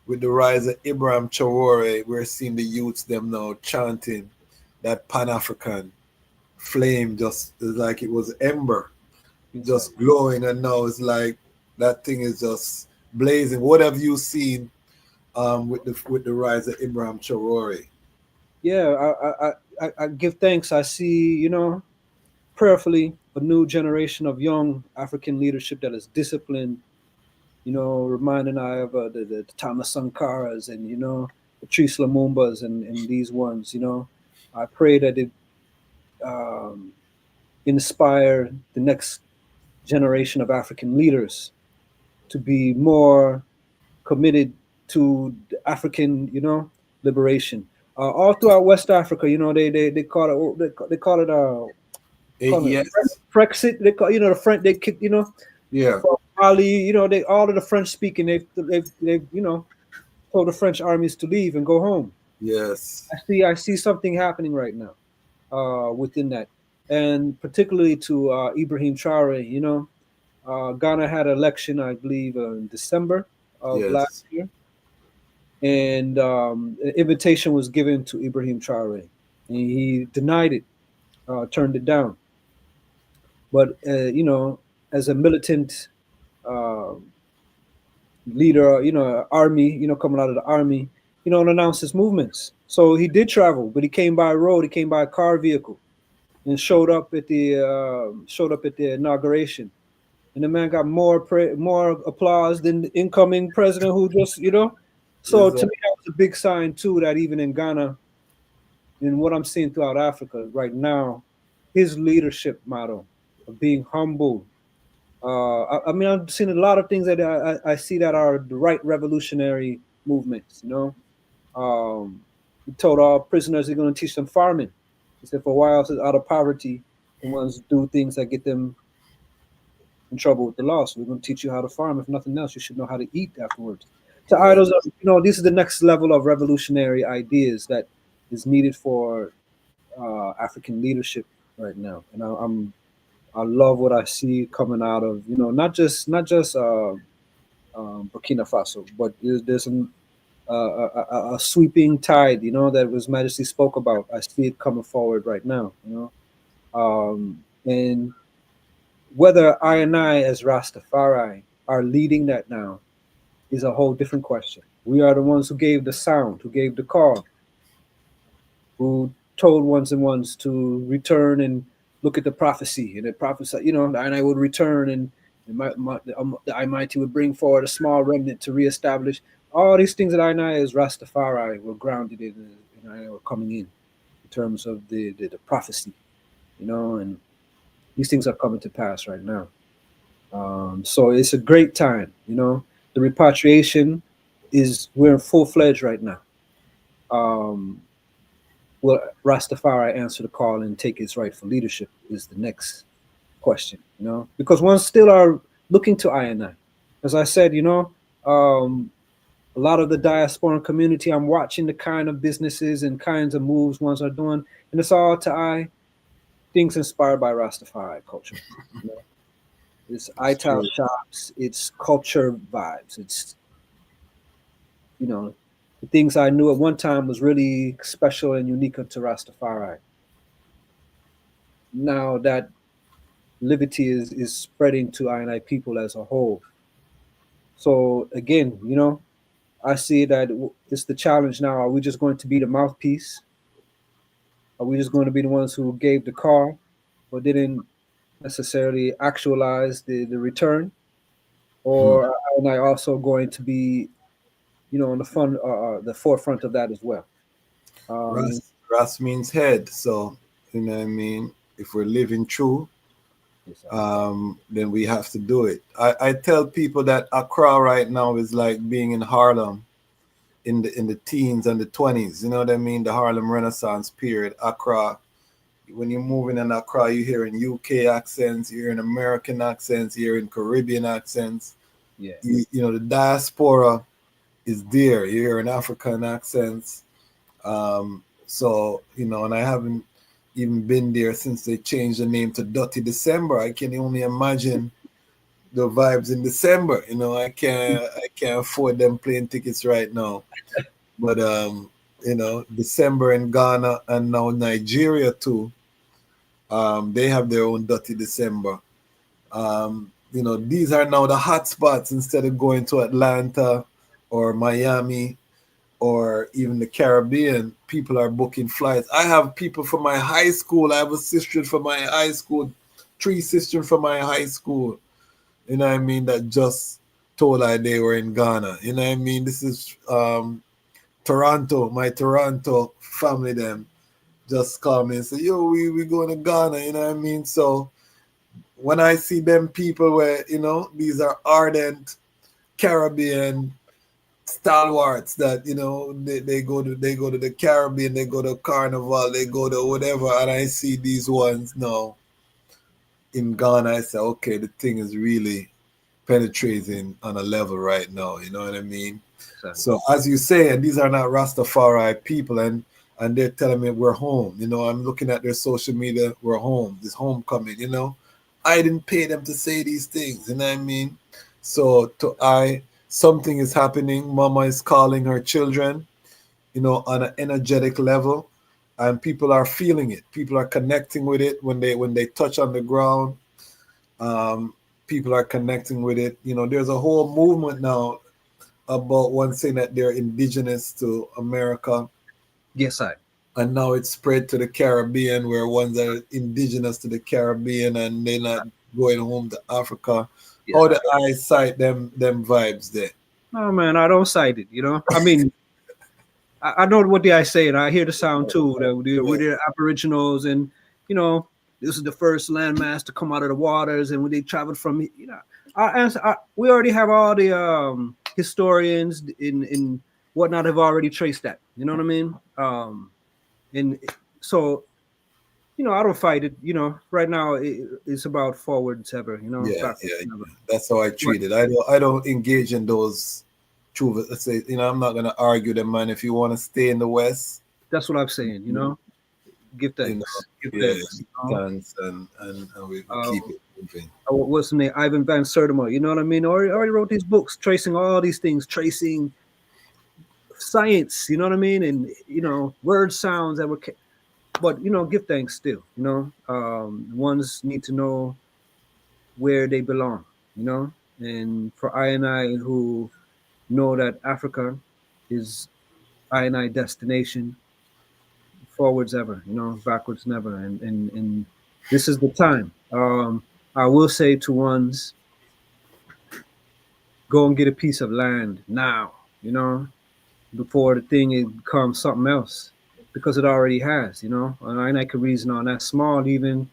with the rise of Ibrahim Traore, we're seeing the youths them now chanting that Pan-African flame, just like it was ember, just glowing, and now it's like that thing is just blazing. What have you seen with the rise of Ibrahim Traore? Yeah, I give thanks. I see, you know, prayerfully, a new generation of young African leadership that is disciplined, you know, reminding I of the Thomas Sankaras and, you know, the Patrice Lumumbas and these ones, you know. I pray that it inspire the next generation of African leaders to be more committed to the African, you know, liberation. All throughout West Africa, you know, they call it they call it Yes. Brexit. They call, you know, the French, they kick, you know, Yeah. from Mali, you know, they all of the French speaking, they've you know, told the French armies to leave and go home. Yes. I see something happening right now within that, and particularly to Ibrahim Traore. You know, Ghana had an election, I believe, in December of last Yes. year, and an invitation was given to Ibrahim Traore, and he denied it, turned it down. But you know, as a militant uh, leader, you know, army, you know, coming out of the army, you know, and announced his movements. So he did travel, but he came by road, he came by car vehicle, and showed up at the inauguration. And the man got more applause than the incoming president, who just, you know. So to me, that was a big sign too, that even in Ghana, in what I'm seeing throughout Africa right now, his leadership model of being humble. I mean, I've seen a lot of things that I see that are the right revolutionary movements. You know, he told all prisoners they're going to teach them farming. He said for a while, says out of poverty, the ones do things that get them in trouble with the law. So we're going to teach you how to farm. If nothing else, you should know how to eat afterwards. So idols, you know, this is the next level of revolutionary ideas that is needed for African leadership right now. And I love what I see coming out of, you know, not just Burkina Faso, but there's a sweeping tide, you know, that His Majesty spoke about. I see it coming forward right now, you know, and whether I and I as Rastafari are leading that now is a whole different question. We are the ones who gave the sound, who gave the call, who told ones and ones to return and look at the prophecy. And the prophecy, you know, and I would return, and the Almighty would bring forward a small remnant to reestablish. All these things that I and I as Rastafari were grounded in, and I were coming in terms of the prophecy, you know, and these things are coming to pass right now. So it's a great time, you know. The repatriation we're in full fledged right now. Will Rastafari answer the call and take his rightful leadership is the next question, you know, because ones still are looking to I and I. As I said, you know, A lot of the diaspora community, I'm watching the kind of businesses and kinds of moves ones are doing, and it's all to things inspired by Rastafari culture. You know? It's ital true. shops, it's culture vibes, it's the things I knew at one time was really special and unique to Rastafari. Now that liberty is spreading to I and I people as a whole. So again, I see that it's the challenge now. Are we just going to be the mouthpiece? Are we just going to be the ones who gave the car, but didn't necessarily actualize the return? Or am I also going to be, on the forefront of that as well? Um, Ras means head, so you know what I mean. If we're living true, then we have to do it. I tell people that Accra right now is like being in Harlem in the teens and the 20s. You know what I mean? The Harlem Renaissance period. Accra. When you're moving in Accra, you're hearing UK accents, you're hearing American accents, you're hearing Caribbean accents. Yeah. The diaspora is there. You're hearing African accents. So, and I haven't even been there since they changed the name to Dirty December. I can only imagine the vibes in December. I can't afford them plane tickets right now. But December in Ghana and now Nigeria too. They have their own Dirty December. These are now the hot spots instead of going to Atlanta or Miami or even the Caribbean. People are booking flights. I have people from my high school. I have a sister from my high school, 3 sisters from my high school, you know what I mean, that just told I they were in Ghana. You know what I mean? This is Toronto, my Toronto family, them just call me and say, yo, we going to Ghana, you know what I mean? So when I see them people where, these are ardent Caribbean stalwarts that, they go to the Caribbean, they go to Carnival, they go to whatever, and I see these ones now in Ghana, I say, okay, the thing is really penetrating on a level right now, you know what I mean? Exactly. So as you say, these are not Rastafari people, and they're telling me we're home. I'm looking at their social media, we're home, this homecoming, I didn't pay them to say these things, you know what I mean? So something is happening. Mama is calling her children, on an energetic level, and people are feeling it. People are connecting with it when they touch on the ground. People are connecting with it. There's a whole movement now about one saying that they're indigenous to America. Yes, I. And now it's spread to the Caribbean, where ones are indigenous to the Caribbean and they're not going home to Africa. Yes, How do I cite them vibes there? Oh man, I don't cite it. I mean, I know what they are saying. I hear the sound too. That we're the Aboriginals, and this is the first landmass to come out of the waters, and when they traveled from, we already have all the historians in whatnot have already traced that. You know what I mean? And so, I don't fight it. Right now it's about forwards ever. Yeah. Backwards never. That's how I treat it. I don't engage in those true. Let's say, I'm not gonna argue them, man. If you want to stay in the West, That's what I'm saying. Give thanks. Give thanks. thanks, and we keep it moving. What's the name? Ivan Van Sertima. You know what I mean? Already wrote these books tracing all these things, tracing science. You know what I mean? And word sounds that were, but give thanks still. Ones need to know where they belong. And for I and I who know that Africa is I and I destination, forwards ever. Backwards never. And this is the time. I will say to ones, go and get a piece of land now, before the thing becomes something else, because it already has, and I can reason on that small, even,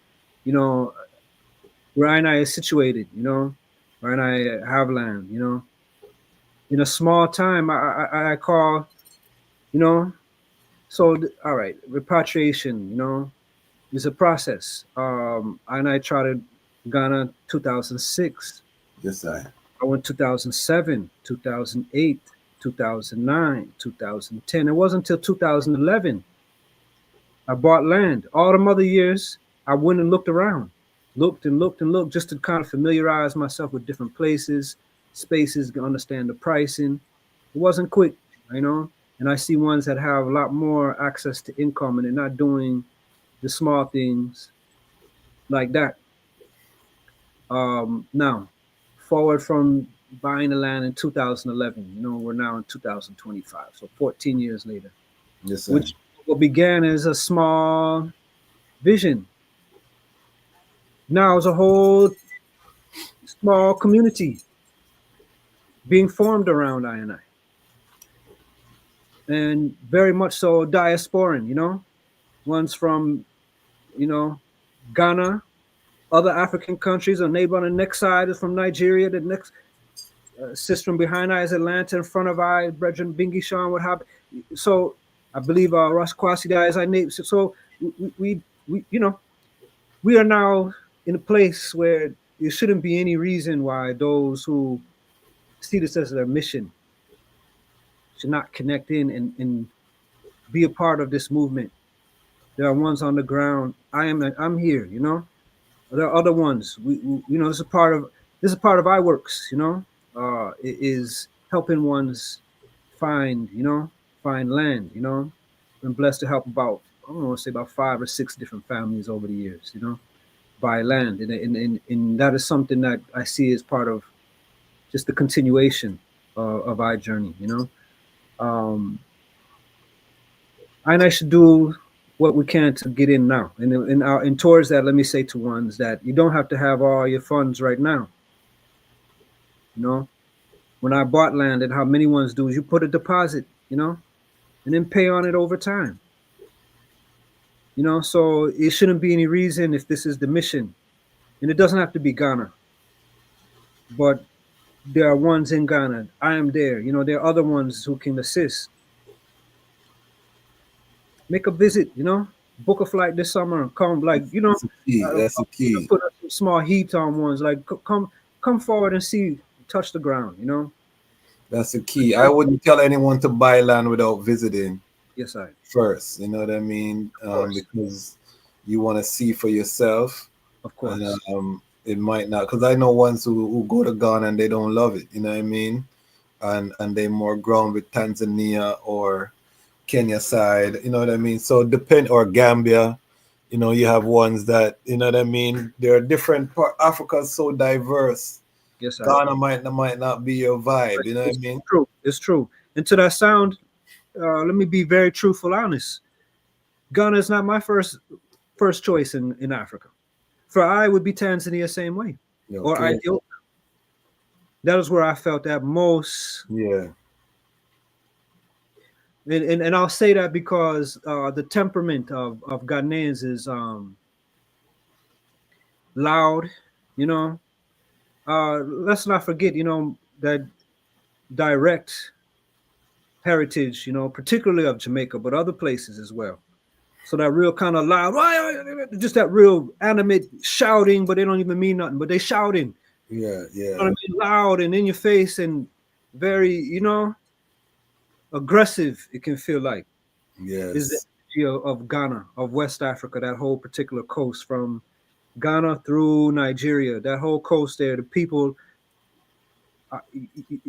where I is situated, where I have land, in a small time, I call, so, all right, repatriation, is a process. And I tried Ghana 2006. Yes, I. I went 2007, 2008, 2009, 2010. It wasn't until 2011 I bought land. All them other years, I went and looked around, looked and looked and looked just to kind of familiarize myself with different places, spaces, to understand the pricing. It wasn't quick, you know. And I see ones that have a lot more access to income and they're not doing the small things like that. Now, forward from buying the land in 2011, you know, we're now in 2025, so 14 years later, Yes, sir. which what began as a small vision now is a whole small community being formed around I and very much so diasporan, you know, ones from, you know, Ghana, other African countries. A neighbor on the next side is from Nigeria. The next sister from behind I is Atlanta. In front of I, Brethren Bingi Sean, what happened? So I believe Ras Kwasi is our neighbor. So we, you know, we are now in a place where there shouldn't be any reason why those who see this as their mission should not connect in and be a part of this movement. There are ones on the ground. I'm here, you know. There are other ones. We you know, this is part of iWorks, you know. It is helping ones find, you know, find land, you know. Been blessed to help about, I don't want to say about 5 or 6 different families over the years, you know, buy land. And that is something that I see as part of just the continuation of our journey, you know. And I should do what we can to get in now. And towards that, let me say to ones that you don't have to have all your funds right now. You know, when I bought land and how many ones do is you put a deposit, you know, and then pay on it over time. You know, so it shouldn't be any reason if this is the mission. And it doesn't have to be Ghana, but there are ones in Ghana. I am there. You know, there are other ones who can assist. Make a visit, you know, book a flight this summer and come, like, you know, That's the key. That's the key. put some small heat on ones, like come forward and see, touch the ground, you know. That's the key. I wouldn't tell anyone to buy land without visiting Yes, I. first. You know what I mean? Of course, Because you want to see for yourself, of and course. it might not. Because I know ones who go to Ghana and they don't love it. You know what I mean? And they more ground with Tanzania or Kenya side. You know what I mean? So depend or Gambia. You know, you have ones that, you know what I mean. There are different Africa's so diverse. Yes, I. Ghana might not be your vibe. You know what I It's mean? true. It's true. And to that sound, let me be very truthful, honest. Ghana is not my first choice in Africa. For I would be Tanzania same way, or Okay. Ethiopia. That is where I felt at most. Yeah. And I'll say that because the temperament of Ghanaians is loud, you know. Let's not forget, you know, that direct heritage, you know, particularly of Jamaica, but other places as well. So that real kind of loud, just that real animate shouting, but they don't even mean nothing, but they shouting. Yeah. You know what I mean? Loud and in your face and very, you know, aggressive. It can feel like is the Yes. energy of Ghana, of West Africa, that whole particular coast from Ghana through Nigeria, that whole coast there. The people,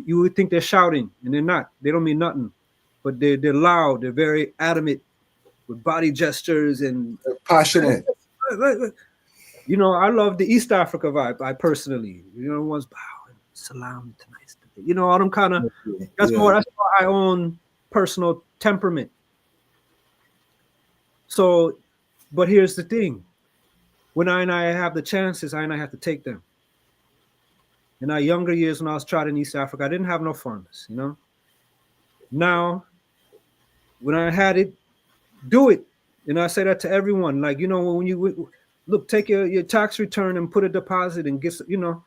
you would think they're shouting, and they're not. They don't mean nothing, but they're loud. They're very adamant with body gestures and Passionate. you know. I love the East Africa vibe. I personally, you know, ones bow and salam tonight. You know, all them kind of. That's Yeah. more. That's my own personal temperament. So, but here's the thing: when I have the chances, I have to take them. In our younger years, when I was trotting in East Africa, I didn't have no funds. You know. Now, when I had it, do it. And I say that to everyone. Like, you know, when you look, take your tax return and put a deposit and get, you know,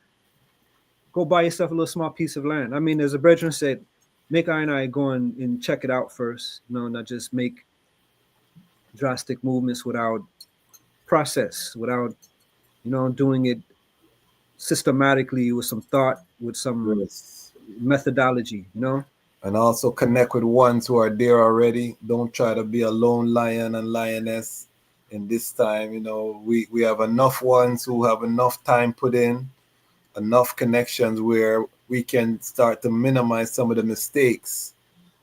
go buy yourself a little small piece of land. I mean, as a brethren said, make I go and check it out first, you know, not just make drastic movements without process, without, you know, doing it systematically with some thought, with some Yes. methodology, you know? And also connect with ones who are there already. Don't try to be a lone lion and lioness. In this time, you know, we have enough ones who have enough time put in, enough connections where we can start to minimize some of the mistakes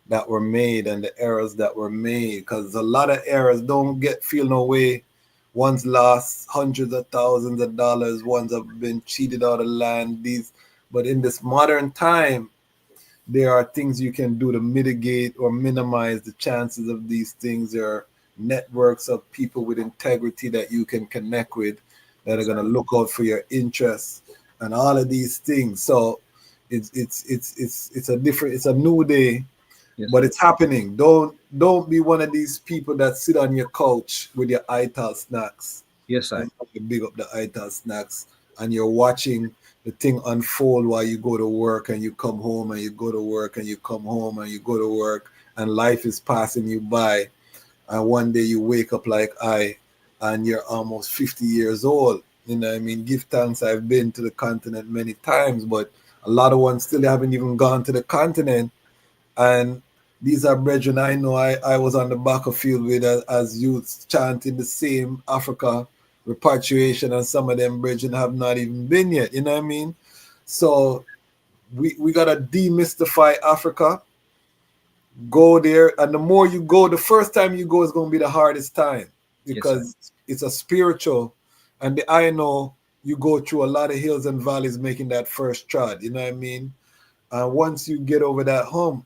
that were made and the errors that were made. Because a lot of errors don't feel no way. One's lost hundreds of thousands of dollars. Ones have been cheated out of land. But in this modern time, there are things you can do to mitigate or minimize the chances of these things. There are networks of people with integrity that you can connect with that are going to look out for your interests and all of these things. So it's a new day, Yes, but sir. it's happening. Don't be one of these people that sit on your couch with your ital snacks. Yes, I. And you big up the ital snacks, and you're watching the thing unfold while you go to work and you come home and you go to work and you come home and you go to work, and life is passing you by, and one day you wake up like I, and you're almost 50 years old. You know what I mean? Give thanks, I've been to the continent many times, but a lot of ones still haven't even gone to the continent. And these are brethren I know I was on the battlefield with as youths chanting the same Africa repatriation, and some of them brethren have not even been yet. You know what I mean? So we gotta demystify Africa. Go there, and the more you go, the first time you go is gonna be the hardest time, Yes, I. because it's a spiritual, and I know you go through a lot of hills and valleys making that first trod. You know what I mean? Once you get over that hump,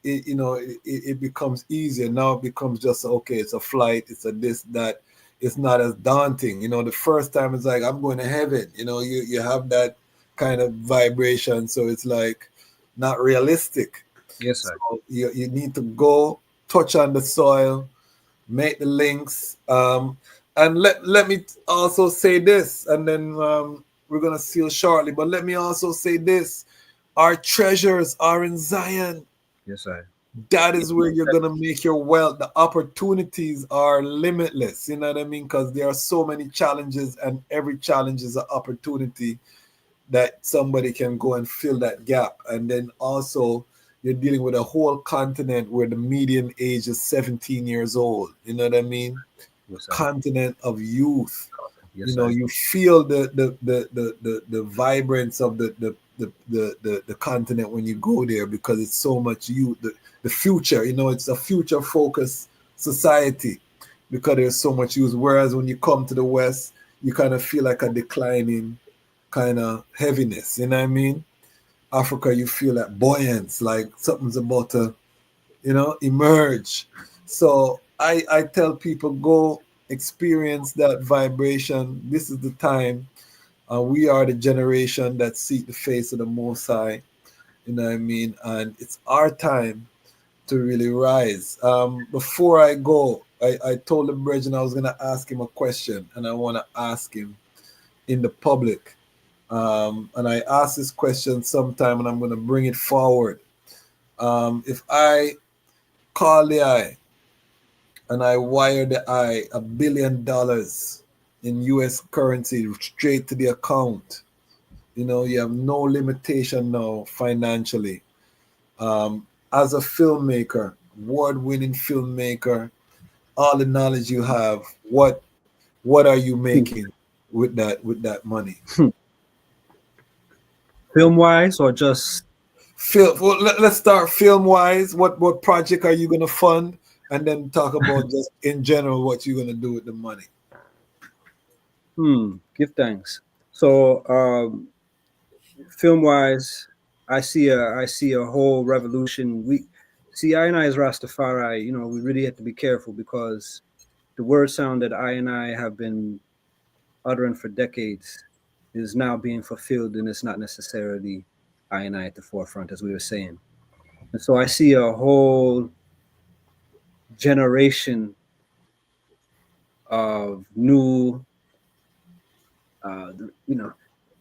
it becomes easier. Now it becomes just okay. It's a flight. It's a this that. It's not as daunting. You know, the first time it's like I'm going to heaven. You know, you have that kind of vibration, so it's like not realistic. Yes, So I. you need to go touch on the soil, make the links, and let me also say this, and then we're gonna seal shortly. But let me also say this: our treasures are in Zion. Yes, I. That is where you're gonna make your wealth. The opportunities are limitless. You know what I mean? Because there are so many challenges, and every challenge is an opportunity that somebody can go and fill that gap. And then also, you're dealing with a whole continent where the median age is 17 years old. You know what I mean? A Yes, I. continent of youth. You Yes, know, I. you feel the vibrance of the continent when you go there, because it's so much youth. The future, you know, it's a future focused society because there's so much youth. Whereas when you come to the West, you kind of feel like a declining kind of heaviness. You know what I mean? Africa, you feel that buoyance, like something's about to, emerge. So I tell people, go experience that vibration. This is the time. We are the generation that seek the face of the Most High. You know what I mean? And it's our time to really rise. Before I go, I told the brethren I was going to ask him a question, and I want to ask him in the public. And I asked this question sometime, and I'm going to bring it forward. If I call the eye and I wire the eye $1 billion in US currency straight to the account, you have no limitation now financially. As a filmmaker, award-winning filmmaker, all the knowledge you have, what are you making with that money? Film wise or just Well, let's start film wise. What project are you gonna fund, and then talk about just in general what you're gonna do with the money. give thanks. So film wise, I see a whole revolution. We see I and I as Rastafari, you know, we really have to be careful because the word sound that I and I have been uttering for decades is now being fulfilled, and it's not necessarily I and I at the forefront, as we were saying. And so I see a whole generation of new, you know,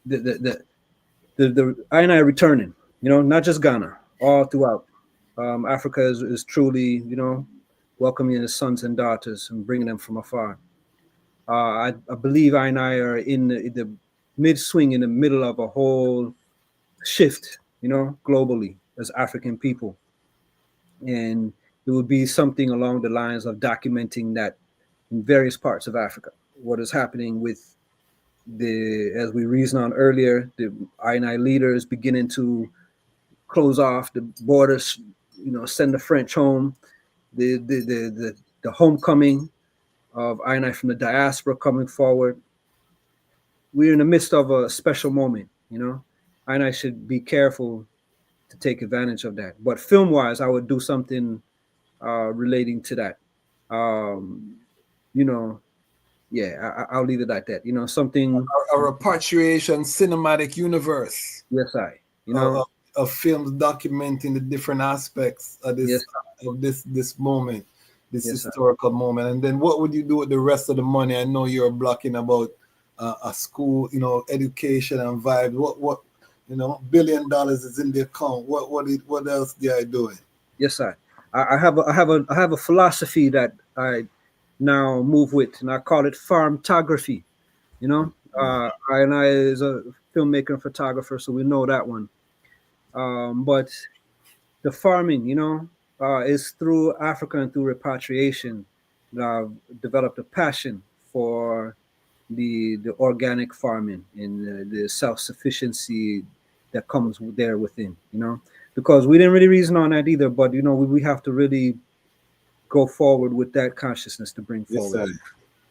the I and I returning, you know, not just Ghana, all throughout. Africa is truly, you know, welcoming his sons and daughters and bringing them from afar. I believe I and I are in mid swing in the middle of a whole shift, you know, globally as African people. And it would be something along the lines of documenting that in various parts of Africa, what is happening with the, as we reasoned on earlier, the I leaders beginning to close off the borders, you know, send the French home, the homecoming of I from the diaspora coming forward. We're in the midst of a special moment, you know. I should be careful to take advantage of that. But film wise, I would do something relating to that. Um, you know, yeah, I'll leave it like that. You know, something. A repatriation cinematic universe. Yes, you of, know, of films documenting the different aspects of yes, this moment, this yes, historical moment. And then what would you do with the rest of the money? I know you're blocking about a school, you know, education and vibe. What you know, $1 billion is in the account. What else they are doing? yes, I have a philosophy that I now move with, and I call it farmtography. You know, I is a filmmaker and photographer, so we know that one. But the farming, you know, is through Africa and through repatriation that I've developed a passion for the organic farming and the self sufficiency that comes there within, you know, because we didn't really reason on that either. But you know, we have to really go forward with that consciousness to bring Yes, forward, sir.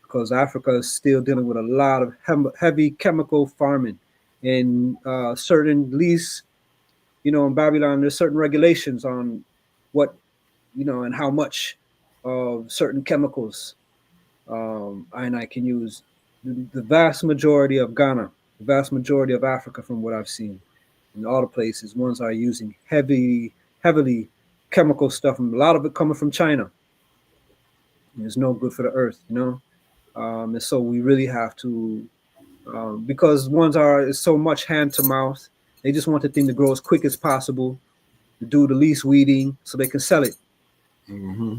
because Africa is still dealing with a lot of heavy chemical farming and certain least, you know, in Babylon, there's certain regulations on what, you know, and how much of certain chemicals I can use. The vast majority of Ghana, the vast majority of Africa, from what I've seen, in all the places, ones are using heavily chemical stuff, and a lot of it coming from China. It's no good for the earth, you know. And so we really have to, because ones are so much hand to mouth. They just want the thing to grow as quick as possible, to do the least weeding, so they can sell it. Mm-hmm.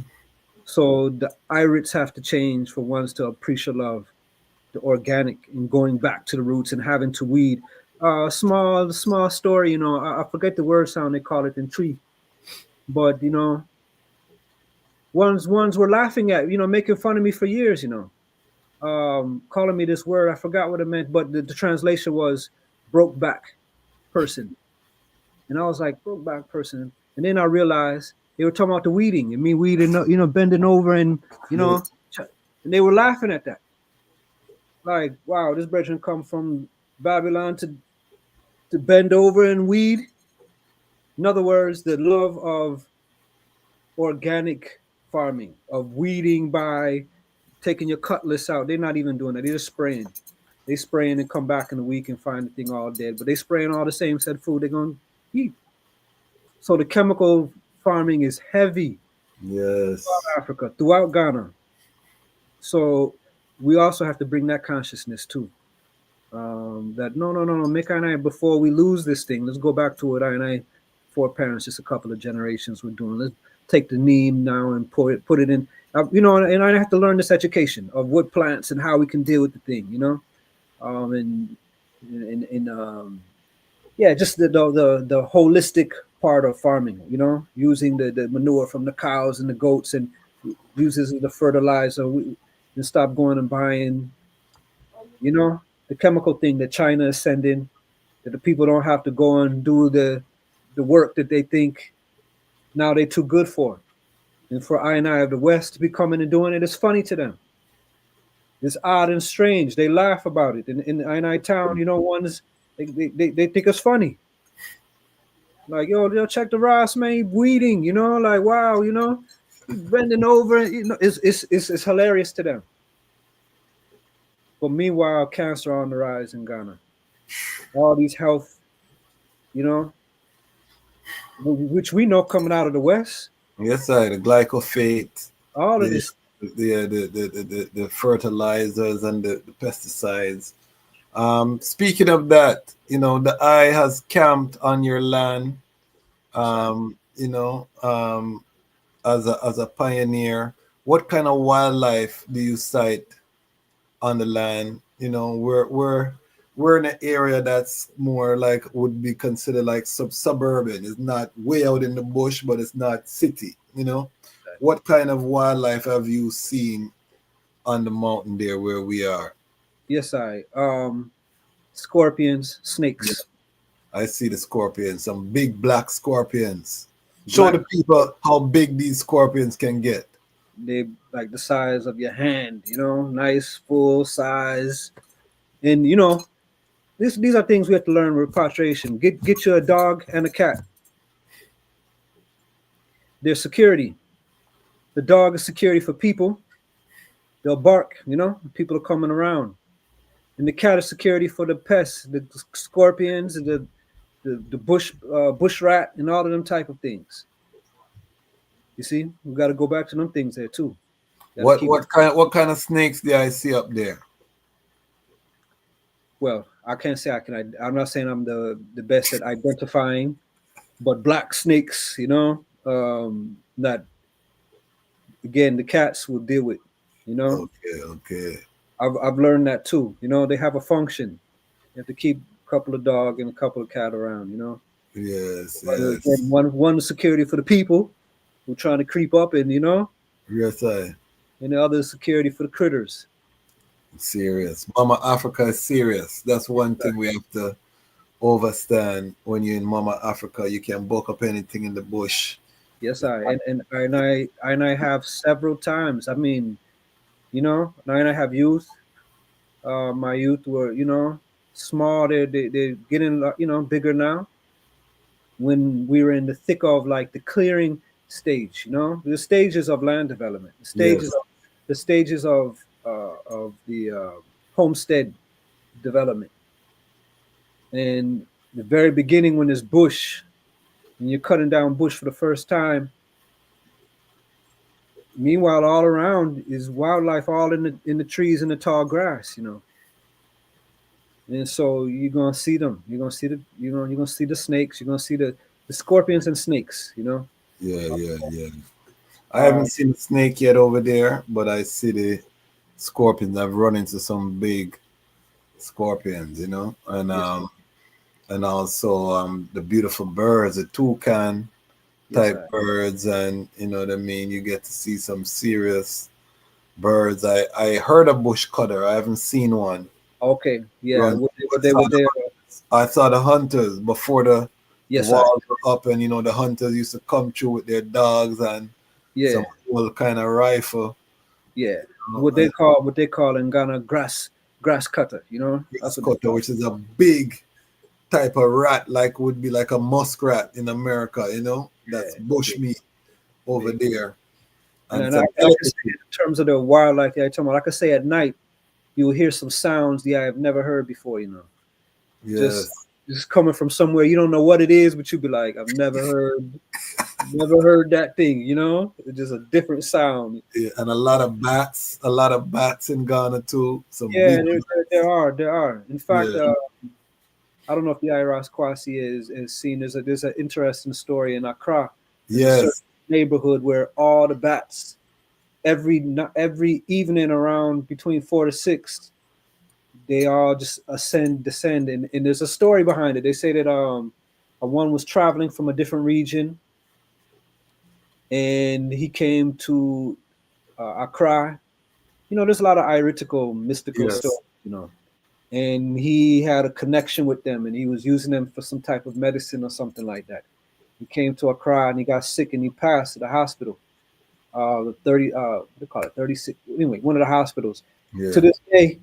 So the irids have to change for ones to appreciate love, the organic, and going back to the roots and having to weed. Small story, you know, I forget the word sound they call it in tree, but you know, ones were laughing at, you know, making fun of me for years, you know, calling me this word. I forgot what it meant, but the translation was broke back person. And I was like, broke back person. And then I realized they were talking about the weeding and me weeding, you know, bending over and, you know, and they were laughing at that. Like, wow, this brethren come from Babylon to bend over and weed. In other words, the love of organic farming, of weeding by taking your cutlass out. They're not even doing that. They're just spraying. They spraying and come back in a week and find the thing all dead. But they spraying all the same said food they're going to eat. So the chemical farming is heavy Yes. throughout Africa, throughout Ghana. So we also have to bring that consciousness too. That no, make I before we lose this thing. Let's go back to what I four parents, just a couple of generations were doing. Let's take the neem now and put it in. You know, and I have to learn this education of what plants and how we can deal with the thing. You know, and yeah, just the holistic part of farming. You know, using the manure from the cows and the goats and use this as the fertilizer. And stop going and buying, you know, the chemical thing that China is sending, that the people don't have to go and do the work that they think now they're too good for. And for I of the West to be coming and doing it, it's funny to them. It's odd and strange. They laugh about it. In I town, you know, ones they think it's funny. Like, yo, check the Ras, man, weeding, you know, like, wow, you know, bending over, you know, it's hilarious to them. But meanwhile, cancer on the rise in Ghana. All these health, you know, which we know coming out of the West. Yes, sir. The glyphosate, All of the this. the fertilizers and the pesticides. Speaking of that, you know, the eye has camped on your land. You know, as a pioneer, what kind of wildlife do you sight on the land? You know, we're in an area that's more like would be considered like suburban. It's not way out in the bush, but it's not city. You know, what kind of wildlife have you seen on the mountain there where we are? Yes, scorpions, Yeah, snakes. I see the scorpions, some big black scorpions. Show Black. the people how big these scorpions can get. They like the size of your hand. You know, nice full size. And you know, these are things we have to learn. Repatriation. Get you a dog and a cat. They're security. The dog is security for people. They'll bark. You know, people are coming around. And the cat is security for the pests, the scorpions, the bush rat, and all of them type of things. You see, we got to go back to them things there too. Got to keep. What kind of snakes do I see up there? Well, I can't say I can. I'm not saying I'm the best at identifying, but black snakes, you know, that again the cats will deal with. You know, Okay. I've learned that too. You know, they have a function. You have to keep a couple of dog and a couple of cat around. You know, Yes, again, one security for the people who are trying to creep up, and you know, yes, and the other security for the critters. serious. Mama Africa is serious. That's one thing we have to overstand. When you're in Mama Africa, you can buck up anything in the bush. Yes, I have several times. I mean, you know, now I have youth. My youth were, you know, small. They're getting, you know, bigger now. When we were in the thick of like the clearing stage, you know, the stages of land development, Yes, the stages of the homestead development, and the very beginning when there's bush and you're cutting down bush for the first time. Meanwhile, all around is wildlife, all in the trees and the tall grass, you know. And so you're gonna see them. You're gonna see you're gonna see the snakes. You're gonna see the scorpions and snakes. You know. yeah. I Uh, haven't seen a snake yet over there, but I see the scorpions. I've run into some big scorpions, you know, yes, and also the beautiful birds, the toucan yes, type birds, and you know what I mean. You get to see some serious birds. I heard a bush cutter. I haven't seen one okay, yeah. run. They were there. I saw the hunters before the Yes, walls were up, and you know the hunters used to come through with their dogs and yeah, some old kind of rifle. yeah. You know, and What they call in Ghana grass cutter. You know, that's what they Scotto, call. which is a big type of rat, like would be like a muskrat in America. You know, that's Yeah, bush meat over big. there, and And I some can say in terms of the wildlife that I talking about, I could say at night you will hear some sounds that I have never heard before. You know. just yes, just coming from somewhere you don't know what it is, but you'd be like, I've never heard that thing, you know? It's just a different sound. yeah, and a lot of bats in Ghana too. Some Yeah, big, there are. In fact, yeah, I don't know if the Ras Kwasi is seen. There's an interesting story in Accra. There's a certain yes, neighborhood where all the bats every evening around between 4 to 6, they all just descend, and there's a story behind it. They say that one was traveling from a different region, and he came to Accra. You know, there's a lot of iritical, mystical stuff, yes, you know. And he had a connection with them, and he was using them for some type of medicine or something like that. He came to Accra and he got sick and he passed at the hospital. The 30, what do they call it, 36. Anyway, one of the hospitals. To yeah. this day,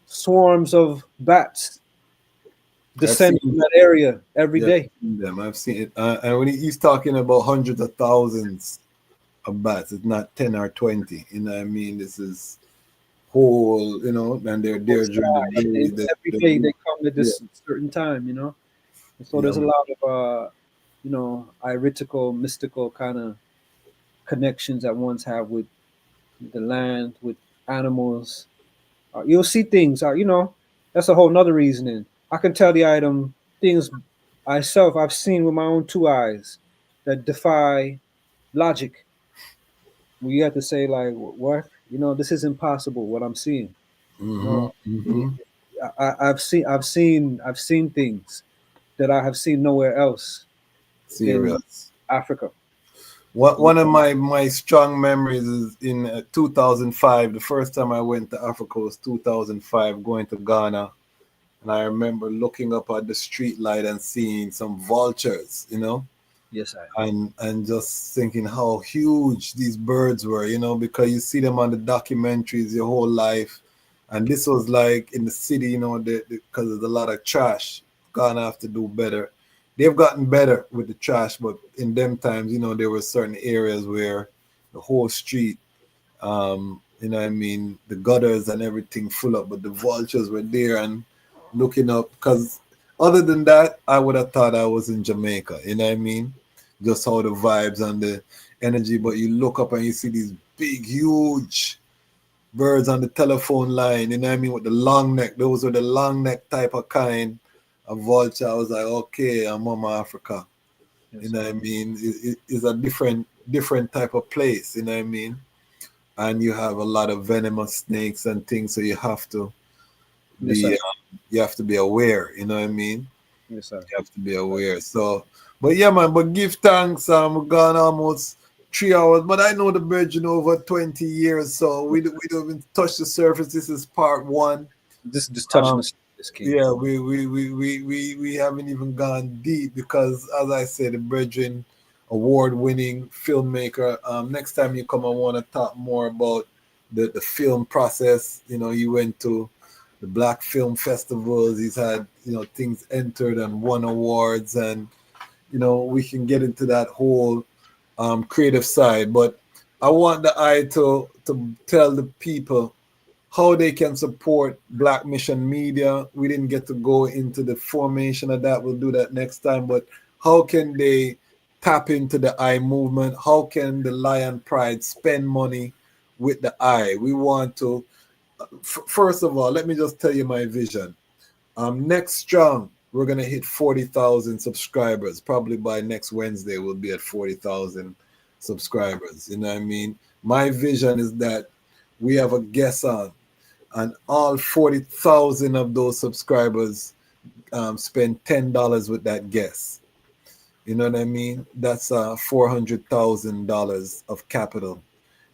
swarms of bats I've descend from seen, that area every yeah, day. I've seen it. And when he's talking about hundreds of thousands of bats, it's not 10 or 20. You know what I mean? This is whole, you know, and they're there during the day. And every day they come at Yeah, this certain time, you know. And so yeah, there's a lot of you know, iritical, mystical kind of connections that ones have with the land, with animals. You'll see things, you know, that's a whole nother reasoning. I can tell the item things I've seen with my own two eyes that defy logic. Where you have to say like, what? You know, this is impossible. What I'm seeing. mm-hmm, No, mm-hmm. I've seen things that I have seen nowhere else in Serious. Africa. One of my strong memories is in 2005. The first time I went to Africa was 2005, going to Ghana, and I remember looking up at the street light and seeing some vultures, Yes, I. and just thinking how huge these birds were, because you see them on the documentaries your whole life, and this was like in the city, because there's a lot of trash. Ghana have to do better. They've gotten better with the trash, but in them times, there were certain areas where the whole street, what I mean, the gutters and everything full up, but the vultures were there and looking up. Because other than that, I would have thought I was in Jamaica, you know what I mean? Just how the vibes and the energy, but you look up and you see these big, huge birds on the telephone line, you know what I mean, with the long neck. Those were the long neck type of kind of vulture. I was like, okay, I'm Mama Africa. Yes, You know what I mean? It's a different type of place, you know what I mean? And you have a lot of venomous snakes and things, so you have to yes, sir. be aware, you know what I mean? Yes, sir. You have to be aware. So, but yeah, man, but give thanks. We've gone almost 3 hours, but I know the Virgin over 20 years, so we don't even touch the surface. This is part one. Just touching Um, the surface, King. yeah, we haven't even gone deep because, as I said, the Brethren, award-winning filmmaker. Next time you come, I want to talk more about the film process. He went to the Black Film Festivals. He's had things entered and won awards, and we can get into that whole creative side. But I want the eye to tell the people how they can support Black Mission Media. We didn't get to go into the formation of that. We'll do that next time. But how can they tap into the eye movement? How can the Lion Pride spend money with the eye? We want to, first of all, let me just tell you my vision. Next strong, we're going to hit 40,000 subscribers. Probably by next Wednesday, we'll be at 40,000 subscribers. You know what I mean? My vision is that we have a guest on, and all 40,000 of those subscribers spend $10 with that guest. You know what I mean? That's $400,000 of capital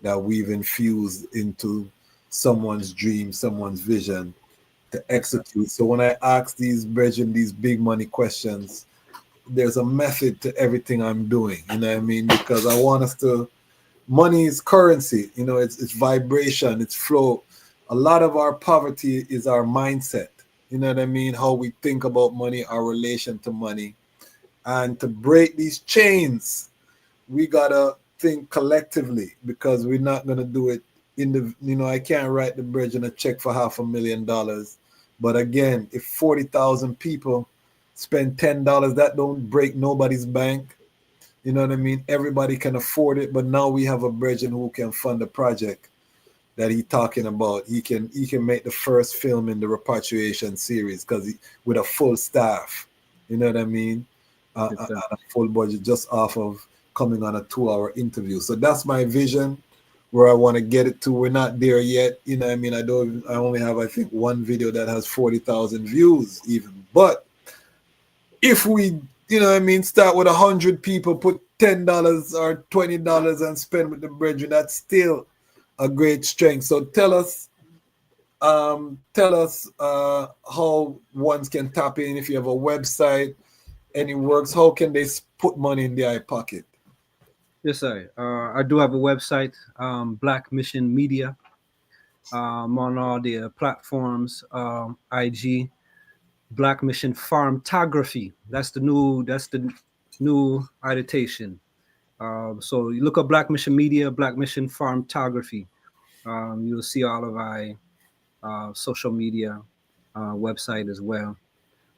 that we've infused into someone's dream, someone's vision to Yes, sir. execute. So when I ask these brethren these big money questions, there's a method to everything I'm doing. You know what I mean? Because I want us to, money is currency, it's vibration, it's flow. A lot of our poverty is our mindset. You know what I mean? How we think about money, our relation to money. And to break these chains, we gotta think collectively, because we're not gonna do it in the, I can't write the bridge and a check for $500,000. But again, if 40,000 people spend $10, that don't break nobody's bank. You know what I mean? Everybody can afford it, but now we have a brethren who can fund the project that he talking about. He can make the first film in the repatriation series because with a full staff. You know what I mean? Yes, And sir. a full budget just off of coming on a 2-hour interview. So that's my vision where I want to get it to. We're not there yet. You know what I mean? I only have, I think, one video that has 40,000 views even. But if we, start with 100 people, put $10 or $20 and spend with the brethren, that's still a great strength. So tell us how ones can tap in. If you have a website, any works, how can they put money in their pocket? Yes, sir. I do have a website, Black Mission Media. On all the platforms, IG, Black Mission Farmtography. That's the new editation. So you look up Black Mission Media, Black Mission Farmtography. You'll see all of our social media website as well.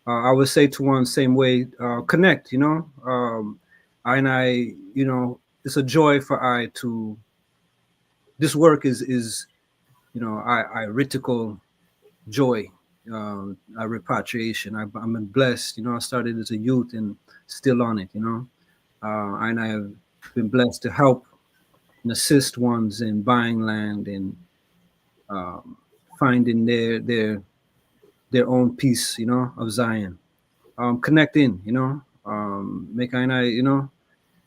I would say to one same way, connect. I it's a joy for I to. This work is I ritical joy, a repatriation. I'm blessed. I started as a youth and still on it. And I have been blessed to help and assist ones in buying land and finding their their own piece, you know, of Zion. Connect in, you know, make I, you know,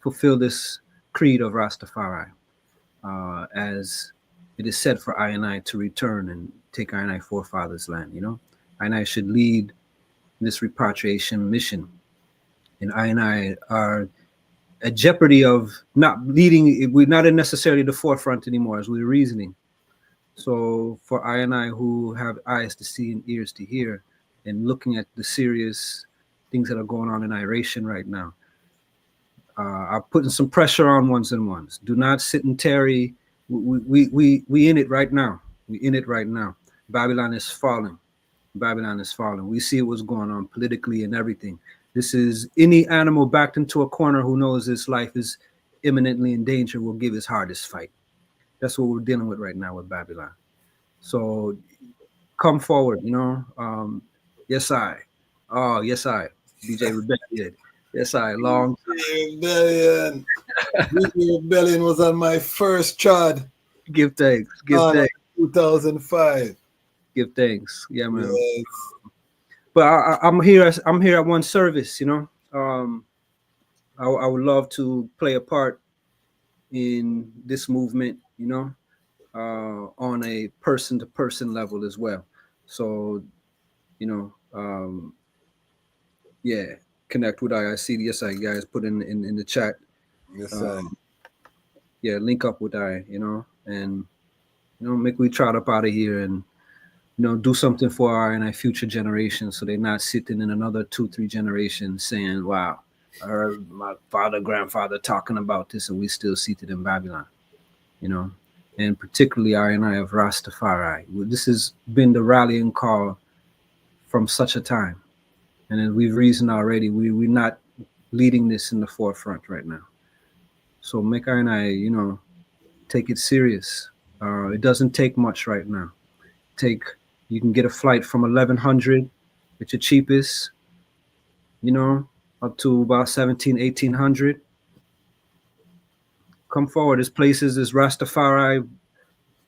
fulfill this creed of Rastafari, as it is said for I and I to return and take I and I forefathers' land, you know. I and I should lead this repatriation mission. And I are at jeopardy of not leading, we're not in necessarily the forefront anymore as we're reasoning. So for I and I who have eyes to see and ears to hear and looking at the serious things that are going on in Iration right now, are putting some pressure on ones and ones. Do not sit and tarry. We in it right now. We in it right now. Babylon is falling. Babylon is falling. We see what's going on politically and everything. This is any animal backed into a corner who knows his life is imminently in danger will give his hardest fight. That's what we're dealing with right now with Babylon. So come forward, you know. Yes, I. Oh, yes, I. DJ Rebellion. Yes, I. Long Rebellion. Rebellion was on my first chart. Give thanks. Give thanks. 2005. Give thanks. Yeah, man. Yes. But I'm here. I'm here at one service. You know, I would love to play a part in this movement. You know, on a person-to-person level as well. So, you know, yeah, connect with I. I see the yes, I guys put in the chat. Yes, I. Yeah, link up with I. You know, and you know, make we trot up out of here and you know, do something for our and our future generations so they're not sitting in another 2-3 generations saying, wow, I heard my father, grandfather talking about this and we still seated in Babylon, you know, and particularly I and I of Rastafari. This has been the rallying call from such a time. And as we've reasoned already, we're not leading this in the forefront right now. So make I and I, you know, take it serious. It doesn't take much right now. You can get a flight from 1100 at your cheapest, you know, up to about 1800. Come forward. There's places, there's Rastafari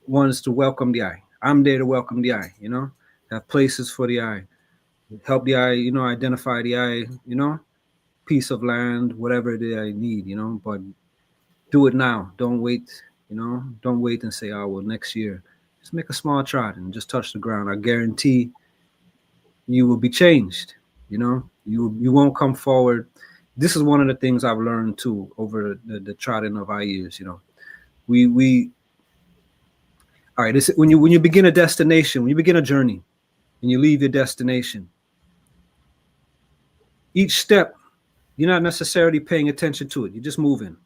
wants to welcome the eye. I'm there to welcome the eye, you know, have places for the eye, help the eye, you know, identify the eye, you know, piece of land, whatever it is I need, you know, but do it now. Don't wait, you know, don't wait and say, oh, well, next year. Just make a small trot and just touch the ground. I guarantee you will be changed. You know, you won't come forward. This is one of the things I've learned too over the trotting of our years. You know, we all right. This when you begin a destination, when you begin a journey, and you leave your destination, each step you're not necessarily paying attention to it. You're just moving.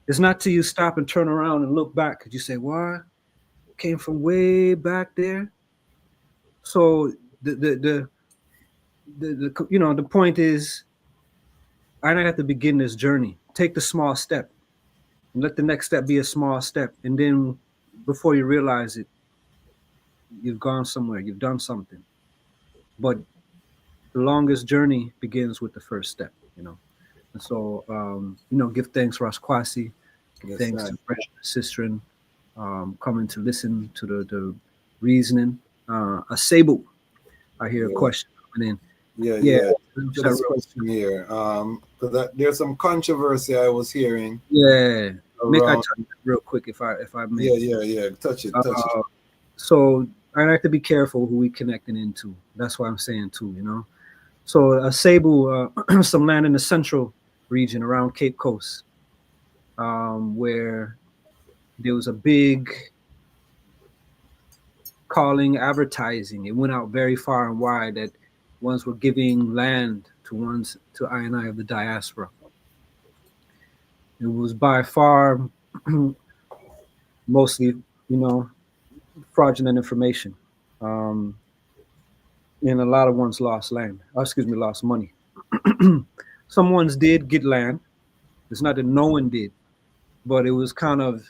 It's not till you stop and turn around and look back because you say, "What? Came from way back there." So the you know the point is, I have to begin this journey. Take the small step, and let the next step be a small step, and then before you realize it, you've gone somewhere. You've done something. But the longest journey begins with the first step. You know, and so you know, give thanks, Ras Kwasi. Give Yes, thanks sir. to Fresh Sistren coming to listen to the reasoning. A Sabu, I hear a question coming in. Yeah. To this question here, because there's some controversy I was hearing. Yeah, make I around. touch it real quick if I may. Yeah. Touch it. So I have to be careful who we connecting into. That's why I'm saying too, you know. So Cebu, some land in the central region around Cape Coast, where there was a big calling advertising. It went out very far and wide that ones were giving land to I and I of the diaspora. It was by far mostly, you know, fraudulent information. And a lot of ones lost land. Lost money. Some ones did get land. It's not that no one did, but it was kind of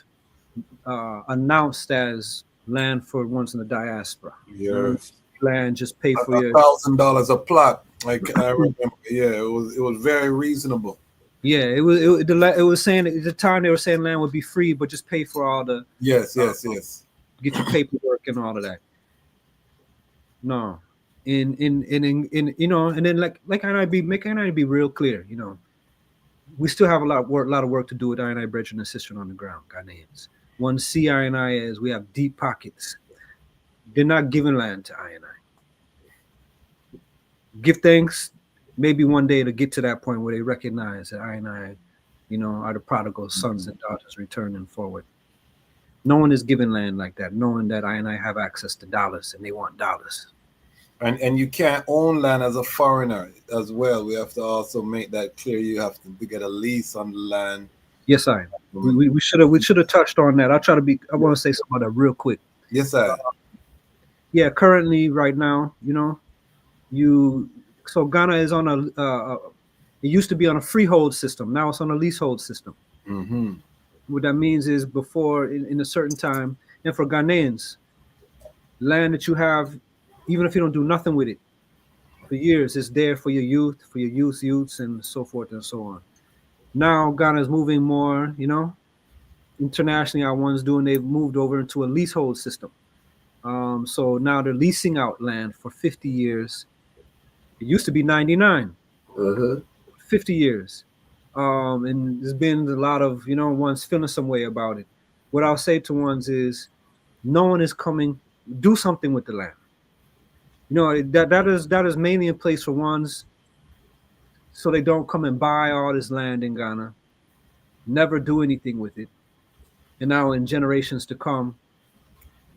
announced as land for ones in the diaspora. Yes. Land, just pay for your $1,000 a plot. Like I remember, yeah, it was very reasonable. Yeah, it was saying at the time they were saying land would be free, but just pay for all the yes. Get your paperwork and all of that. No, in you know, and then like I be real clear, you know, we still have a lot of work to do with I and I brethren and sister on the ground, Ghanaians. One see I and I as we have deep pockets. They're not giving land to I and I. Give thanks, maybe one day to get to that point where they recognize that I and I, you know, are the prodigal sons and daughters returning forward. No one is giving land like that, knowing that I and I have access to dollars and they want dollars. And you can't own land as a foreigner as well. We have to also make that clear. You have to get a lease on the land. Yes, I. We should have touched on that. I want to say something about that real quick. Yes, sir. Yeah, currently right now, you know, so Ghana is on it used to be on a freehold system. Now it's on a leasehold system. Mm-hmm. What that means is before in a certain time, and for Ghanaians, land that you have, even if you don't do nothing with it for years, is there for your youths, and so forth and so on. Now Ghana is moving more, you know, internationally. They've moved over into a leasehold system. So now they're leasing out land for 50 years. It used to be 99. 50 years. And there's been a lot of, you know, ones feeling some way about it. What I'll say to ones is no one is coming, do something with the land. You know, that is mainly in place for ones so they don't come and buy all this land in Ghana, never do anything with it. And now in generations to come,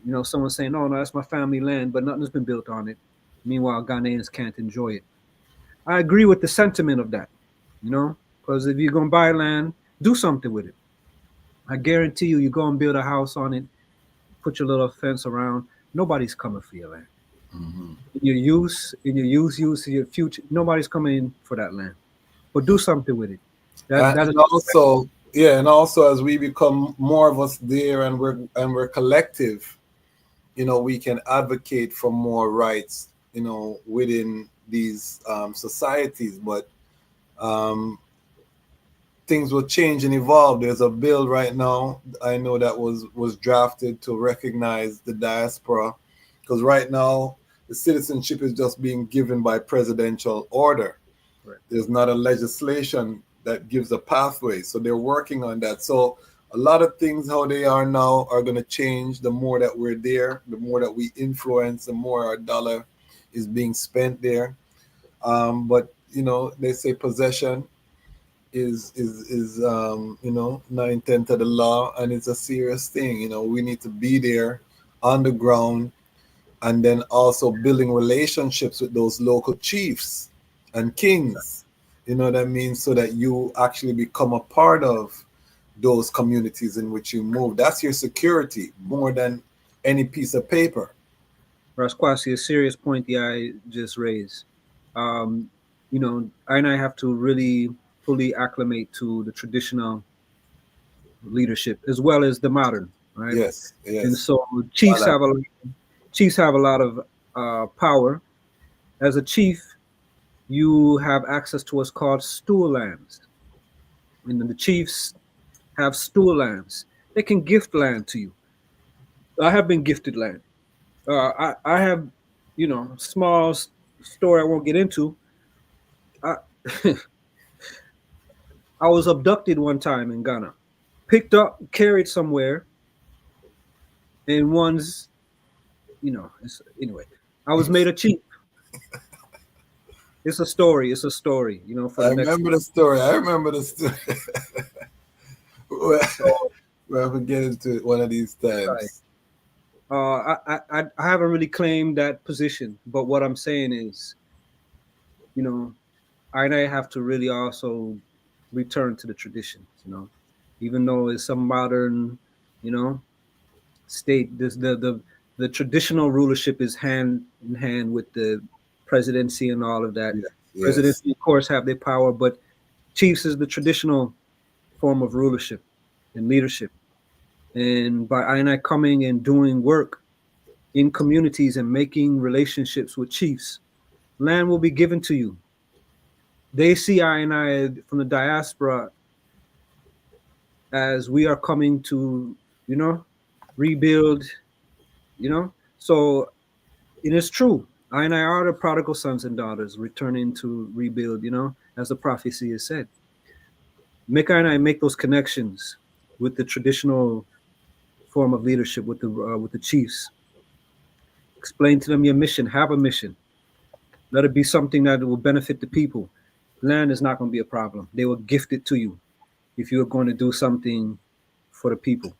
you know, someone's saying, no, that's my family land, but nothing's been built on it. Meanwhile, Ghanaians can't enjoy it. I agree with the sentiment of that, you know, because if you're going to buy land, do something with it. I guarantee you go and build a house on it, put your little fence around, nobody's coming for your land. Mm-hmm. In your future, nobody's coming in for that land. But do something with it. And also, yeah, and also as we become more of us there, and we're collective, you know, we can advocate for more rights, you know, within these societies. But things will change and evolve. There's a bill right now, I know, that was drafted to recognize the diaspora, because right now the citizenship is just being given by presidential order. Right. There's not a legislation that gives a pathway, so they're working on that. So a lot of things how they are now are going to change. The more that we're there, the more that we influence, the more our dollar is being spent there. But you know, they say possession is you know, 9/10 of the law, and it's a serious thing. You know, we need to be there on the ground, and then also building relationships with those local chiefs and kings, you know what I mean, so that you actually become a part of those communities in which you move. That's your security more than any piece of paper. Ras Kwasi, a serious point that I just raised. You know, I and I have to really fully acclimate to the traditional leadership as well as the modern, right? Yes, And yes. so chiefs have a lot of power. As a chief, you have access to what's called stool lands, and the chiefs have stool lands. They can gift land to you. I have been gifted land. I have, you know, small story I won't get into. I I was abducted one time in Ghana, picked up, carried somewhere, and one's, you know, anyway, I was made a chief. It's a story. It's a story, you know, for I the next. remember the story. I remember the story. So, We'll have to get into it one of these times. I haven't really claimed that position, but what I'm saying is, you know, I and I have to really also return to the traditions, you know, even though it's some modern, you know, state. This the traditional rulership is hand in hand with the presidency and all of that. Yes, yes. Presidency, of course, have their power, but chiefs is the traditional form of rulership and leadership. And by I and I coming and doing work in communities and making relationships with chiefs, land will be given to you. They see I and I from the diaspora as we are coming to, rebuild, So it is true. I and I are the prodigal sons and daughters returning to rebuild, you know, as the prophecy has said. Make I and I make those connections with the traditional form of leadership, with the chiefs. Explain to them your mission. Have a mission. Let it be something that will benefit the people. Land is not going to be a problem. They will gift it to you if you're going to do something for the people.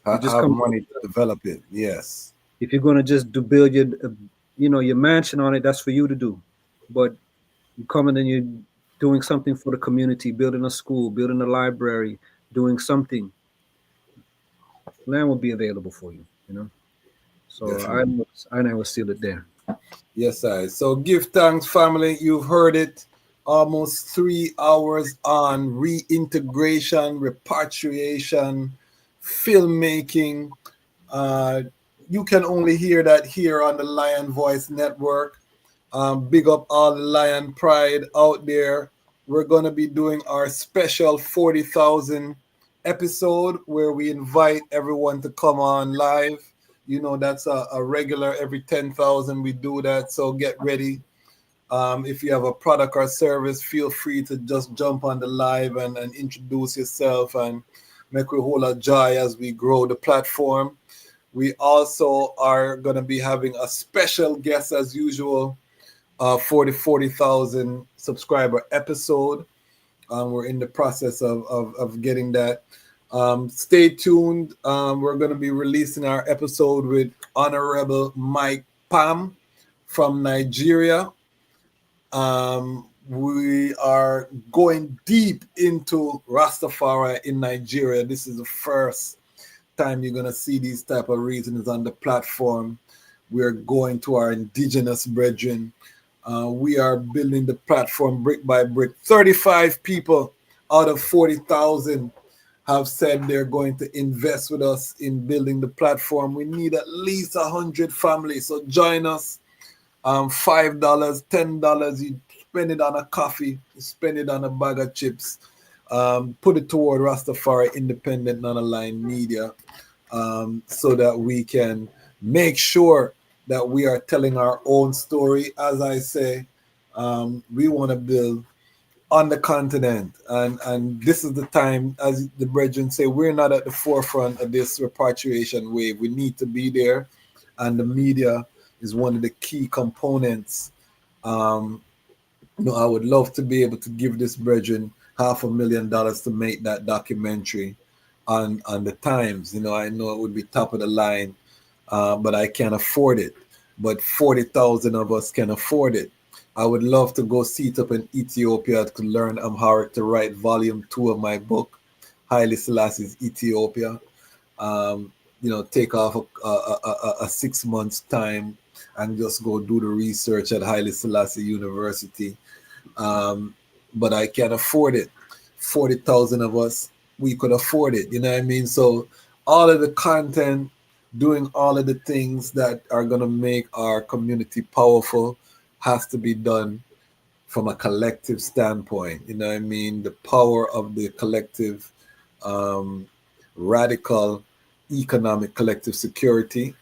You just Have come. money to develop it. Yes. If you're going to just build your, your mansion on it, that's for you to do. But you come in and you're doing something for the community, building a school, building a library, doing something. Land will be available for you. You know. So Definitely. I will seal it there. Yes, I. So give thanks, family. You've heard it. Almost 3 hours on reintegration, repatriation, filmmaking. Uh, you can only hear that here on the Lion Voice Network. Big up all the Lion Pride out there. We're going to be doing our special 40,000 episode where we invite everyone to come on live. You know, that's a regular every 10,000 we do that. So get ready. If you have a product or service, feel free to just jump on the live and introduce yourself and make a whole lot of joy as we grow the platform. We also are going to be having a special guest as usual for the 40,000 subscriber episode. We're in the process of getting that. Stay tuned. We're going to be releasing our episode with Honorable Mike Pam from Nigeria. We are going deep into Rastafari in Nigeria. This is the first time you're going to see these type of reasons on the platform. We are going to our indigenous brethren. We are building the platform brick by brick. 35 people out of 40,000 have said they're going to invest with us in building the platform. We need at least 100 families. So join us. $5, $10, you spend it on a coffee, you spend it on a bag of chips, put it toward Rastafari Independent Non-Aligned Media, so that we can make sure that we are telling our own story. As I say, we want to build on the continent, and this is the time, as the brethren say, we're not at the forefront of this repatriation wave. We need to be there, and the media is one of the key components. I would love to be able to give this brethren $500,000 to make that documentary on the Times. I know it would be top of the line, but I can't afford it. But 40,000 of us can afford it. I would love to go sit up in Ethiopia to learn Amharic to write volume 2 of my book, Haile Selassie's Ethiopia. Take off a 6 months time and just go do the research at Haile Selassie University. But I can't afford it. 40,000 of us, we could afford it. You know what I mean? So all of the content, doing all of the things that are going to make our community powerful has to be done from a collective standpoint. You know what I mean? The power of the collective, radical economic collective security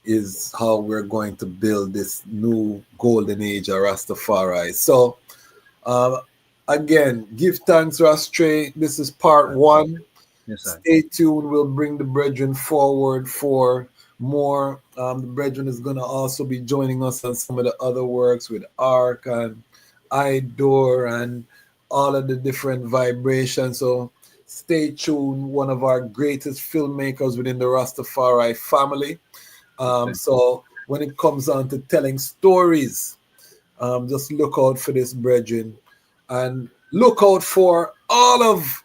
is how we're going to build this new golden age of Rastafari. So, again, give thanks, Ras Tre. This is part 1. Yes, sir. Stay tuned. We'll bring the brethren forward for more. The brethren is going to also be joining us on some of the other works with ARC and IDOR and all of the different vibrations. So stay tuned. One of our greatest filmmakers within the Rastafari family. So when it comes on to telling stories, just look out for this, brethren, and look out for all of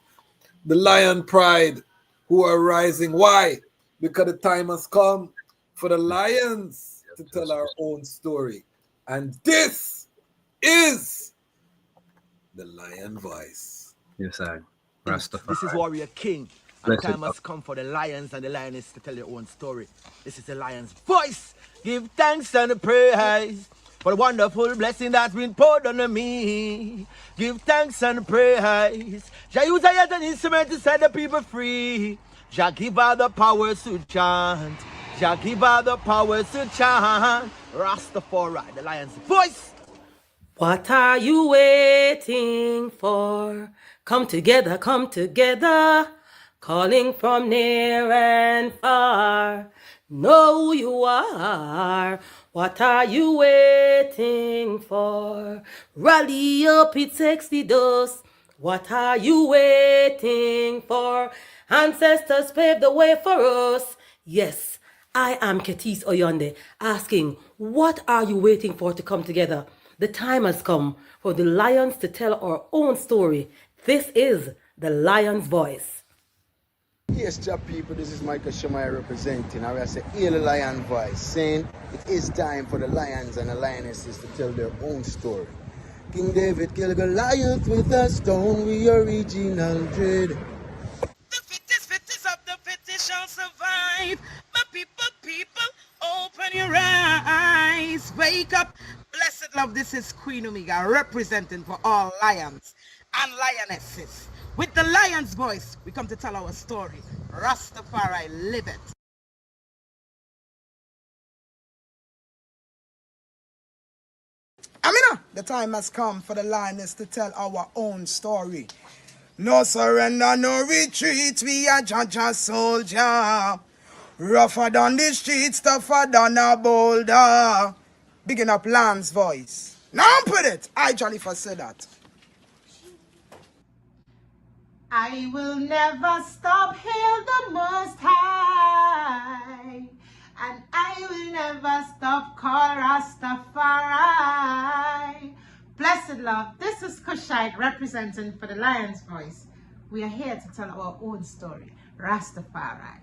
the Lion Pride who are rising. Why? Because the time has come for the lions to tell our own story. And this is the Lion Voice. Yes, I. Rastafari. This is Warrior King. And the time has come for the lions and the lioness to tell their own story. This is the lion's voice. Give thanks and praise for the wonderful blessing that's been poured on me. Give thanks and praise. Jah use I as an instrument to set the people free. Jah give her the power to chant. Jah give her the power to chant. Rastafari, the lion's voice. What are you waiting for? Come together, calling from near and far. Know who you are. What are you waiting for? Rally up, it takes the dust. What are you waiting for? Ancestors paved the way for us. Yes, I am Ketis Oyonde, asking, what are you waiting for to come together? The time has come for the lions to tell our own story. This is the lion's voice. Yes, job people, this is Michael Shemai representing. I will say, Haile the Lion Voice, saying it is time for the lions and the lionesses to tell their own story. King David killed Goliath with a stone, we original dread. The fittest of the fittest shall survive. My people, open your eyes. Wake up. Blessed love, this is Queen Omega, representing for all lions and lionesses. With the lion's voice, we come to tell our story. Rastafari, live it. Amina, the time has come for the lioness to tell our own story. No surrender, no retreat, we are Jaja soldier. Rougher than the streets, tougher than a boulder. Bigging up Lamb's voice. Now put it. I Jalifa said that. I will never stop, hail the Most High, and I will never stop, call Rastafari. Blessed love, this is Kushite representing for the Lion's Voice. We are here to tell our own story, Rastafari.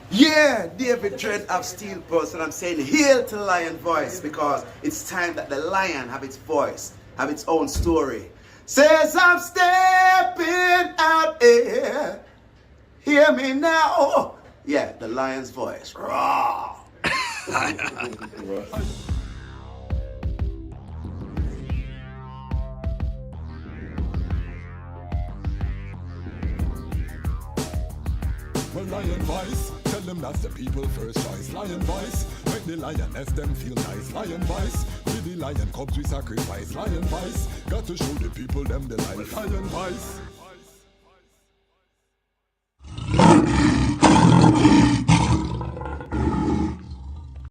Yeah, David Dread of Steel Pulse, and I'm saying hail to the lion voice because it's time that the lion have its voice, have its own story. Says I'm stepping out here. Hear me now. Yeah, the lion's voice. Raw. Well, lion voice, tell them that's the people first choice. Lion voice, make the lioness them feel nice. Lion voice, with the lion cubs we sacrifice. Lion voice, got to show the people them the life. Lion voice.